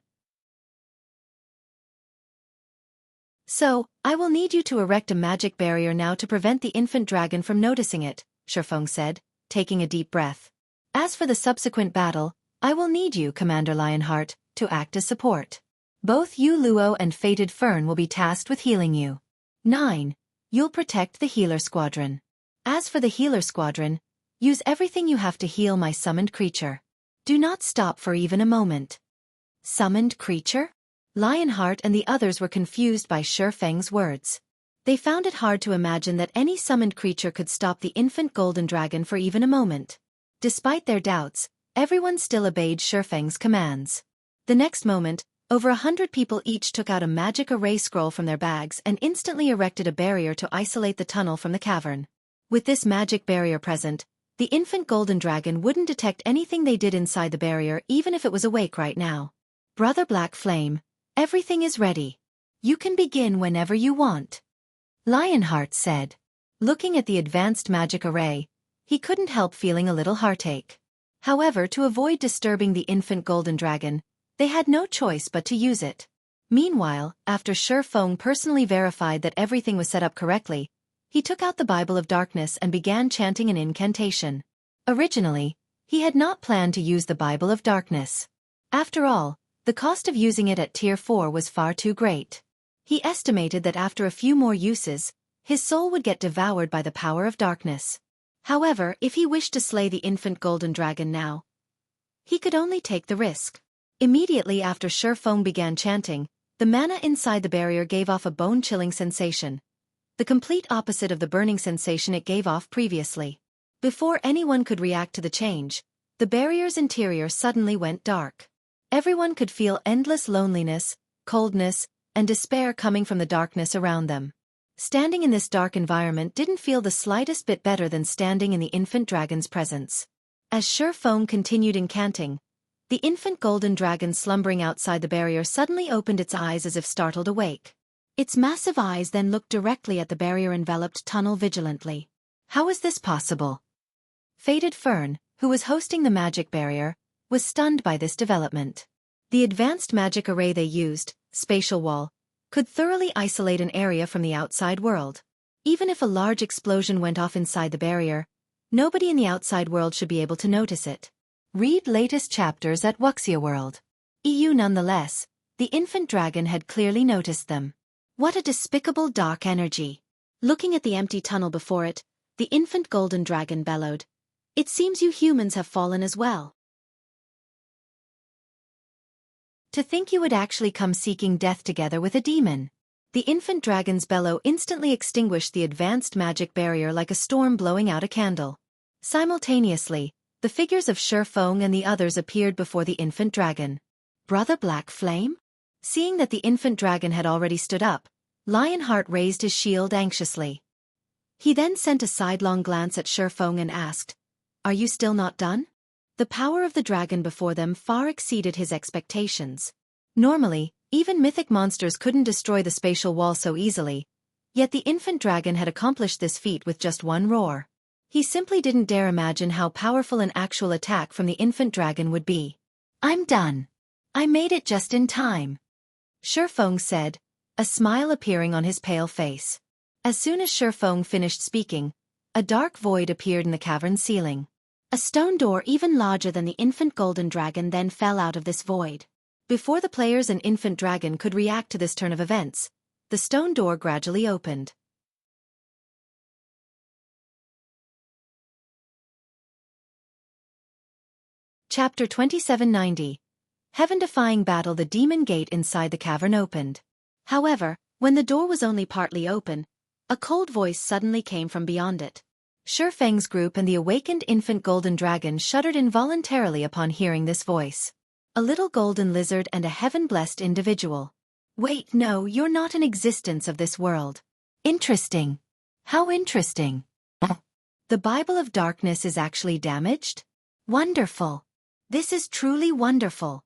So, I will need you to erect a magic barrier now to prevent the infant dragon from noticing it, Xueqi said, taking a deep breath. As for the subsequent battle, I will need you, Commander Lionheart, to act as support. Both Yu Luo and Fated Fern will be tasked with healing you. 9. You'll protect the healer squadron. As for the healer squadron, use everything you have to heal my summoned creature. Do not stop for even a moment. Summoned creature? Lionheart and the others were confused by Xueqi's words. They found it hard to imagine that any summoned creature could stop the infant golden dragon for even a moment. Despite their doubts, everyone still obeyed Xueqi's commands. The next moment, over 100 people each took out a magic array scroll from their bags and instantly erected a barrier to isolate the tunnel from the cavern. With this magic barrier present, the infant golden dragon wouldn't detect anything they did inside the barrier even if it was awake right now. Brother Black Flame, everything is ready. You can begin whenever you want. Lionheart said. Looking at the advanced magic array, he couldn't help feeling a little heartache. However, to avoid disturbing the infant golden dragon, they had no choice but to use it. Meanwhile, after Xueqi personally verified that everything was set up correctly, he took out the Bible of Darkness and began chanting an incantation. Originally, he had not planned to use the Bible of Darkness. After all, the cost of using it at Tier 4 was far too great. He estimated that after a few more uses, his soul would get devoured by the power of darkness. However, if he wished to slay the infant golden dragon now, he could only take the risk. Immediately after Xueqi began chanting, the mana inside the barrier gave off a bone-chilling sensation, the complete opposite of the burning sensation it gave off previously. Before anyone could react to the change, the barrier's interior suddenly went dark. Everyone could feel endless loneliness, coldness, and despair coming from the darkness around them. Standing in this dark environment didn't feel the slightest bit better than standing in the infant dragon's presence. As Xueqi continued incanting, the infant golden dragon slumbering outside the barrier suddenly opened its eyes as if startled awake. Its massive eyes then looked directly at the barrier-enveloped tunnel vigilantly. How is this possible? Fated Fern, who was hosting the magic barrier, was stunned by this development. The advanced magic array they used, Spatial Wall, could thoroughly isolate an area from the outside world. Even if a large explosion went off inside the barrier, nobody in the outside world should be able to notice it. Read latest chapters at Wuxia World. Nonetheless, the infant dragon had clearly noticed them. What a despicable dark energy. Looking at the empty tunnel before it, the infant golden dragon bellowed. It seems you humans have fallen as well. To think you would actually come seeking death together with a demon. The infant dragon's bellow instantly extinguished the advanced magic barrier like a storm blowing out a candle. Simultaneously, the figures of Xueqi and the others appeared before the infant dragon. Brother Black Flame? Seeing that the infant dragon had already stood up, Lionheart raised his shield anxiously. He then sent a sidelong glance at Xueqi and asked, "Are you still not done?" The power of the dragon before them far exceeded his expectations. Normally, even mythic monsters couldn't destroy the spatial wall so easily, yet the infant dragon had accomplished this feat with just one roar. He simply didn't dare imagine how powerful an actual attack from the infant dragon would be. "I'm done. I made it just in time," Xueqi said, a smile appearing on his pale face. As soon as Xueqi finished speaking, a dark void appeared in the cavern's ceiling. A stone door even larger than the infant golden dragon then fell out of this void. Before the players and infant dragon could react to this turn of events, the stone door gradually opened. Chapter 2790. heaven-defying battle, the demon gate inside the cavern opened. However, when the door was only partly open, a cold voice suddenly came from beyond it. Shifeng's group and the awakened infant golden dragon shuddered involuntarily upon hearing this voice. A little golden lizard and a heaven-blessed individual. Wait, no, you're not an existence of this world. Interesting. How interesting. The Bible of Darkness is actually damaged? Wonderful. This is truly wonderful.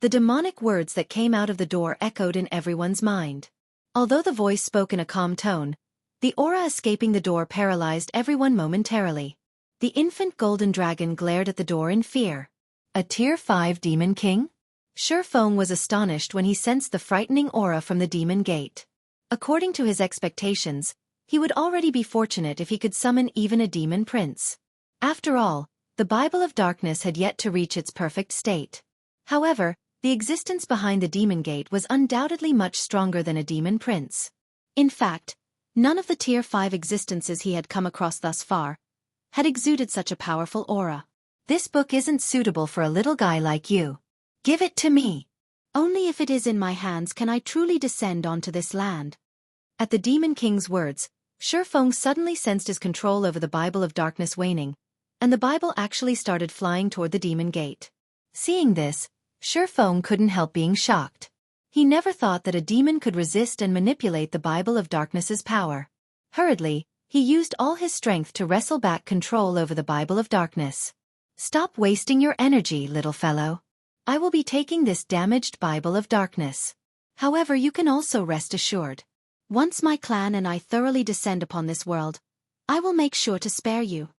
The demonic words that came out of the door echoed in everyone's mind. Although the voice spoke in a calm tone, the aura escaping the door paralyzed everyone momentarily. The infant golden dragon glared at the door in fear. A Tier 5 Demon King? Xueqi was astonished when he sensed the frightening aura from the demon gate. According to his expectations, he would already be fortunate if he could summon even a demon prince. After all, the Bible of Darkness had yet to reach its perfect state. However, the existence behind the demon gate was undoubtedly much stronger than a demon prince. In fact, none of the Tier 5 existences he had come across thus far had exuded such a powerful aura. This book isn't suitable for a little guy like you. Give it to me. Only if it is in my hands can I truly descend onto this land. At the Demon King's words, Xueqi suddenly sensed his control over the Bible of Darkness waning, and the Bible actually started flying toward the demon gate. Seeing this, Xueqi couldn't help being shocked. He never thought that a demon could resist and manipulate the Bible of Darkness's power. Hurriedly, he used all his strength to wrestle back control over the Bible of Darkness. Stop wasting your energy, little fellow. I will be taking this damaged Bible of Darkness. However, you can also rest assured. Once my clan and I thoroughly descend upon this world, I will make sure to spare you.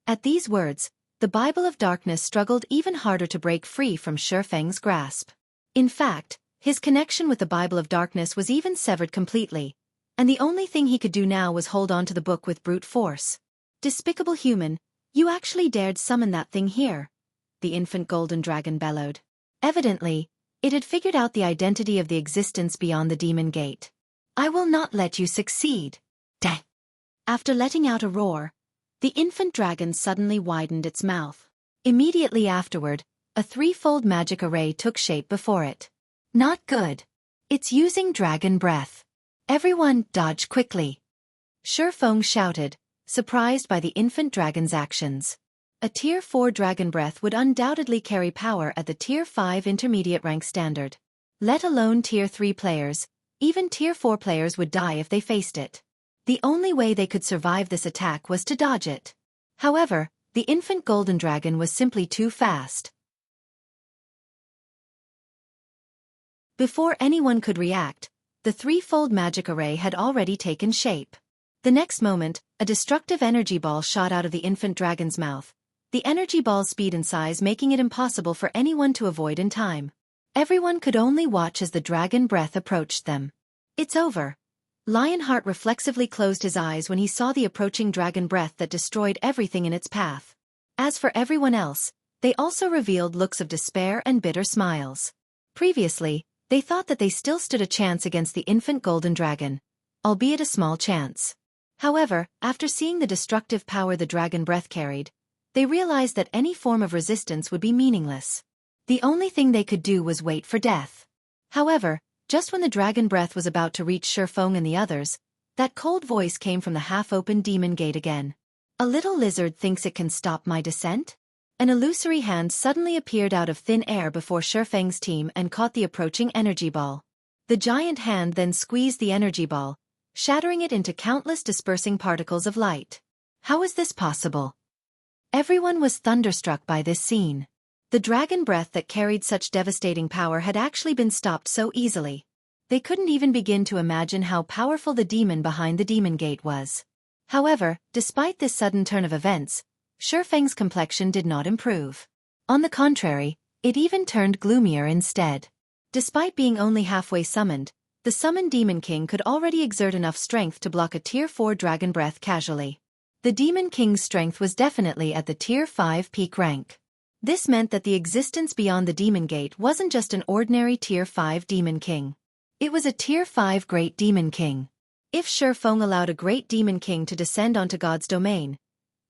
At these words, the Bible of Darkness struggled even harder to break free from Xueqi's grasp. In fact, his connection with the Bible of Darkness was even severed completely, and the only thing he could do now was hold on to the book with brute force. Despicable human, you actually dared summon that thing here, the infant golden dragon bellowed. Evidently, it had figured out the identity of the existence beyond the demon gate. I will not let you succeed. Dang. After letting out a roar, the infant dragon suddenly widened its mouth. Immediately afterward, a threefold magic array took shape before it. Not good. It's using dragon breath. Everyone, dodge quickly. Xueqi shouted, surprised by the infant dragon's actions. A Tier 4 dragon breath would undoubtedly carry power at the Tier 5 intermediate rank standard. Let alone Tier 3 players, even Tier 4 players would die if they faced it. The only way they could survive this attack was to dodge it. However, the infant golden dragon was simply too fast. Before anyone could react, the threefold magic array had already taken shape. The next moment, a destructive energy ball shot out of the infant dragon's mouth, the energy ball's speed and size making it impossible for anyone to avoid in time. Everyone could only watch as the dragon breath approached them. It's over. Lionheart reflexively closed his eyes when he saw the approaching dragon breath that destroyed everything in its path. As for everyone else, they also revealed looks of despair and bitter smiles. Previously, they thought that they still stood a chance against the infant golden dragon, albeit a small chance. However, after seeing the destructive power the dragon breath carried, they realized that any form of resistance would be meaningless. The only thing they could do was wait for death. However, just when the dragon breath was about to reach Xueqi and the others, that cold voice came from the half-open demon gate again. A little lizard thinks it can stop my descent? An illusory hand suddenly appeared out of thin air before Xueqi's team and caught the approaching energy ball. The giant hand then squeezed the energy ball, shattering it into countless dispersing particles of light. How is this possible? Everyone was thunderstruck by this scene. The dragon breath that carried such devastating power had actually been stopped so easily. They couldn't even begin to imagine how powerful the demon behind the demon gate was. However, despite this sudden turn of events, Xueqi's complexion did not improve. On the contrary, it even turned gloomier instead. Despite being only halfway summoned, the summoned Demon King could already exert enough strength to block a Tier 4 dragon breath casually. The Demon King's strength was definitely at the Tier 5 peak rank. This meant that the existence beyond the Demon Gate wasn't just an ordinary Tier 5 Demon King. It was a Tier 5 Great Demon King. If Xueqi allowed a Great Demon King to descend onto God's domain,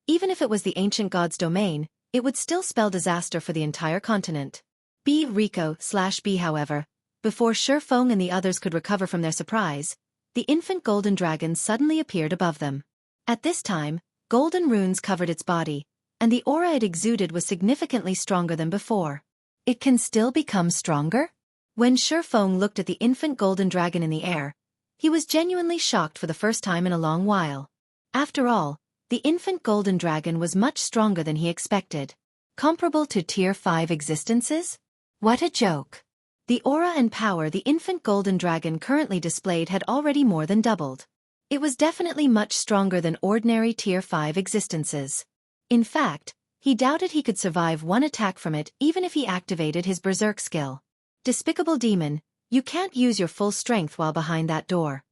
even if it was the ancient God's domain, it would still spell disaster for the entire continent. B Rico/B however, before Xuefeng and the others could recover from their surprise, the infant golden dragon suddenly appeared above them. At this time, golden runes covered its body, and the aura it exuded was significantly stronger than before. It can still become stronger? When Xuefeng looked at the infant golden dragon in the air, he was genuinely shocked for the first time in a long while. After all, the infant golden dragon was much stronger than he expected. Comparable to Tier 5 existences? What a joke! The aura and power the infant golden dragon currently displayed had already more than doubled. It was definitely much stronger than ordinary Tier 5 existences. In fact, he doubted he could survive one attack from it even if he activated his berserk skill. Despicable demon, you can't use your full strength while behind that door.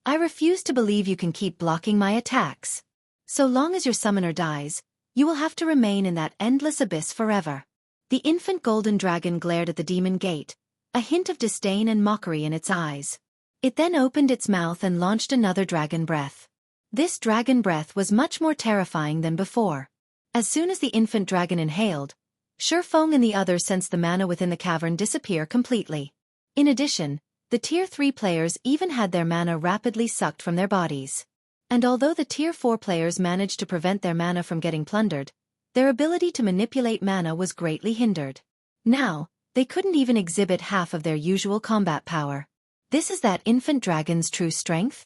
I refuse to believe you can keep blocking my attacks. So long as your summoner dies, you will have to remain in that endless abyss forever. The infant golden dragon glared at the demon gate, a hint of disdain and mockery in its eyes. It then opened its mouth and launched another dragon breath. This dragon breath was much more terrifying than before. As soon as the infant dragon inhaled, Xuefeng and the others sensed the mana within the cavern disappear completely. In addition, the Tier 3 players even had their mana rapidly sucked from their bodies. And although the Tier 4 players managed to prevent their mana from getting plundered, their ability to manipulate mana was greatly hindered. Now, they couldn't even exhibit half of their usual combat power. This is that infant dragon's true strength?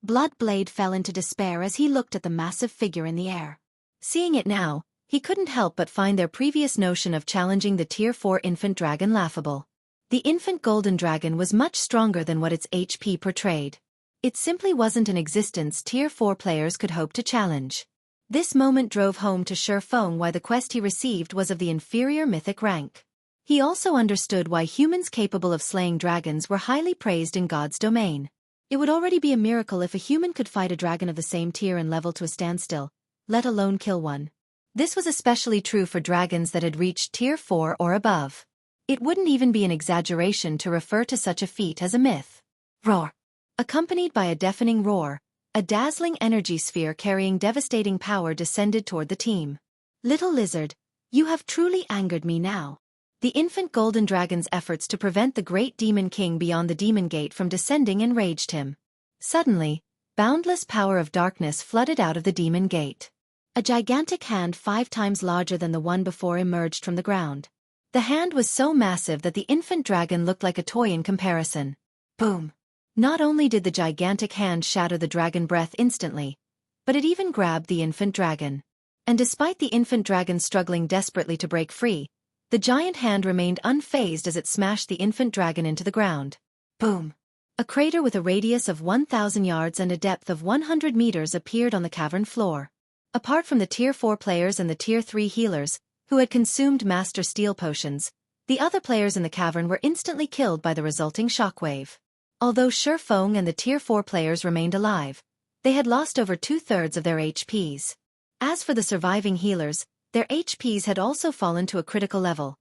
Bloodblade fell into despair as he looked at the massive figure in the air. Seeing it now, he couldn't help but find their previous notion of challenging the Tier 4 infant dragon laughable. The infant golden dragon was much stronger than what its HP portrayed. It simply wasn't an existence Tier 4 players could hope to challenge. This moment drove home to Xuefeng why the quest he received was of the inferior mythic rank. He also understood why humans capable of slaying dragons were highly praised in God's domain. It would already be a miracle if a human could fight a dragon of the same tier and level to a standstill, let alone kill one. This was especially true for dragons that had reached Tier 4 or above. It wouldn't even be an exaggeration to refer to such a feat as a myth. Roar! Accompanied by a deafening roar, a dazzling energy sphere carrying devastating power descended toward the team. Little lizard, you have truly angered me now. The infant golden dragon's efforts to prevent the great demon king beyond the demon gate from descending enraged him. Suddenly, boundless power of darkness flooded out of the demon gate. A gigantic hand 5 times larger than the one before emerged from the ground. The hand was so massive that the infant dragon looked like a toy in comparison. Boom! Not only did the gigantic hand shatter the dragon breath instantly, but it even grabbed the infant dragon. And despite the infant dragon struggling desperately to break free, the giant hand remained unfazed as it smashed the infant dragon into the ground. Boom! A crater with a radius of 1,000 yards and a depth of 100 meters appeared on the cavern floor. Apart from the Tier 4 players and the Tier 3 healers, who had consumed Master Steel potions, the other players in the cavern were instantly killed by the resulting shockwave. Although Xuefeng and the Tier 4 players remained alive, they had lost over 2/3 of their HPs. As for the surviving healers, their HPs had also fallen to a critical level.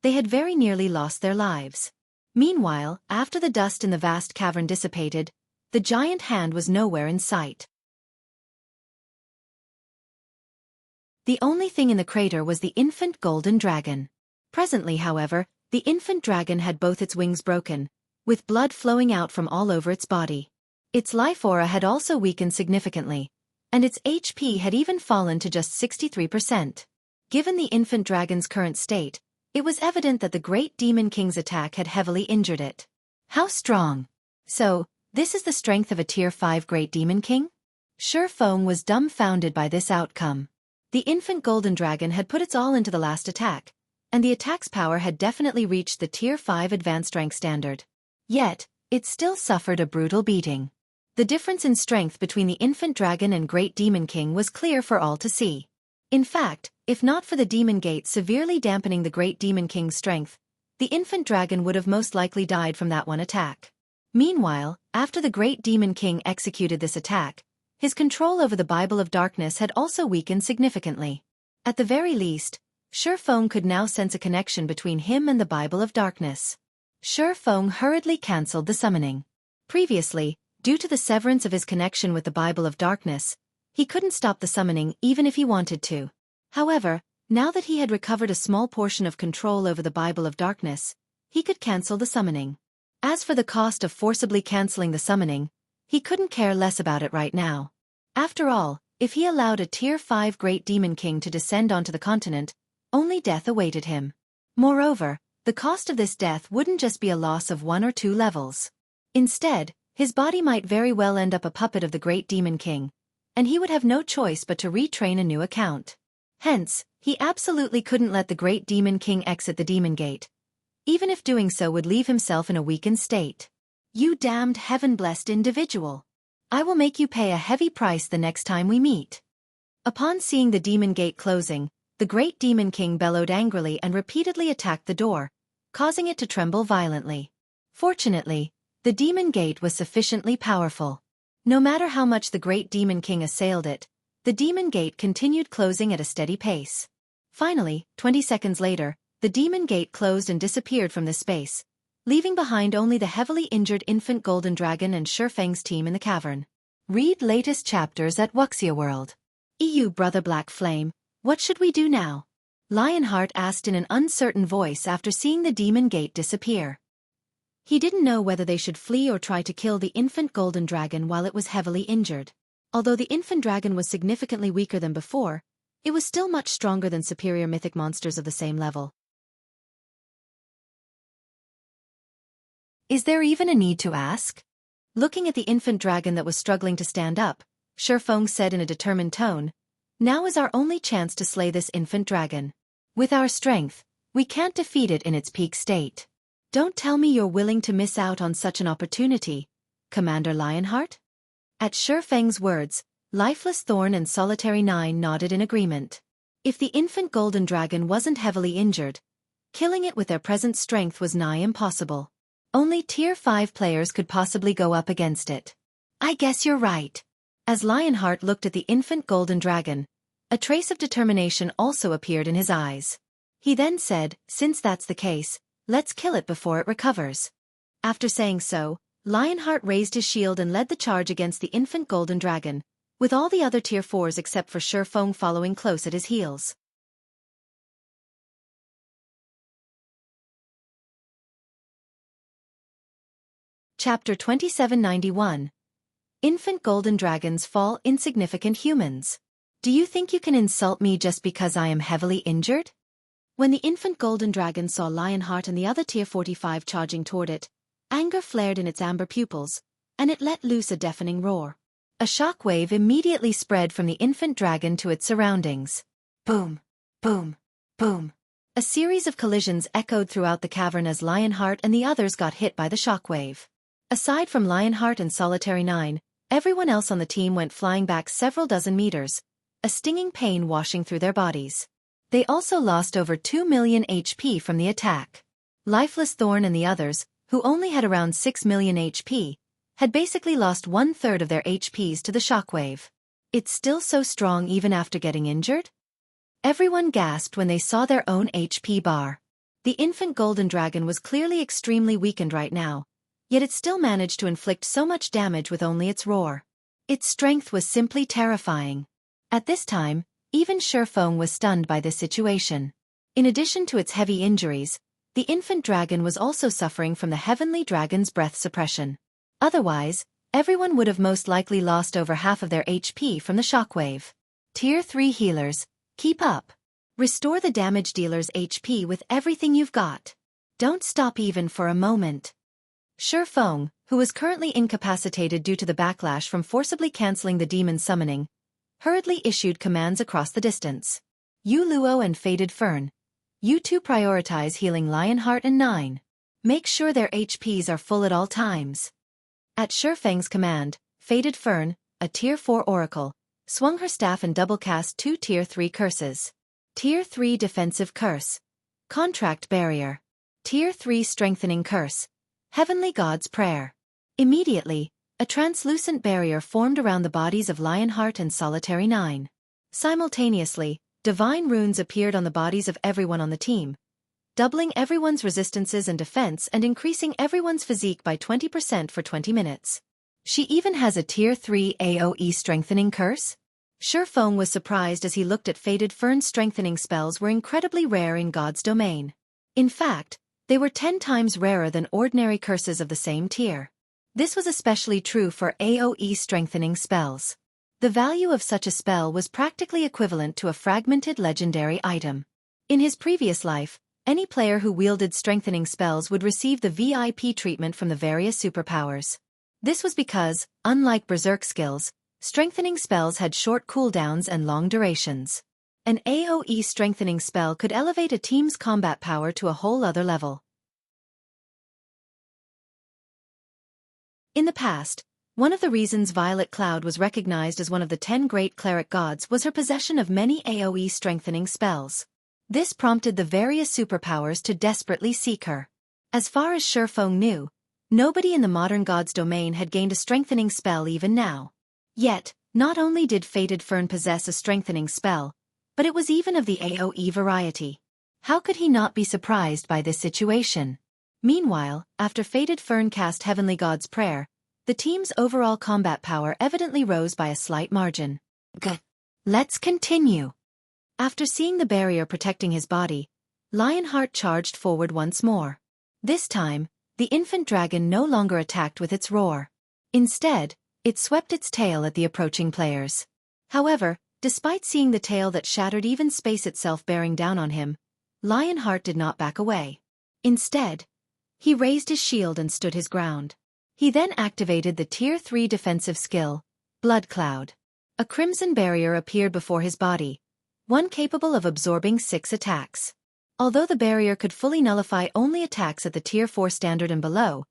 They had very nearly lost their lives. Meanwhile, after the dust in the vast cavern dissipated, the giant hand was nowhere in sight. The only thing in the crater was the infant golden dragon. Presently, however, the infant dragon had both its wings broken, with blood flowing out from all over its body. Its life aura had also weakened significantly, and its HP had even fallen to just 63%. Given the infant dragon's current state, it was evident that the great demon king's attack had heavily injured it. How strong! So, this is the strength of a Tier 5 great demon king? Xuefeng was dumbfounded by this outcome. The infant golden dragon had put its all into the last attack, and the attack's power had definitely reached the Tier 5 advanced rank standard. Yet, it still suffered a brutal beating. The difference in strength between the infant dragon and great demon king was clear for all to see. In fact, if not for the demon gate severely dampening the great demon king's strength, the infant dragon would have most likely died from that one attack. Meanwhile, after the great demon king executed this attack, his control over the Bible of Darkness had also weakened significantly. At the very least, Xuefeng could now sense a connection between him and the Bible of Darkness. Xuefeng hurriedly cancelled the summoning. Previously, due to the severance of his connection with the Bible of Darkness, he couldn't stop the summoning even if he wanted to. However, Now that he had recovered a small portion of control over the Bible of Darkness, he could cancel the summoning. As for the cost of forcibly canceling the summoning, he couldn't care less about it right now. After all, if he allowed a Tier 5 Great Demon King to descend onto the continent, only death awaited him. Moreover, the cost of this death wouldn't just be a loss of 1 or 2 levels. Instead, his body might very well end up a puppet of the Great Demon King, and he would have no choice but to retrain a new account. Hence, he absolutely couldn't let the Great Demon King exit the Demon Gate, even if doing so would leave himself in a weakened state. You damned heaven-blessed individual! I will make you pay a heavy price the next time we meet. Upon seeing the Demon Gate closing, the Great Demon King bellowed angrily and repeatedly attacked the door, causing it to tremble violently. Fortunately, the Demon Gate was sufficiently powerful. No matter how much the Great Demon King assailed it, the Demon Gate continued closing at a steady pace. Finally, 20 seconds later, the Demon Gate closed and disappeared from this space, leaving behind only the heavily injured infant Golden Dragon and Xueqi's team in the cavern. Read latest chapters at Xueqi World. EU Brother Black Flame, what should we do now? Lionheart asked in an uncertain voice after seeing the Demon Gate disappear. He didn't know whether they should flee or try to kill the infant Golden Dragon while it was heavily injured. Although the infant dragon was significantly weaker than before, it was still much stronger than superior mythic monsters of the same level. Is there even a need to ask? Looking at the infant dragon that was struggling to stand up, Xueqi said in a determined tone, "Now is our only chance to slay this infant dragon. With our strength, we can't defeat it in its peak state. Don't tell me you're willing to miss out on such an opportunity, Commander Lionheart?" At Xueqi's words, Lifeless Thorn and Solitary 9 nodded in agreement. If the infant golden dragon wasn't heavily injured, killing it with their present strength was nigh impossible. Only Tier 5 players could possibly go up against it. I guess you're right. As Lionheart looked at the infant golden dragon, a trace of determination also appeared in his eyes. He then said, "Since that's the case, let's kill it before it recovers." After saying so, Lionheart raised his shield and led the charge against the infant golden dragon, with all the other Tier 4s except for Xueqi following close at his heels. Chapter 2791. Infant Golden Dragons Fall Insignificant Humans. Do you think you can insult me just because I am heavily injured? When the infant Golden Dragon saw Lionheart and the other Tier 45 charging toward it, anger flared in its amber pupils, and it let loose a deafening roar. A shockwave immediately spread from the infant dragon to its surroundings. Boom! Boom! Boom! A series of collisions echoed throughout the cavern as Lionheart and the others got hit by the shockwave. Aside from Lionheart and Solitary 9, everyone else on the team went flying back several dozen meters, a stinging pain washing through their bodies. They also lost over 2 million HP from the attack. Lifeless Thorn and the others, who only had around 6 million HP, had basically lost 1/3 of their HPs to the shockwave. It's still so strong even after getting injured? Everyone gasped when they saw their own HP bar. The infant golden dragon was clearly extremely weakened right now, yet it still managed to inflict so much damage with only its roar. Its strength was simply terrifying. At this time, even Xueqi was stunned by this situation. In addition to its heavy injuries, the infant dragon was also suffering from the heavenly dragon's breath suppression. Otherwise, everyone would have most likely lost over half of their HP from the shockwave. Tier 3 healers, keep up. Restore the damage dealer's HP with everything you've got. Don't stop even for a moment. Xueqi, who was currently incapacitated due to the backlash from forcibly canceling the demon summoning, hurriedly issued commands across the distance. You Luo and Faded Fern, you two prioritize healing Lionheart and 9. Make sure their HPs are full at all times. At Xueqi's command, Faded Fern, a Tier 4 oracle, swung her staff and double-cast 2 Tier 3 curses. Tier 3 Defensive Curse. Contract Barrier. Tier 3 Strengthening Curse. Heavenly God's Prayer. Immediately, a translucent barrier formed around the bodies of Lionheart and Solitary 9. Simultaneously, divine runes appeared on the bodies of everyone on the team, doubling everyone's resistances and defense and increasing everyone's physique by 20% for 20 minutes. She even has a Tier 3 AoE Strengthening Curse? Xueqi was surprised as he looked at Fated Fern's strengthening spells were incredibly rare in God's domain. In fact, they were 10 times rarer than ordinary curses of the same tier. This was especially true for AoE strengthening spells. The value of such a spell was practically equivalent to a fragmented legendary item. In his previous life, any player who wielded strengthening spells would receive the VIP treatment from the various superpowers. This was because, unlike berserk skills, strengthening spells had short cooldowns and long durations. An AoE strengthening spell could elevate a team's combat power to a whole other level. In the past, one of the reasons Violet Cloud was recognized as one of the 10 great cleric gods was her possession of many AoE strengthening spells. This prompted the various superpowers to desperately seek her. As far as Xueqi knew, nobody in the modern god's domain had gained a strengthening spell even now. Yet, not only did Fated Fern possess a strengthening spell, but it was even of the AoE variety. How could he not be surprised by this situation? Meanwhile, after Fated Fern cast Heavenly God's Prayer, the team's overall combat power evidently rose by a slight margin. Let's continue. After seeing the barrier protecting his body, Lionheart charged forward once more. This time, the infant dragon no longer attacked with its roar. Instead, it swept its tail at the approaching players. However, despite seeing the tail that shattered even space itself bearing down on him, Lionheart did not back away. Instead, he raised his shield and stood his ground. He then activated the Tier 3 defensive skill, Blood Cloud. A crimson barrier appeared before his body, one capable of absorbing 6 attacks. Although the barrier could fully nullify only attacks at the Tier 4 standard and below,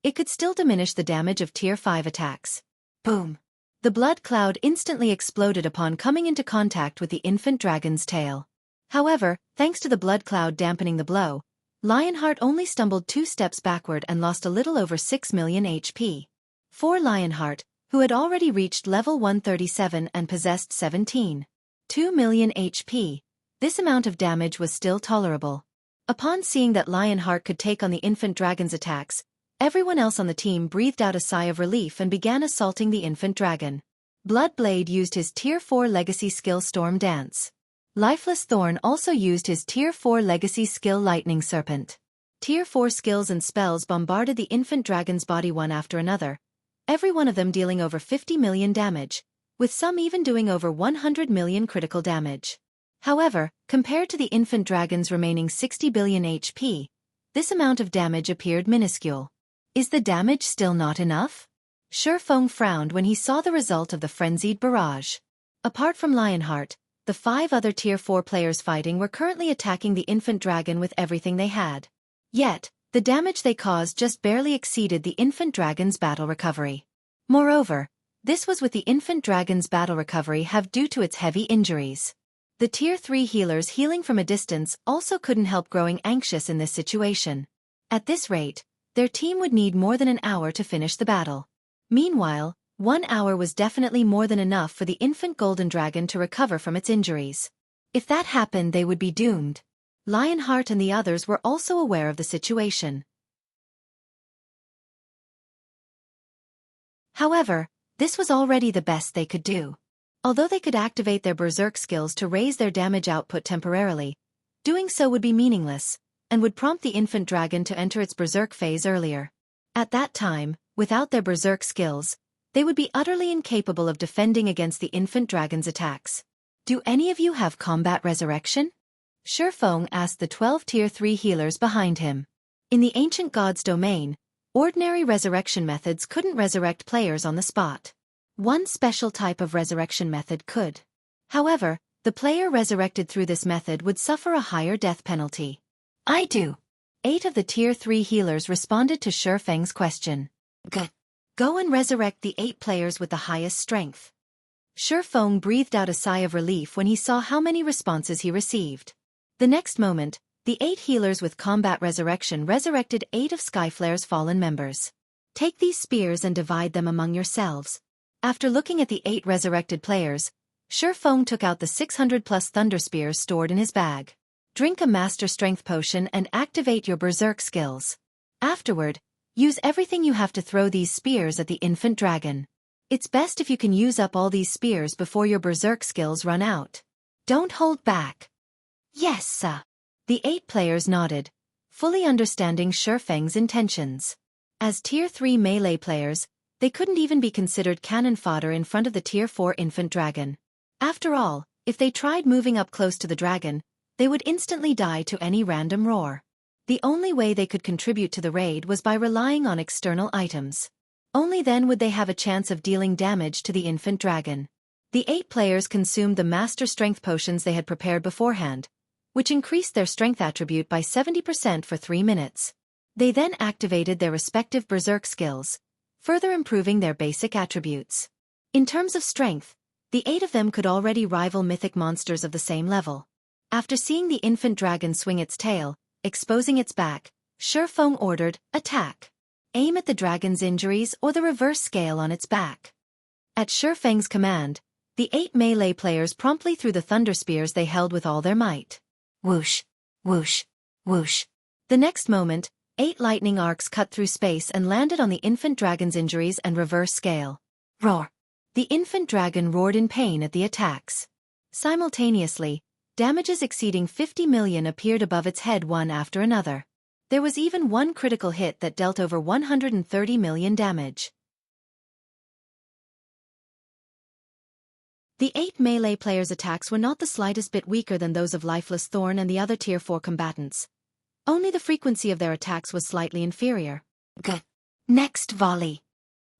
it could still diminish the damage of Tier 5 attacks. Boom! The blood cloud instantly exploded upon coming into contact with the infant dragon's tail. However, thanks to the blood cloud dampening the blow, Lionheart only stumbled 2 steps backward and lost a little over 6 million HP. For Lionheart, who had already reached level 137 and possessed 17.2 million HP, this amount of damage was still tolerable. Upon seeing that Lionheart could take on the infant dragon's attacks, everyone else on the team breathed out a sigh of relief and began assaulting the infant dragon. Bloodblade used his Tier 4 legacy skill Storm Dance. Lifeless Thorn also used his Tier 4 legacy skill Lightning Serpent. Tier 4 skills and spells bombarded the infant dragon's body one after another, every one of them dealing over 50 million damage, with some even doing over 100 million critical damage. However, compared to the infant dragon's remaining 60 billion HP, this amount of damage appeared minuscule. Is the damage still not enough? Xueqi frowned when he saw the result of the frenzied barrage. Apart from Lionheart, the 5 other Tier 4 players fighting were currently attacking the infant dragon with everything they had. Yet, the damage they caused just barely exceeded the infant dragon's battle recovery. Moreover, this was with the infant dragon's battle recovery have due to its heavy injuries. The Tier 3 healers healing from a distance also couldn't help growing anxious in this situation. At this rate, their team would need more than an hour to finish the battle. Meanwhile, 1 hour was definitely more than enough for the infant golden dragon to recover from its injuries. If that happened, they would be doomed. Lionheart and the others were also aware of the situation. However, this was already the best they could do. Although they could activate their berserk skills to raise their damage output temporarily, doing so would be meaningless, and would prompt the infant dragon to enter its berserk phase earlier. At that time, without their berserk skills, they would be utterly incapable of defending against the infant dragon's attacks. Do any of you have combat resurrection? Xueqi asked the 12 Tier 3 healers behind him. In the ancient god's domain, ordinary resurrection methods couldn't resurrect players on the spot. One special type of resurrection method could. However, the player resurrected through this method would suffer a higher death penalty. I do. 8 of the Tier 3 healers responded to Xueqi's question. Go and resurrect the 8 players with the highest strength. Xueqi breathed out a sigh of relief when he saw how many responses he received. The next moment, the 8 healers with combat resurrection resurrected 8 of Skyflare's fallen members. Take these spears and divide them among yourselves. After looking at the 8 resurrected players, Xueqi took out the 600+ thunder spears stored in his bag. Drink a master strength potion and activate your berserk skills. Afterward, use everything you have to throw these spears at the infant dragon. It's best if you can use up all these spears before your berserk skills run out. Don't hold back. Yes, sir. The 8 players nodded, fully understanding Xueqi's intentions. As Tier 3 melee players, they couldn't even be considered cannon fodder in front of the Tier 4 infant dragon. After all, if they tried moving up close to the dragon, they would instantly die to any random roar. The only way they could contribute to the raid was by relying on external items. Only then would they have a chance of dealing damage to the infant dragon. The 8 players consumed the master strength potions they had prepared beforehand, which increased their strength attribute by 70% for 3 minutes. They then activated their respective berserk skills, further improving their basic attributes. In terms of strength, the 8 of them could already rival mythic monsters of the same level. After seeing the infant dragon swing its tail, exposing its back, Xueqi ordered, "Attack. Aim at the dragon's injuries or the reverse scale on its back." At Xueqi's command, the 8 melee players promptly threw the thunder spears they held with all their might. Whoosh, whoosh, whoosh. The next moment, 8 lightning arcs cut through space and landed on the infant dragon's injuries and reverse scale. Roar! The infant dragon roared in pain at the attacks. Simultaneously, damages exceeding 50 million appeared above its head one after another. There was even one critical hit that dealt over 130 million damage. The 8 melee players' attacks were not the slightest bit weaker than those of Lifeless Thorn and the other Tier 4 combatants. Only the frequency of their attacks was slightly inferior. Next volley.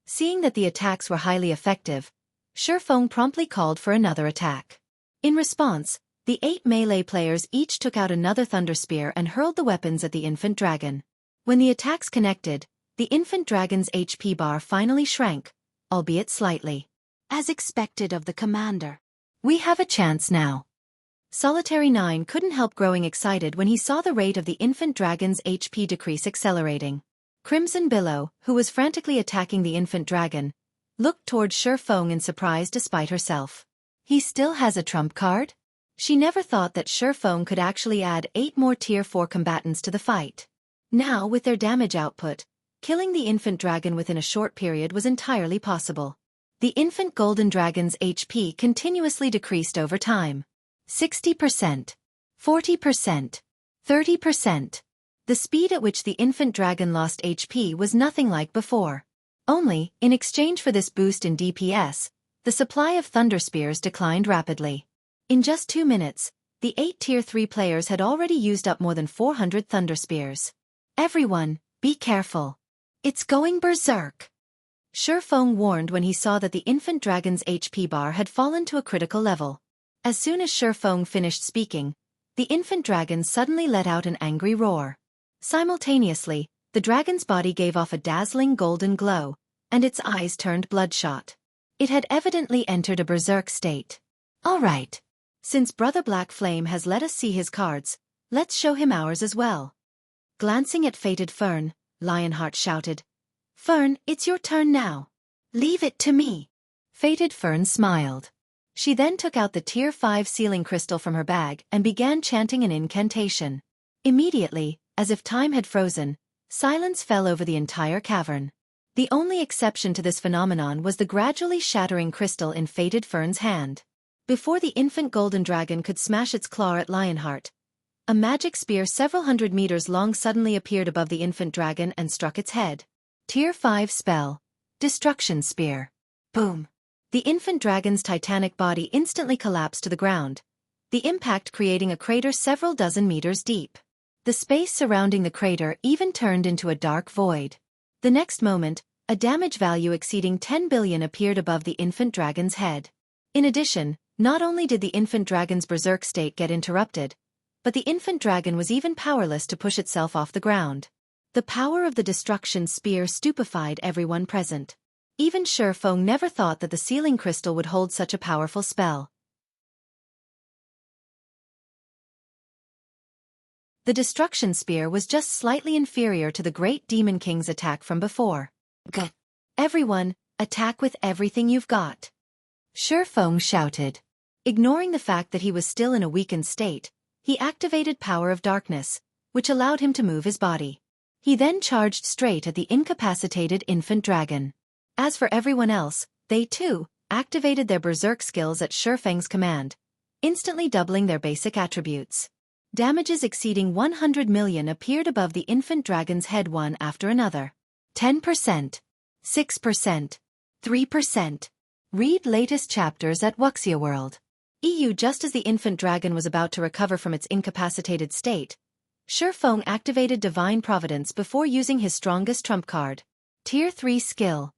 Seeing that the attacks were highly effective, Xueqi promptly called for another attack. In response, the 8 melee players each took out another thunder spear and hurled the weapons at the infant dragon. When the attacks connected, the infant dragon's HP bar finally shrank, albeit slightly. As expected of the commander. We have a chance now. Solitary 9 couldn't help growing excited when he saw the rate of the infant dragon's HP decrease accelerating. Crimson Billow, who was frantically attacking the infant dragon, looked toward Xueqi in surprise despite herself. He still has a trump card? She never thought that Xueqi could actually add 8 more Tier 4 combatants to the fight. Now, with their damage output, killing the infant dragon within a short period was entirely possible. The infant golden dragon's HP continuously decreased over time. 60%, 40%, 30%. The speed at which the infant dragon lost HP was nothing like before. Only, in exchange for this boost in DPS, the supply of thunder spears declined rapidly. In just 2 minutes, the 8 Tier 3 players had already used up more than 400 thunder spears. Everyone, be careful. It's going berserk. Xueqi warned when he saw that the infant dragon's HP bar had fallen to a critical level. As soon as Xueqi finished speaking, the infant dragon suddenly let out an angry roar. Simultaneously, the dragon's body gave off a dazzling golden glow, and its eyes turned bloodshot. It had evidently entered a berserk state. All right. Since Brother Black Flame has let us see his cards, let's show him ours as well. Glancing at Fated Fern, Lionheart shouted, "Fern, it's your turn now. Leave it to me." Fated Fern smiled. She then took out the Tier 5 sealing crystal from her bag and began chanting an incantation. Immediately, as if time had frozen, silence fell over the entire cavern. The only exception to this phenomenon was the gradually shattering crystal in Fated Fern's hand. Before the infant golden dragon could smash its claw at Lionheart, a magic spear several hundred meters long suddenly appeared above the infant dragon and struck its head. Tier 5 spell. Destruction Spear. Boom. The infant dragon's titanic body instantly collapsed to the ground, the impact creating a crater several dozen meters deep. The space surrounding the crater even turned into a dark void. The next moment, a damage value exceeding 10 billion appeared above the infant dragon's head. In addition, not only did the infant dragon's berserk state get interrupted, but the infant dragon was even powerless to push itself off the ground. The power of the destruction spear stupefied everyone present. Even Xueqi never thought that the sealing crystal would hold such a powerful spell. The destruction spear was just slightly inferior to the Great Demon King's attack from before. Everyone, attack with everything you've got. Xueqi shouted. Ignoring the fact that he was still in a weakened state, he activated Power of Darkness, which allowed him to move his body. He then charged straight at the incapacitated infant dragon. As for everyone else, They too activated their berserk skills at Shifeng's command, instantly doubling their basic attributes. Damages exceeding 100 million appeared above the infant dragon's head one after another. 10%, 6%, 3%. Read latest chapters at Wuxia World. EU. Just as the infant dragon was about to recover from its incapacitated state, Shifeng activated Divine Providence before using his strongest trump card. Tier 3 skill,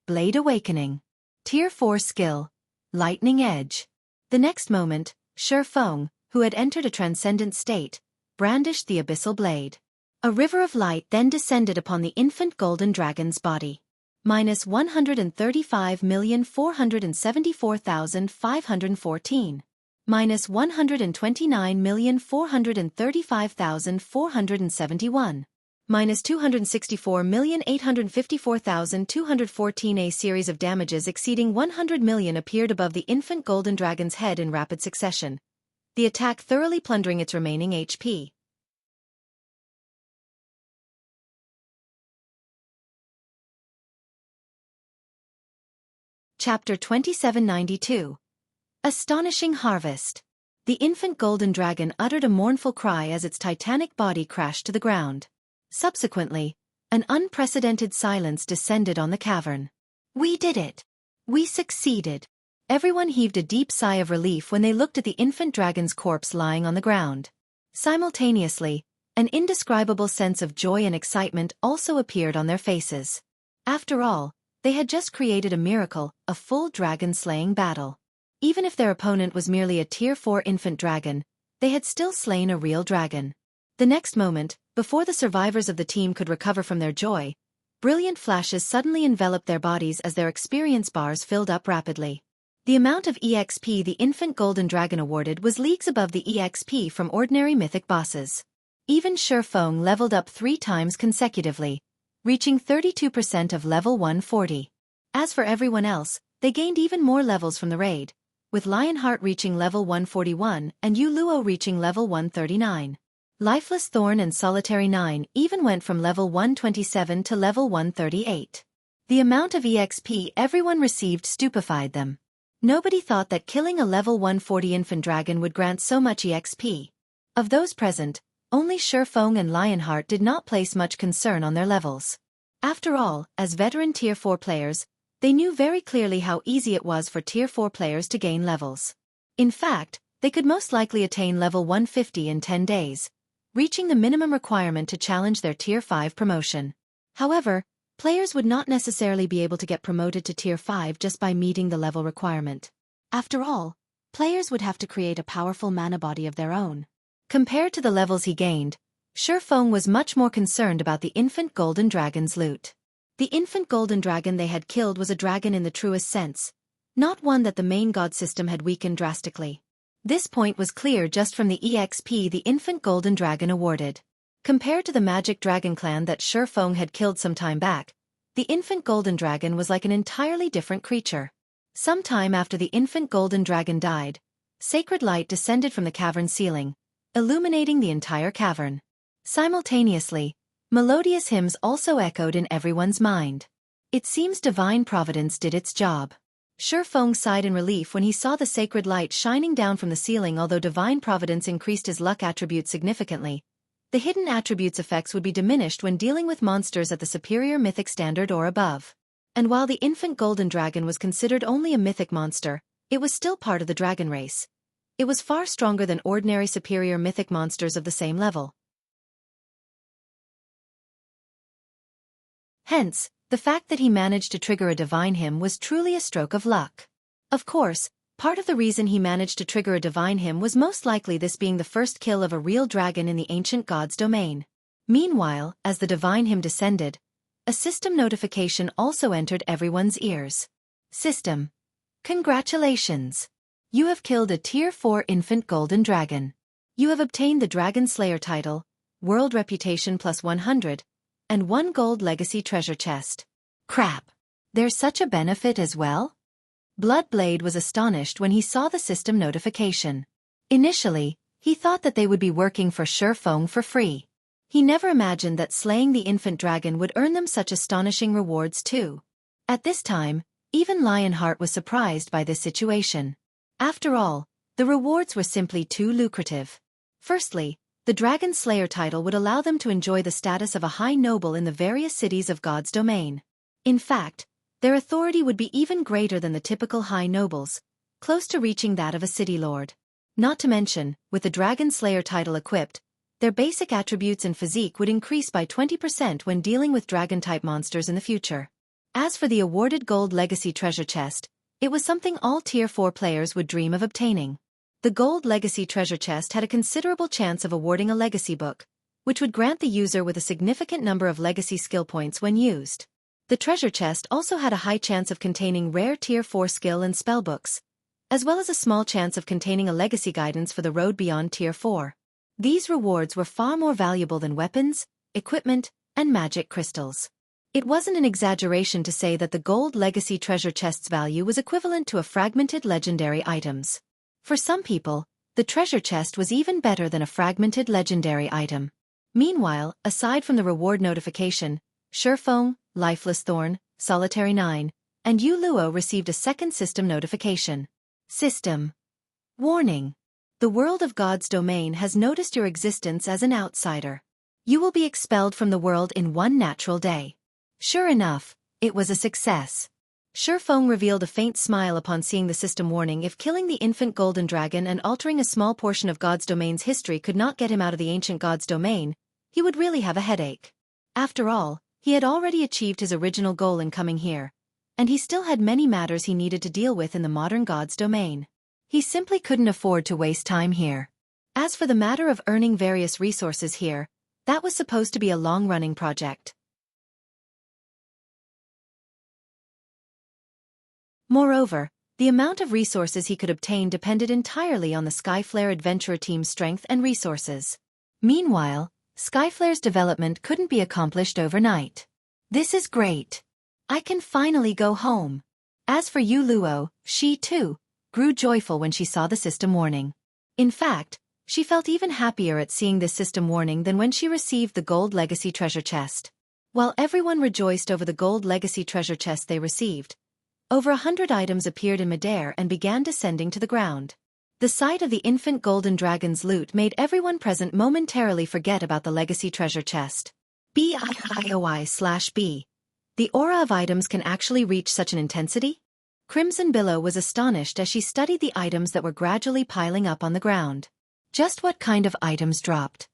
Blade Awakening. Tier 4 skill, Lightning Edge. The next moment, Shifeng, who had entered a transcendent state, brandished the abyssal blade. A river of light then descended upon the infant golden dragon's body. Minus 135,474,514. Minus 129,435,471. Minus 264,854,214. A series of damages exceeding 100 million appeared above the infant golden dragon's head in rapid succession, the attack thoroughly plundering its remaining HP. Chapter 2792. Astonishing Harvest. The infant golden dragon uttered a mournful cry as its titanic body crashed to the ground. Subsequently, an unprecedented silence descended on the cavern. We did it! We succeeded! Everyone heaved a deep sigh of relief when they looked at the infant dragon's corpse lying on the ground. Simultaneously, an indescribable sense of joy and excitement also appeared on their faces. After all, they had just created a miracle, a full dragon-slaying battle. Even if their opponent was merely a Tier 4 infant dragon, they had still slain a real dragon. The next moment, before the survivors of the team could recover from their joy, brilliant flashes suddenly enveloped their bodies as their experience bars filled up rapidly. The amount of EXP the infant golden dragon awarded was leagues above the EXP from ordinary mythic bosses. Even Shifeng leveled up 3 times consecutively, reaching 32% of level 140. As for everyone else, they gained even more levels from the raid, with Lionheart reaching level 141 and Yu Luo reaching level 139. Lifeless Thorn and Solitary 9 even went from level 127 to level 138. The amount of EXP everyone received stupefied them. Nobody thought that killing a level 140 infant dragon would grant so much EXP. Of those present, only Shifeng and Lionheart did not place much concern on their levels. After all, as veteran Tier 4 players, they knew very clearly how easy it was for Tier 4 players to gain levels. In fact, they could most likely attain level 150 in 10 days, reaching the minimum requirement to challenge their Tier 5 promotion. However, players would not necessarily be able to get promoted to Tier 5 just by meeting the level requirement. After all, players would have to create a powerful mana body of their own. Compared to the levels he gained, Shifeng was much more concerned about the infant golden dragon's loot. The infant golden dragon they had killed was a dragon in the truest sense, not one that the main god system had weakened drastically. This point was clear just from the EXP the infant golden dragon awarded. Compared to the magic dragon clan that Shifeng had killed some time back, the infant golden dragon was like an entirely different creature. Some time after the infant golden dragon died, sacred light descended from the cavern ceiling, illuminating the entire cavern. Simultaneously, melodious hymns also echoed in everyone's mind. It seems Divine Providence did its job. Shifeng sighed in relief when he saw the sacred light shining down from the ceiling. Although Divine Providence increased his luck attribute significantly, the hidden attributes effects would be diminished when dealing with monsters at the superior mythic standard or above. And while the infant golden dragon was considered only a mythic monster, it was still part of the dragon race. It was far stronger than ordinary superior mythic monsters of the same level. Hence, the fact that he managed to trigger a divine hymn was truly a stroke of luck. Of course, part of the reason he managed to trigger a divine hymn was most likely this being the first kill of a real dragon in the ancient god's domain. Meanwhile, as the divine hymn descended, a system notification also entered everyone's ears. System. Congratulations! You have killed a Tier 4 infant golden dragon. You have obtained the Dragon Slayer title, World Reputation plus 100, and 1 gold legacy treasure chest. Crap! There's such a benefit as well? Bloodblade was astonished when he saw the system notification. Initially, he thought that they would be working for Shifeng for free. He never imagined that slaying the infant dragon would earn them such astonishing rewards too. At this time, Even Lionheart was surprised by this situation. After all, the rewards were simply too lucrative. Firstly, the Dragon Slayer title would allow them to enjoy the status of a high noble in the various cities of God's domain. In fact, their authority would be even greater than the typical high nobles, close to reaching that of a city lord. Not to mention, with the Dragon Slayer title equipped, their basic attributes and physique would increase by 20% when dealing with dragon-type monsters in the future. As for the awarded Gold Legacy Treasure Chest, it was something all Tier 4 players would dream of obtaining. The Gold Legacy Treasure Chest had a considerable chance of awarding a legacy book, which would grant the user with a significant number of legacy skill points when used. The treasure chest also had a high chance of containing rare Tier 4 skill and spell books, as well as a small chance of containing a legacy guidance for the road beyond Tier 4. These rewards were far more valuable than weapons, equipment, and magic crystals. It wasn't an exaggeration to say that the Gold Legacy Treasure Chest's value was equivalent to a fragmented legendary items. For some people, the treasure chest was even better than a fragmented legendary item. Meanwhile, aside from the reward notification, Xueqi, Lifeless Thorn, Solitary 9, and Yu Luo received a second system notification. System warning. The world of God's domain has noticed your existence as an outsider. You will be expelled from the world in one natural day. Sure enough, it was a success. Xueqi revealed a faint smile upon seeing the system warning. If killing the infant golden dragon and altering a small portion of God's domain's history could not get him out of the ancient God's domain, he would really have a headache. After all, he had already achieved his original goal in coming here, and he still had many matters he needed to deal with in the modern God's domain. He simply couldn't afford to waste time here. As for the matter of earning various resources here, that was supposed to be a long-running project. Moreover, the amount of resources he could obtain depended entirely on the Skyflare Adventurer team's strength and resources. Meanwhile, Skyflare's development couldn't be accomplished overnight. This is great. I can finally go home. As for Yu Luo, she too grew joyful when she saw the system warning. In fact, she felt even happier at seeing this system warning than when she received the Gold Legacy Treasure Chest. While everyone rejoiced over the Gold Legacy Treasure Chest they received, over 100 items appeared in midair and began descending to the ground. The sight of the infant golden dragon's loot made everyone present momentarily forget about the legacy treasure chest. BIOI/B. The aura of items can actually reach such an intensity? Crimson Billow was astonished as she studied the items that were gradually piling up on the ground. Just what kind of items dropped?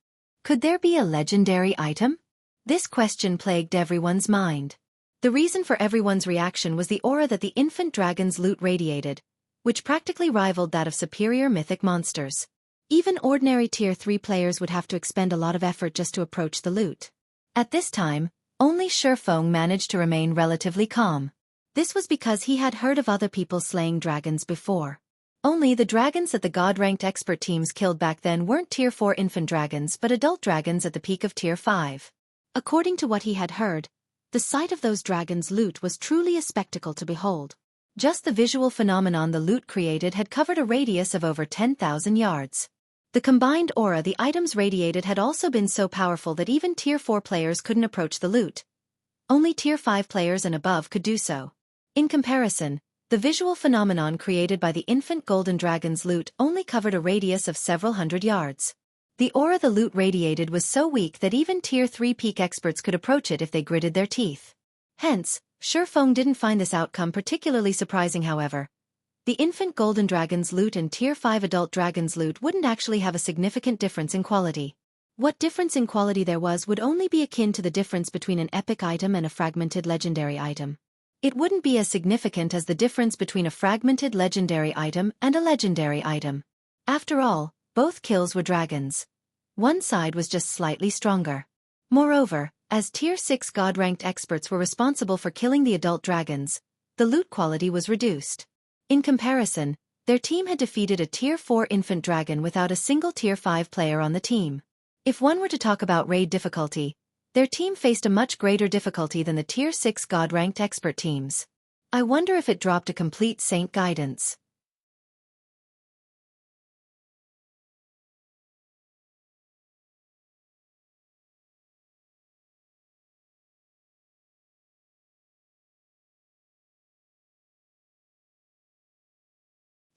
Could there be a legendary item? This question plagued everyone's mind. The reason for everyone's reaction was the aura that the infant dragon's loot radiated, which practically rivaled that of superior mythic monsters. Even ordinary Tier 3 players would have to expend a lot of effort just to approach the loot. At this time, only Xueqi managed to remain relatively calm. This was because he had heard of other people slaying dragons before. Only the dragons that the God-ranked expert teams killed back then weren't Tier 4 infant dragons but adult dragons at the peak of Tier 5. According to what he had heard, the sight of those dragons' loot was truly a spectacle to behold. Just the visual phenomenon the loot created had covered a radius of over 10,000 yards. The combined aura the items radiated had also been so powerful that even Tier 4 players couldn't approach the loot. Only Tier 5 players and above could do so. In comparison, the visual phenomenon created by the infant golden dragon's loot only covered a radius of several hundred yards. The aura the loot radiated was so weak that even Tier 3 peak experts could approach it if they gritted their teeth. Hence, Xueqi didn't find this outcome particularly surprising. However, the infant golden dragon's loot and Tier 5 adult dragon's loot wouldn't actually have a significant difference in quality. What difference in quality there was would only be akin to the difference between an epic item and a fragmented legendary item. It wouldn't be as significant as the difference between a fragmented legendary item and a legendary item. After all, both kills were dragons. One side was just slightly stronger. Moreover, as Tier 6 God-ranked experts were responsible for killing the adult dragons, the loot quality was reduced. In comparison, their team had defeated a Tier 4 infant dragon without a single Tier 5 player on the team. If one were to talk about raid difficulty, their team faced a much greater difficulty than the Tier 6 God-ranked expert teams. I wonder if it dropped a complete Saint guidance.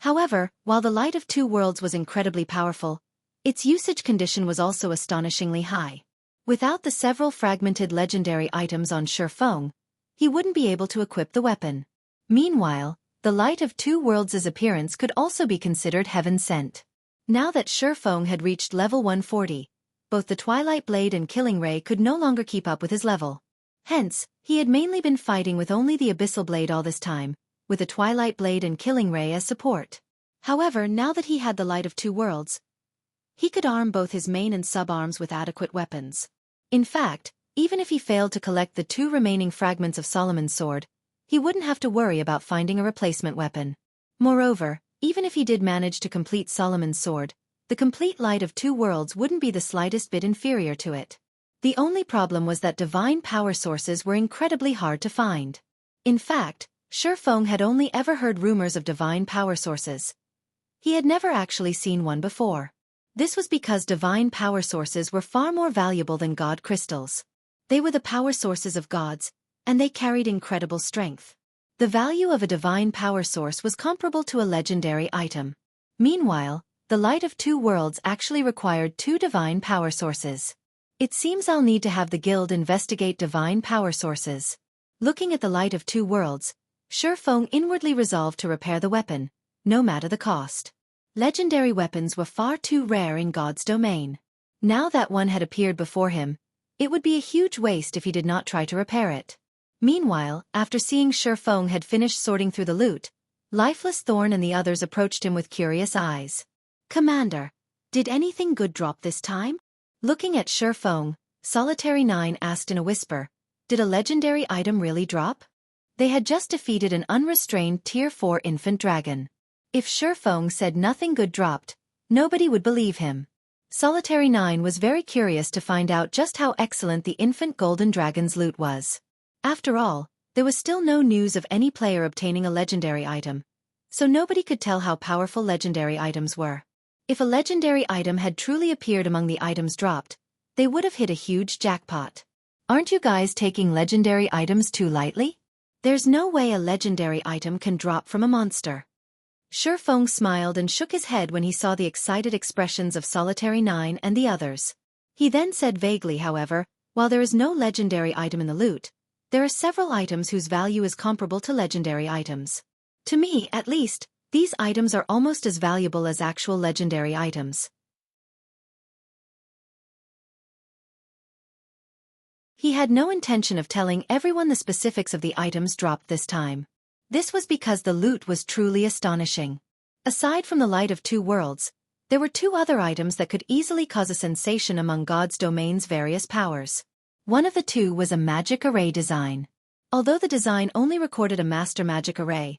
However, while the Light of Two Worlds was incredibly powerful, its usage condition was also astonishingly high. Without the several fragmented legendary items on Xueqi, he wouldn't be able to equip the weapon. Meanwhile, the Light of Two Worlds' appearance could also be considered heaven-sent. Now that Xueqi had reached level 140, both the Twilight Blade and Killing Ray could no longer keep up with his level. Hence, he had mainly been fighting with only the Abyssal Blade all this time, with the Twilight Blade and Killing Ray as support. However, now that he had the Light of Two Worlds, he could arm both his main and sub-arms with adequate weapons. In fact, even if he failed to collect the 2 remaining fragments of Solomon's sword, he wouldn't have to worry about finding a replacement weapon. Moreover, even if he did manage to complete Solomon's sword, the complete Light of Two Worlds wouldn't be the slightest bit inferior to it. The only problem was that divine power sources were incredibly hard to find. In fact, Xueqi had only ever heard rumors of divine power sources. He had never actually seen one before. This was because divine power sources were far more valuable than god crystals. They were the power sources of gods, and they carried incredible strength. The value of a divine power source was comparable to a legendary item. Meanwhile, the Light of Two Worlds actually required 2 divine power sources. It seems I'll need to have the guild investigate divine power sources. Looking at the Light of Two Worlds, Xueqi inwardly resolved to repair the weapon, no matter the cost. Legendary weapons were far too rare in God's domain. Now that one had appeared before him, it would be a huge waste if he did not try to repair it. Meanwhile, after seeing Xueqi had finished sorting through the loot, Lifeless Thorn and the others approached him with curious eyes. "Commander, did anything good drop this time?" Looking at Xueqi, Solitary 9 asked in a whisper, "Did a legendary item really drop?" They had just defeated an unrestrained Tier 4 infant dragon. If Xueqi said nothing good dropped, nobody would believe him. Solitary 9 was very curious to find out just how excellent the infant golden dragon's loot was. After all, there was still no news of any player obtaining a legendary item, so nobody could tell how powerful legendary items were. If a legendary item had truly appeared among the items dropped, they would have hit a huge jackpot. "Aren't you guys taking legendary items too lightly? There's no way a legendary item can drop from a monster." Xueqi smiled and shook his head when he saw the excited expressions of Solitary 9 and the others. He then said vaguely, "However, while there is no legendary item in the loot, there are several items whose value is comparable to legendary items. To me, at least, these items are almost as valuable as actual legendary items." He had no intention of telling everyone the specifics of the items dropped this time. This was because the loot was truly astonishing. Aside from the Light of Two Worlds, there were 2 other items that could easily cause a sensation among God's domain's various powers. One of the 2 was a magic array design. Although the design only recorded a master magic array,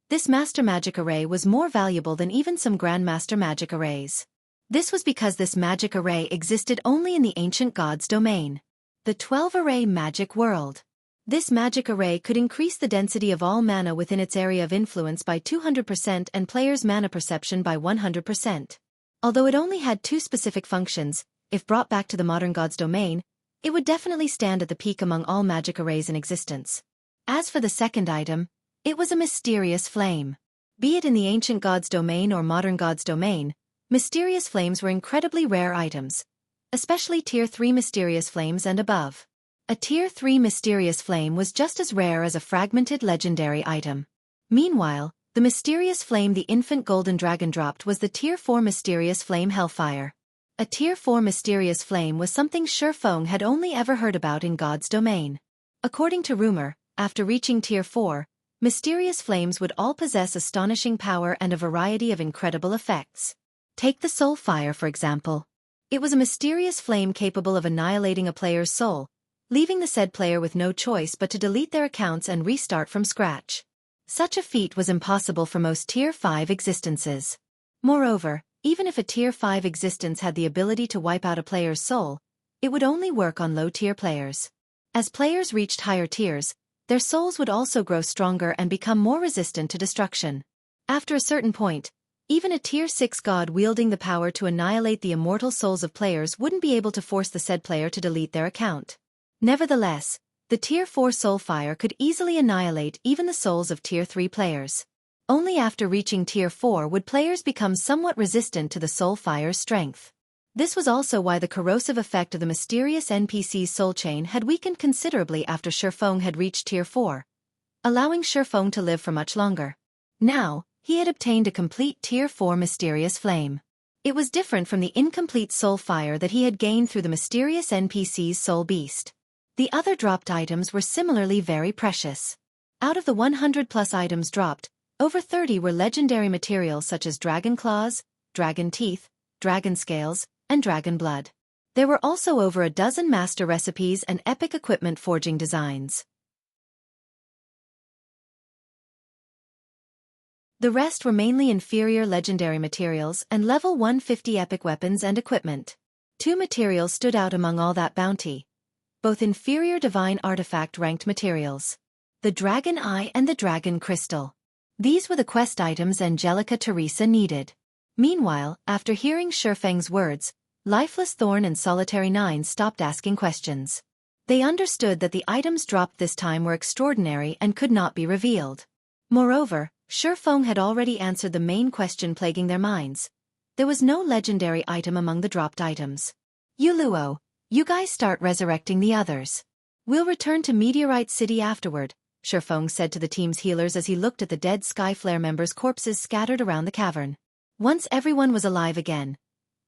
this master magic array was more valuable than even some grandmaster magic arrays. This was because this magic array existed only in the ancient God's domain. The 12-array magic world. This magic array could increase the density of all mana within its area of influence by 200% and players' mana perception by 100%. Although it only had 2 specific functions, if brought back to the modern God's domain, it would definitely stand at the peak among all magic arrays in existence. As for the second item, it was a mysterious flame. Be it in the ancient God's domain or modern God's domain, mysterious flames were incredibly rare items, especially Tier 3 mysterious flames and above. A Tier 3 mysterious flame was just as rare as a fragmented legendary item. Meanwhile, the mysterious flame the infant golden dragon dropped was the Tier 4 mysterious flame Hellfire. A Tier 4 mysterious flame was something Xueqi had only ever heard about in God's domain. According to rumor, after reaching Tier 4, mysterious flames would all possess astonishing power and a variety of incredible effects. Take the Soul Fire for example. It was a mysterious flame capable of annihilating a player's soul, leaving the said player with no choice but to delete their accounts and restart from scratch. Such a feat was impossible for most Tier 5 existences. Moreover, even if a Tier 5 existence had the ability to wipe out a player's soul, it would only work on low-tier players. As players reached higher tiers, their souls would also grow stronger and become more resistant to destruction. After a certain point, even a Tier 6 god wielding the power to annihilate the immortal souls of players wouldn't be able to force the said player to delete their account. Nevertheless, the Tier 4 Soulfire could easily annihilate even the souls of Tier 3 players. Only after reaching Tier 4 would players become somewhat resistant to the soul fire's strength. This was also why the corrosive effect of the mysterious NPC's soul chain had weakened considerably after Xueqi had reached Tier 4, allowing Xueqi to live for much longer. Now, he had obtained a complete Tier 4 mysterious flame. It was different from the incomplete soul fire that he had gained through the mysterious NPC's soul beast. The other dropped items were similarly very precious. Out of the 100+ items dropped, over 30 were legendary materials such as dragon claws, dragon teeth, dragon scales, and dragon blood. There were also over a dozen master recipes and epic equipment forging designs. The rest were mainly inferior legendary materials and level 150 epic weapons and equipment. Two materials stood out among all that bounty. Both inferior divine artifact-ranked materials. The Dragon Eye and the Dragon Crystal. These were the quest items Angelica Teresa needed. Meanwhile, after hearing Xueqi's words, Lifeless Thorn and Solitary Nine stopped asking questions. They understood that the items dropped this time were extraordinary and could not be revealed. Moreover, Xueqi had already answered the main question plaguing their minds. There was no legendary item among the dropped items. Yuluo, you guys start resurrecting the others. We'll return to Meteorite City afterward, Xueqi said to the team's healers as he looked at the dead Skyflare members' corpses scattered around the cavern. Once everyone was alive again,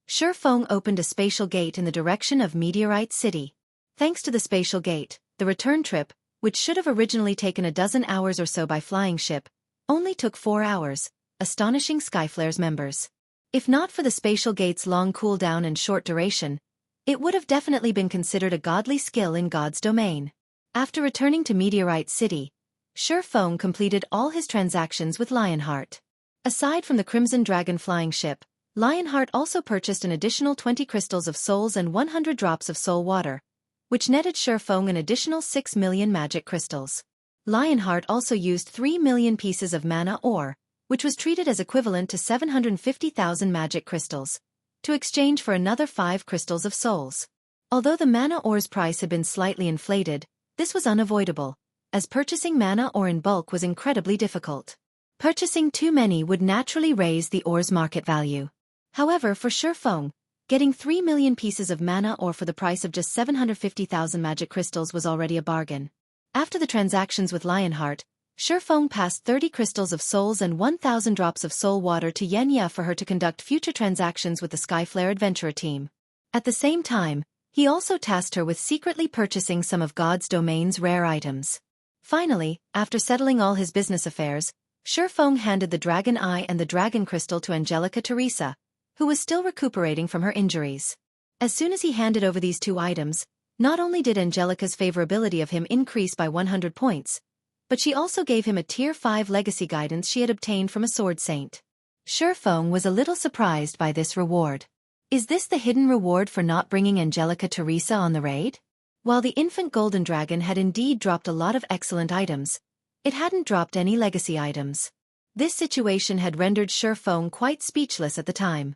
Xueqi opened a spatial gate in the direction of Meteorite City. Thanks to the spatial gate, the return trip, which should have originally taken a dozen hours or so by flying ship, only took 4 hours, astonishing Skyflare's members. If not for the spatial gate's long cooldown and short duration, it would have definitely been considered a godly skill in God's domain. After returning to Meteorite City, Xueqi completed all his transactions with Lionheart. Aside from the Crimson Dragon flying ship, Lionheart also purchased an additional 20 crystals of souls and 100 drops of soul water, which netted Xueqi an additional 6 million magic crystals. Lionheart also used 3 million pieces of mana ore, which was treated as equivalent to 750,000 magic crystals, to exchange for another 5 crystals of souls. Although the mana ore's price had been slightly inflated, this was unavoidable, as purchasing mana ore in bulk was incredibly difficult. Purchasing too many would naturally raise the ore's market value. However, for Xueqi, getting 3 million pieces of mana ore for the price of just 750,000 magic crystals was already a bargain. After the transactions with Lionheart, Xueqi passed 30 crystals of souls and 1,000 drops of soul water to Yenya for her to conduct future transactions with the Skyflare Adventurer team. At the same time, he also tasked her with secretly purchasing some of God's domain's rare items. Finally, after settling all his business affairs, Xueqi handed the Dragon Eye and the Dragon Crystal to Angelica Teresa, who was still recuperating from her injuries. As soon as he handed over these 2 items, not only did Angelica's favorability of him increase by 100 points, but she also gave him a Tier 5 legacy guidance she had obtained from a sword saint. Xueqi was a little surprised by this reward. Is this the hidden reward for not bringing Angelica Teresa on the raid? While the infant golden dragon had indeed dropped a lot of excellent items, it hadn't dropped any legacy items. This situation had rendered Xueqi quite speechless at the time.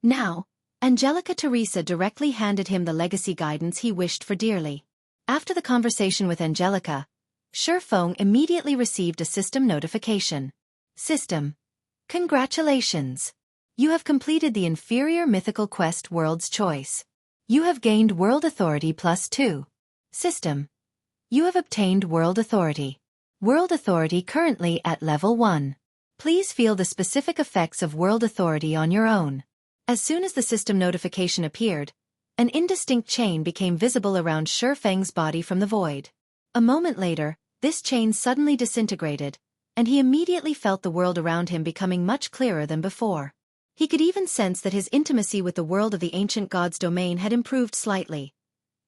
Now, Angelica Teresa directly handed him the legacy guidance he wished for dearly. After the conversation with Angelica, Xueqi immediately received a system notification. System. Congratulations! You have completed the inferior mythical quest World's Choice. You have gained World Authority +2. System. You have obtained World Authority. World Authority currently at level 1. Please feel the specific effects of World Authority on your own. As soon as the system notification appeared, an indistinct chain became visible around Xueqi's body from the void. A moment later, this chain suddenly disintegrated, and he immediately felt the world around him becoming much clearer than before. He could even sense that his intimacy with the world of the ancient god's domain had improved slightly.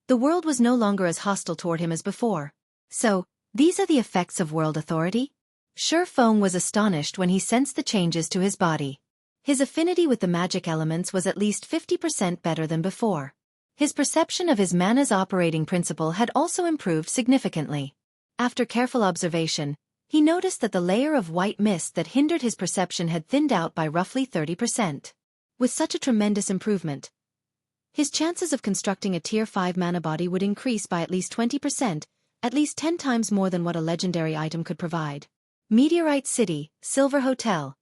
The world was no longer as hostile toward him as before. So, these are the effects of World Authority? Xueqi was astonished when he sensed the changes to his body. His affinity with the magic elements was at least 50% better than before. His perception of his mana's operating principle had also improved significantly. After careful observation, he noticed that the layer of white mist that hindered his perception had thinned out by roughly 30%. With such a tremendous improvement, his chances of constructing a Tier 5 mana body would increase by at least 20%, at least 10 times more than what a legendary item could provide. Meteorite City, Silver Hotel.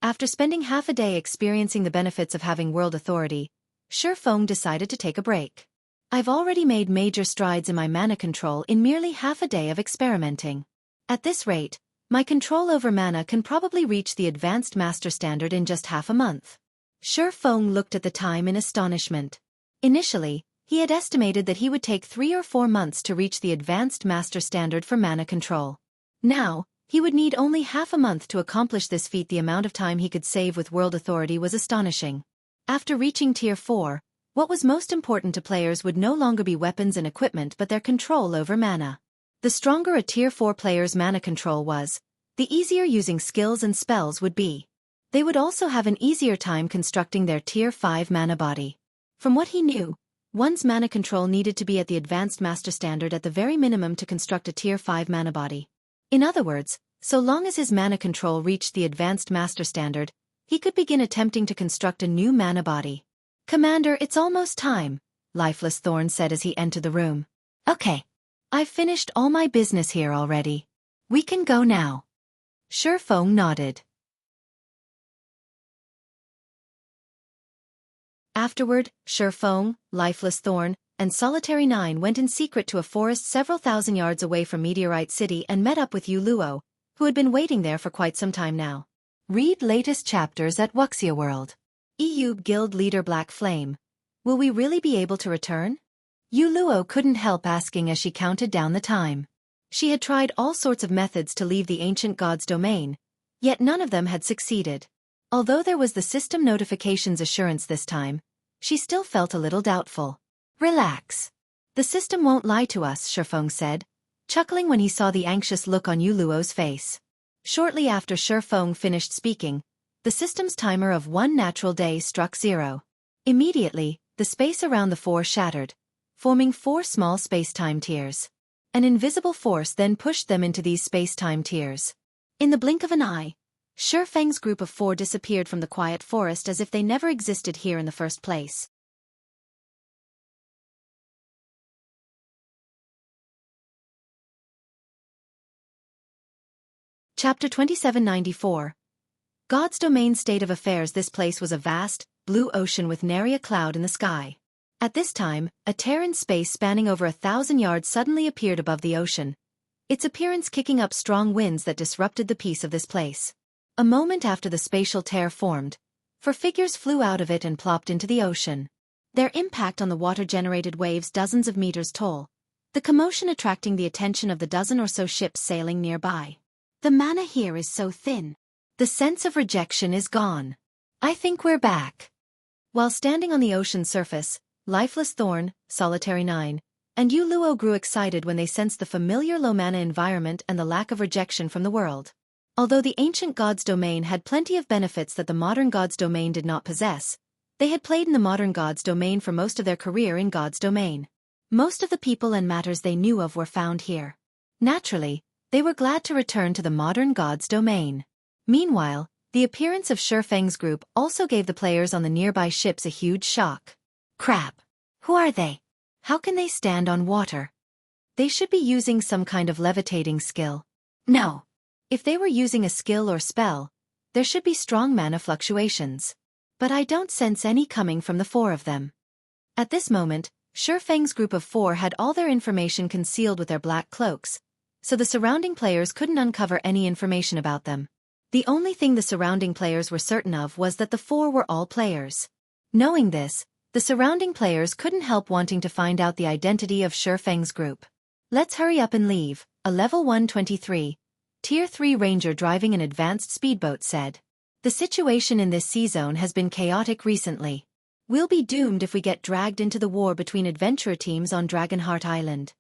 After spending half a day experiencing the benefits of having world authority, Xueqi decided to take a break. I've already made major strides in my mana control in merely half a day of experimenting. At this rate, my control over mana can probably reach the Advanced Master Standard in just half a month. Xueqi looked at the time in astonishment. Initially, he had estimated that he would take 3 or 4 months to reach the Advanced Master Standard for mana control. Now, he would need only half a month to accomplish this feat. The amount of time he could save with world authority was astonishing. After reaching Tier 4, what was most important to players would no longer be weapons and equipment but their control over mana. The stronger a Tier 4 player's mana control was, the easier using skills and spells would be. They would also have an easier time constructing their Tier 5 mana body. From what he knew, one's mana control needed to be at the Advanced Master Standard at the very minimum to construct a Tier 5 mana body. In other words, so long as his mana control reached the Advanced Master Standard, he could begin attempting to construct a new mana body. "Commander, it's almost time," Lifeless Thorn said as he entered the room. "Okay. I've finished all my business here already. We can go now." Xueqi nodded. Afterward, Xueqi, Lifeless Thorn, and Solitary 9 went in secret to a forest several thousand yards away from Meteorite City and met up with Yu Luo, who had been waiting there for quite some time now. Read latest chapters at Xueqi World. EU Guild Leader Black Flame. Will we really be able to return? Yu Luo couldn't help asking as she counted down the time. She had tried all sorts of methods to leave the ancient god's domain, yet none of them had succeeded. Although there was the system notifications assurance this time, she still felt a little doubtful. "Relax. The system won't lie to us," Xueqi said, chuckling when he saw the anxious look on Yu Luo's face. Shortly after Xueqi finished speaking, the system's timer of 1 natural day struck 0. Immediately, the space around the 4 shattered, forming 4 small space-time tiers. An invisible force then pushed them into these space-time tiers. In the blink of an eye, Xueqi's group of 4 disappeared from the quiet forest as if they never existed here in the first place. Chapter 2794. God's Domain State of Affairs. This place was a vast, blue ocean with nary a cloud in the sky. At this time, a tear in space spanning over 1,000 yards suddenly appeared above the ocean, its appearance kicking up strong winds that disrupted the peace of this place. A moment after the spatial tear formed, 4 figures flew out of it and plopped into the ocean. Their impact on the water generated waves dozens of meters tall, the commotion attracting the attention of the dozen or so ships sailing nearby. "The mana here is so thin. The sense of rejection is gone. I think we're back." While standing on the ocean surface, Lifeless Thorn, Solitary 9, and Yu Luo grew excited when they sensed the familiar low mana environment and the lack of rejection from the world. Although the ancient god's domain had plenty of benefits that the modern god's domain did not possess, they had played in the modern god's domain for most of their career in god's domain. Most of the people and matters they knew of were found here. Naturally, they were glad to return to the modern god's domain. Meanwhile, the appearance of Xueqi's group also gave the players on the nearby ships a huge shock. "Crap. Who are they? How can they stand on water? They should be using some kind of levitating skill. No. If they were using a skill or spell, there should be strong mana fluctuations. But I don't sense any coming from the 4 of them." At this moment, Xueqi's group of 4 had all their information concealed with their black cloaks, so the surrounding players couldn't uncover any information about them. The only thing the surrounding players were certain of was that the 4 were all players. Knowing this, the surrounding players couldn't help wanting to find out the identity of Xueqi's group. "Let's hurry up and leave," a level 123, Tier 3 ranger driving an advanced speedboat said. "The situation in this sea zone has been chaotic recently. We'll be doomed if we get dragged into the war between adventurer teams on Dragonheart Island."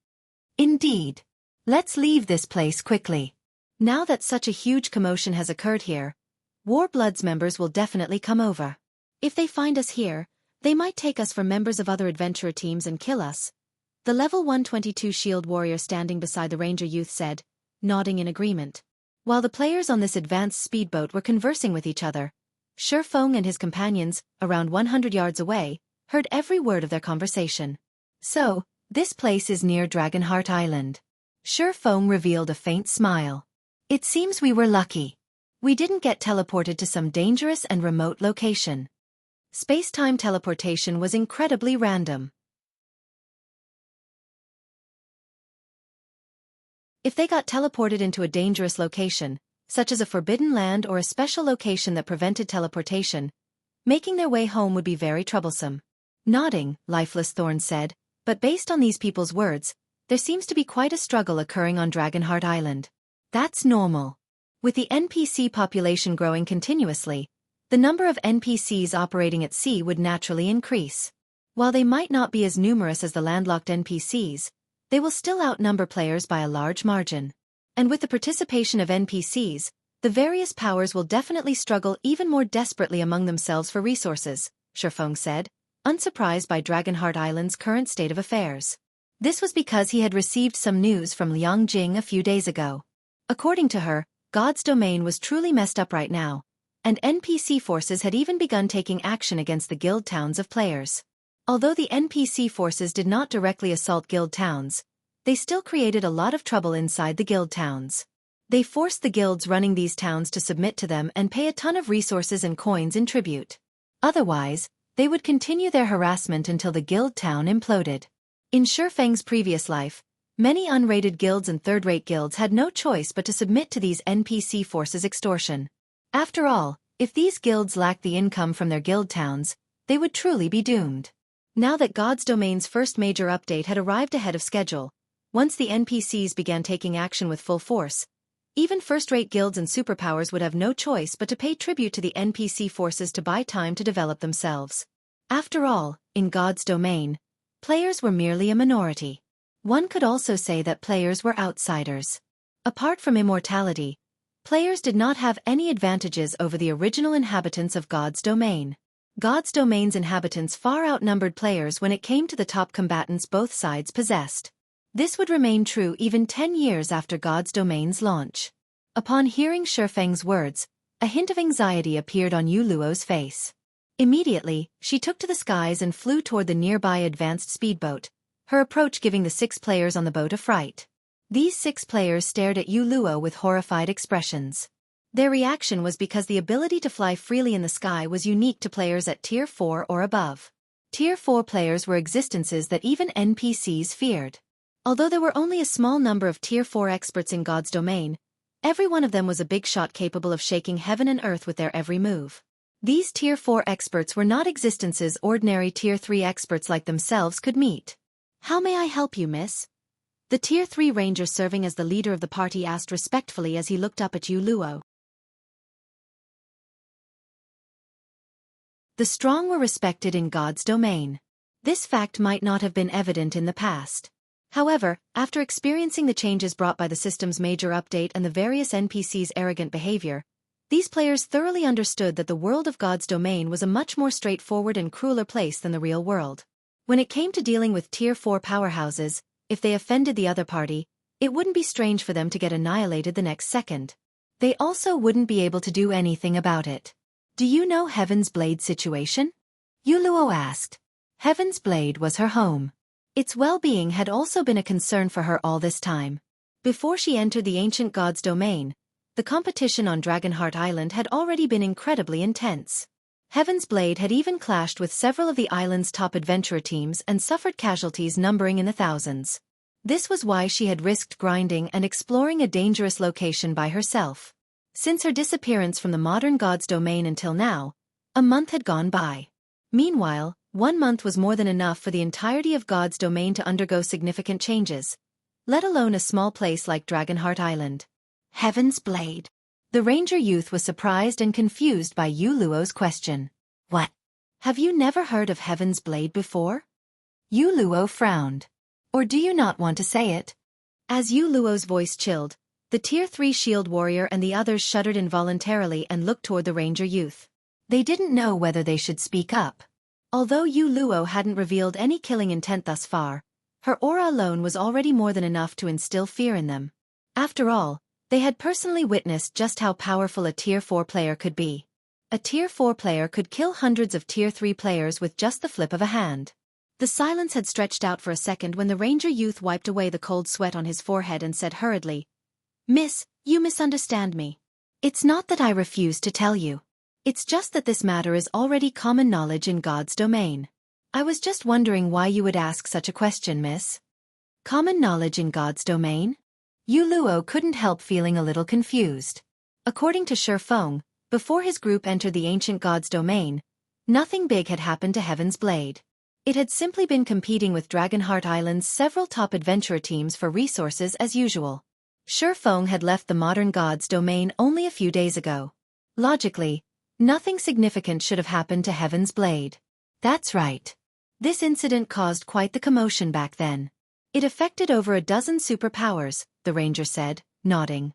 "Indeed. Let's leave this place quickly. Now that such a huge commotion has occurred here, Warbloods members will definitely come over. If they find us here, they might take us for members of other adventurer teams and kill us," the level 122 shield warrior standing beside the ranger youth said, nodding in agreement. While the players on this advanced speedboat were conversing with each other, Xueqi and his companions, around 100 yards away, heard every word of their conversation. "So, this place is near Dragonheart Island. Feng revealed a faint smile. It seems we were lucky. We didn't get teleported to some dangerous and remote location. Space-time teleportation was incredibly random. If they got teleported into a dangerous location, such as a forbidden land or a special location that prevented teleportation, making their way home would be very troublesome. Nodding, Lifeless Thorn said, but based on these people's words, there seems to be quite a struggle occurring on Dragonheart Island. That's normal. With the NPC population growing continuously, the number of NPCs operating at sea would naturally increase. While they might not be as numerous as the landlocked NPCs, they will still outnumber players by a large margin. And with the participation of NPCs, the various powers will definitely struggle even more desperately among themselves for resources, Xueqi said, unsurprised by Dragonheart Island's current state of affairs. This was because he had received some news from Liang Jing a few days ago. According to her, God's domain was truly messed up right now, and NPC forces had even begun taking action against the guild towns of players. Although the NPC forces did not directly assault guild towns, they still created a lot of trouble inside the guild towns. They forced the guilds running these towns to submit to them and pay a ton of resources and coins in tribute. Otherwise, they would continue their harassment until the guild town imploded. In Xueqi's previous life, many unrated guilds and third-rate guilds had no choice but to submit to these NPC forces' extortion. After all, if these guilds lacked the income from their guild towns, they would truly be doomed. Now that God's Domain's first major update had arrived ahead of schedule, once the NPCs began taking action with full force, even first-rate guilds and superpowers would have no choice but to pay tribute to the NPC forces to buy time to develop themselves. After all, in God's Domain, players were merely a minority. One could also say that players were outsiders. Apart from immortality, players did not have any advantages over the original inhabitants of God's Domain. God's Domain's inhabitants far outnumbered players when it came to the top combatants both sides possessed. This would remain true even 10 years after God's Domain's launch. Upon hearing Xueqi's words, a hint of anxiety appeared on Yu Luo's face. Immediately, she took to the skies and flew toward the nearby advanced speedboat, her approach giving the 6 players on the boat a fright. These 6 players stared at Yu Luo with horrified expressions. Their reaction was because the ability to fly freely in the sky was unique to players at Tier 4 or above. Tier 4 players were existences that even NPCs feared. Although there were only a small number of Tier 4 experts in God's Domain, every one of them was a big shot capable of shaking heaven and earth with their every move. These Tier 4 experts were not existences ordinary Tier 3 experts like themselves could meet. "How may I help you, miss?" The Tier 3 ranger serving as the leader of the party asked respectfully as he looked up at Yu Luo. The strong were respected in God's Domain. This fact might not have been evident in the past. However, after experiencing the changes brought by the system's major update and the various NPCs' arrogant behavior, these players thoroughly understood that the world of God's Domain was a much more straightforward and crueler place than the real world. When it came to dealing with Tier 4 powerhouses, if they offended the other party, it wouldn't be strange for them to get annihilated the next second. They also wouldn't be able to do anything about it. "Do you know Heaven's Blade situation?" Yu Luo asked. Heaven's Blade was her home. Its well-being had also been a concern for her all this time. Before she entered the ancient God's Domain, the competition on Dragonheart Island had already been incredibly intense. Heaven's Blade had even clashed with several of the island's top adventurer teams and suffered casualties numbering in the thousands. This was why she had risked grinding and exploring a dangerous location by herself. Since her disappearance from the modern God's Domain until now, a month had gone by. Meanwhile, 1 month was more than enough for the entirety of God's Domain to undergo significant changes, let alone a small place like Dragonheart Island. Heaven's Blade. The ranger youth was surprised and confused by Yu Luo's question. "What? Have you never heard of Heaven's Blade before?" Yu Luo frowned. "Or do you not want to say it?" As Yu Luo's voice chilled, the Tier 3 shield warrior and the others shuddered involuntarily and looked toward the ranger youth. They didn't know whether they should speak up. Although Yu Luo hadn't revealed any killing intent thus far, her aura alone was already more than enough to instill fear in them. After all, they had personally witnessed just how powerful a Tier 4 player could be. A Tier 4 player could kill hundreds of Tier 3 players with just the flip of a hand. The silence had stretched out for a second when the ranger youth wiped away the cold sweat on his forehead and said hurriedly, "Miss, you misunderstand me. It's not that I refuse to tell you. It's just that this matter is already common knowledge in God's domain. I was just wondering why you would ask such a question, miss." Common knowledge in God's domain? Yu Luo couldn't help feeling a little confused. According to Xueqi, before his group entered the ancient God's domain, nothing big had happened to Heaven's Blade. It had simply been competing with Dragonheart Island's several top adventurer teams for resources as usual. Xueqi had left the modern God's domain only a few days ago. Logically, nothing significant should have happened to Heaven's Blade. That's right. This incident caused quite the commotion back then. It affected over a dozen superpowers, the ranger said, nodding.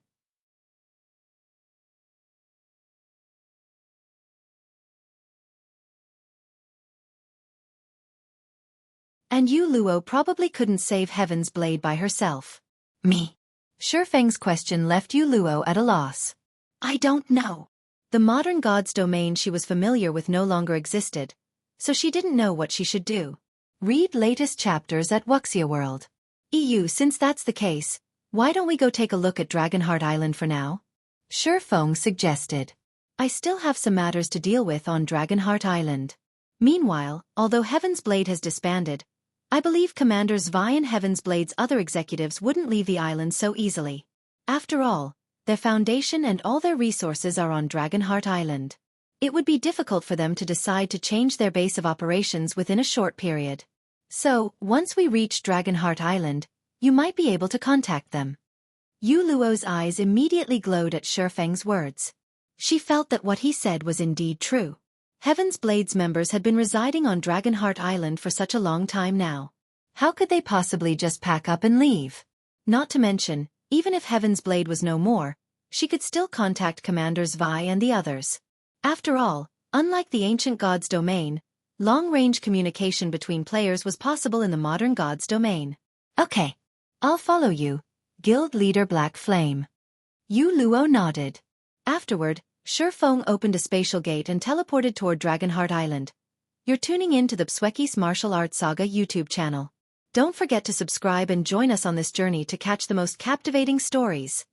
And Yu Luo probably couldn't save Heaven's Blade by herself. Me? Xueqi's question left Yu Luo at a loss. I don't know. The modern God's domain she was familiar with no longer existed, so she didn't know what she should do. Read latest chapters at Wuxia World. Since that's the case, why don't we go take a look at Dragonheart Island for now? Xueqi suggested. I still have some matters to deal with on Dragonheart Island. Meanwhile, although Heaven's Blade has disbanded, I believe Commanders Vi and Heaven's Blade's other executives wouldn't leave the island so easily. After all, their foundation and all their resources are on Dragonheart Island. It would be difficult for them to decide to change their base of operations within a short period. So, once we reach Dragonheart Island, you might be able to contact them. Yu Luo's eyes immediately glowed at Xueqi's words. She felt that what he said was indeed true. Heaven's Blade's members had been residing on Dragonheart Island for such a long time now. How could they possibly just pack up and leave? Not to mention, even if Heaven's Blade was no more, she could still contact Commanders Vi and the others. After all, unlike the ancient God's domain, long-range communication between players was possible in the modern God's domain. Okay. I'll follow you, Guild Leader Black Flame. Yu Luo nodded. Afterward, Xueqi opened a spatial gate and teleported toward Dragonheart Island. You're tuning in to the Xueqi's Martial Arts Saga YouTube channel. Don't forget to subscribe and join us on this journey to catch the most captivating stories.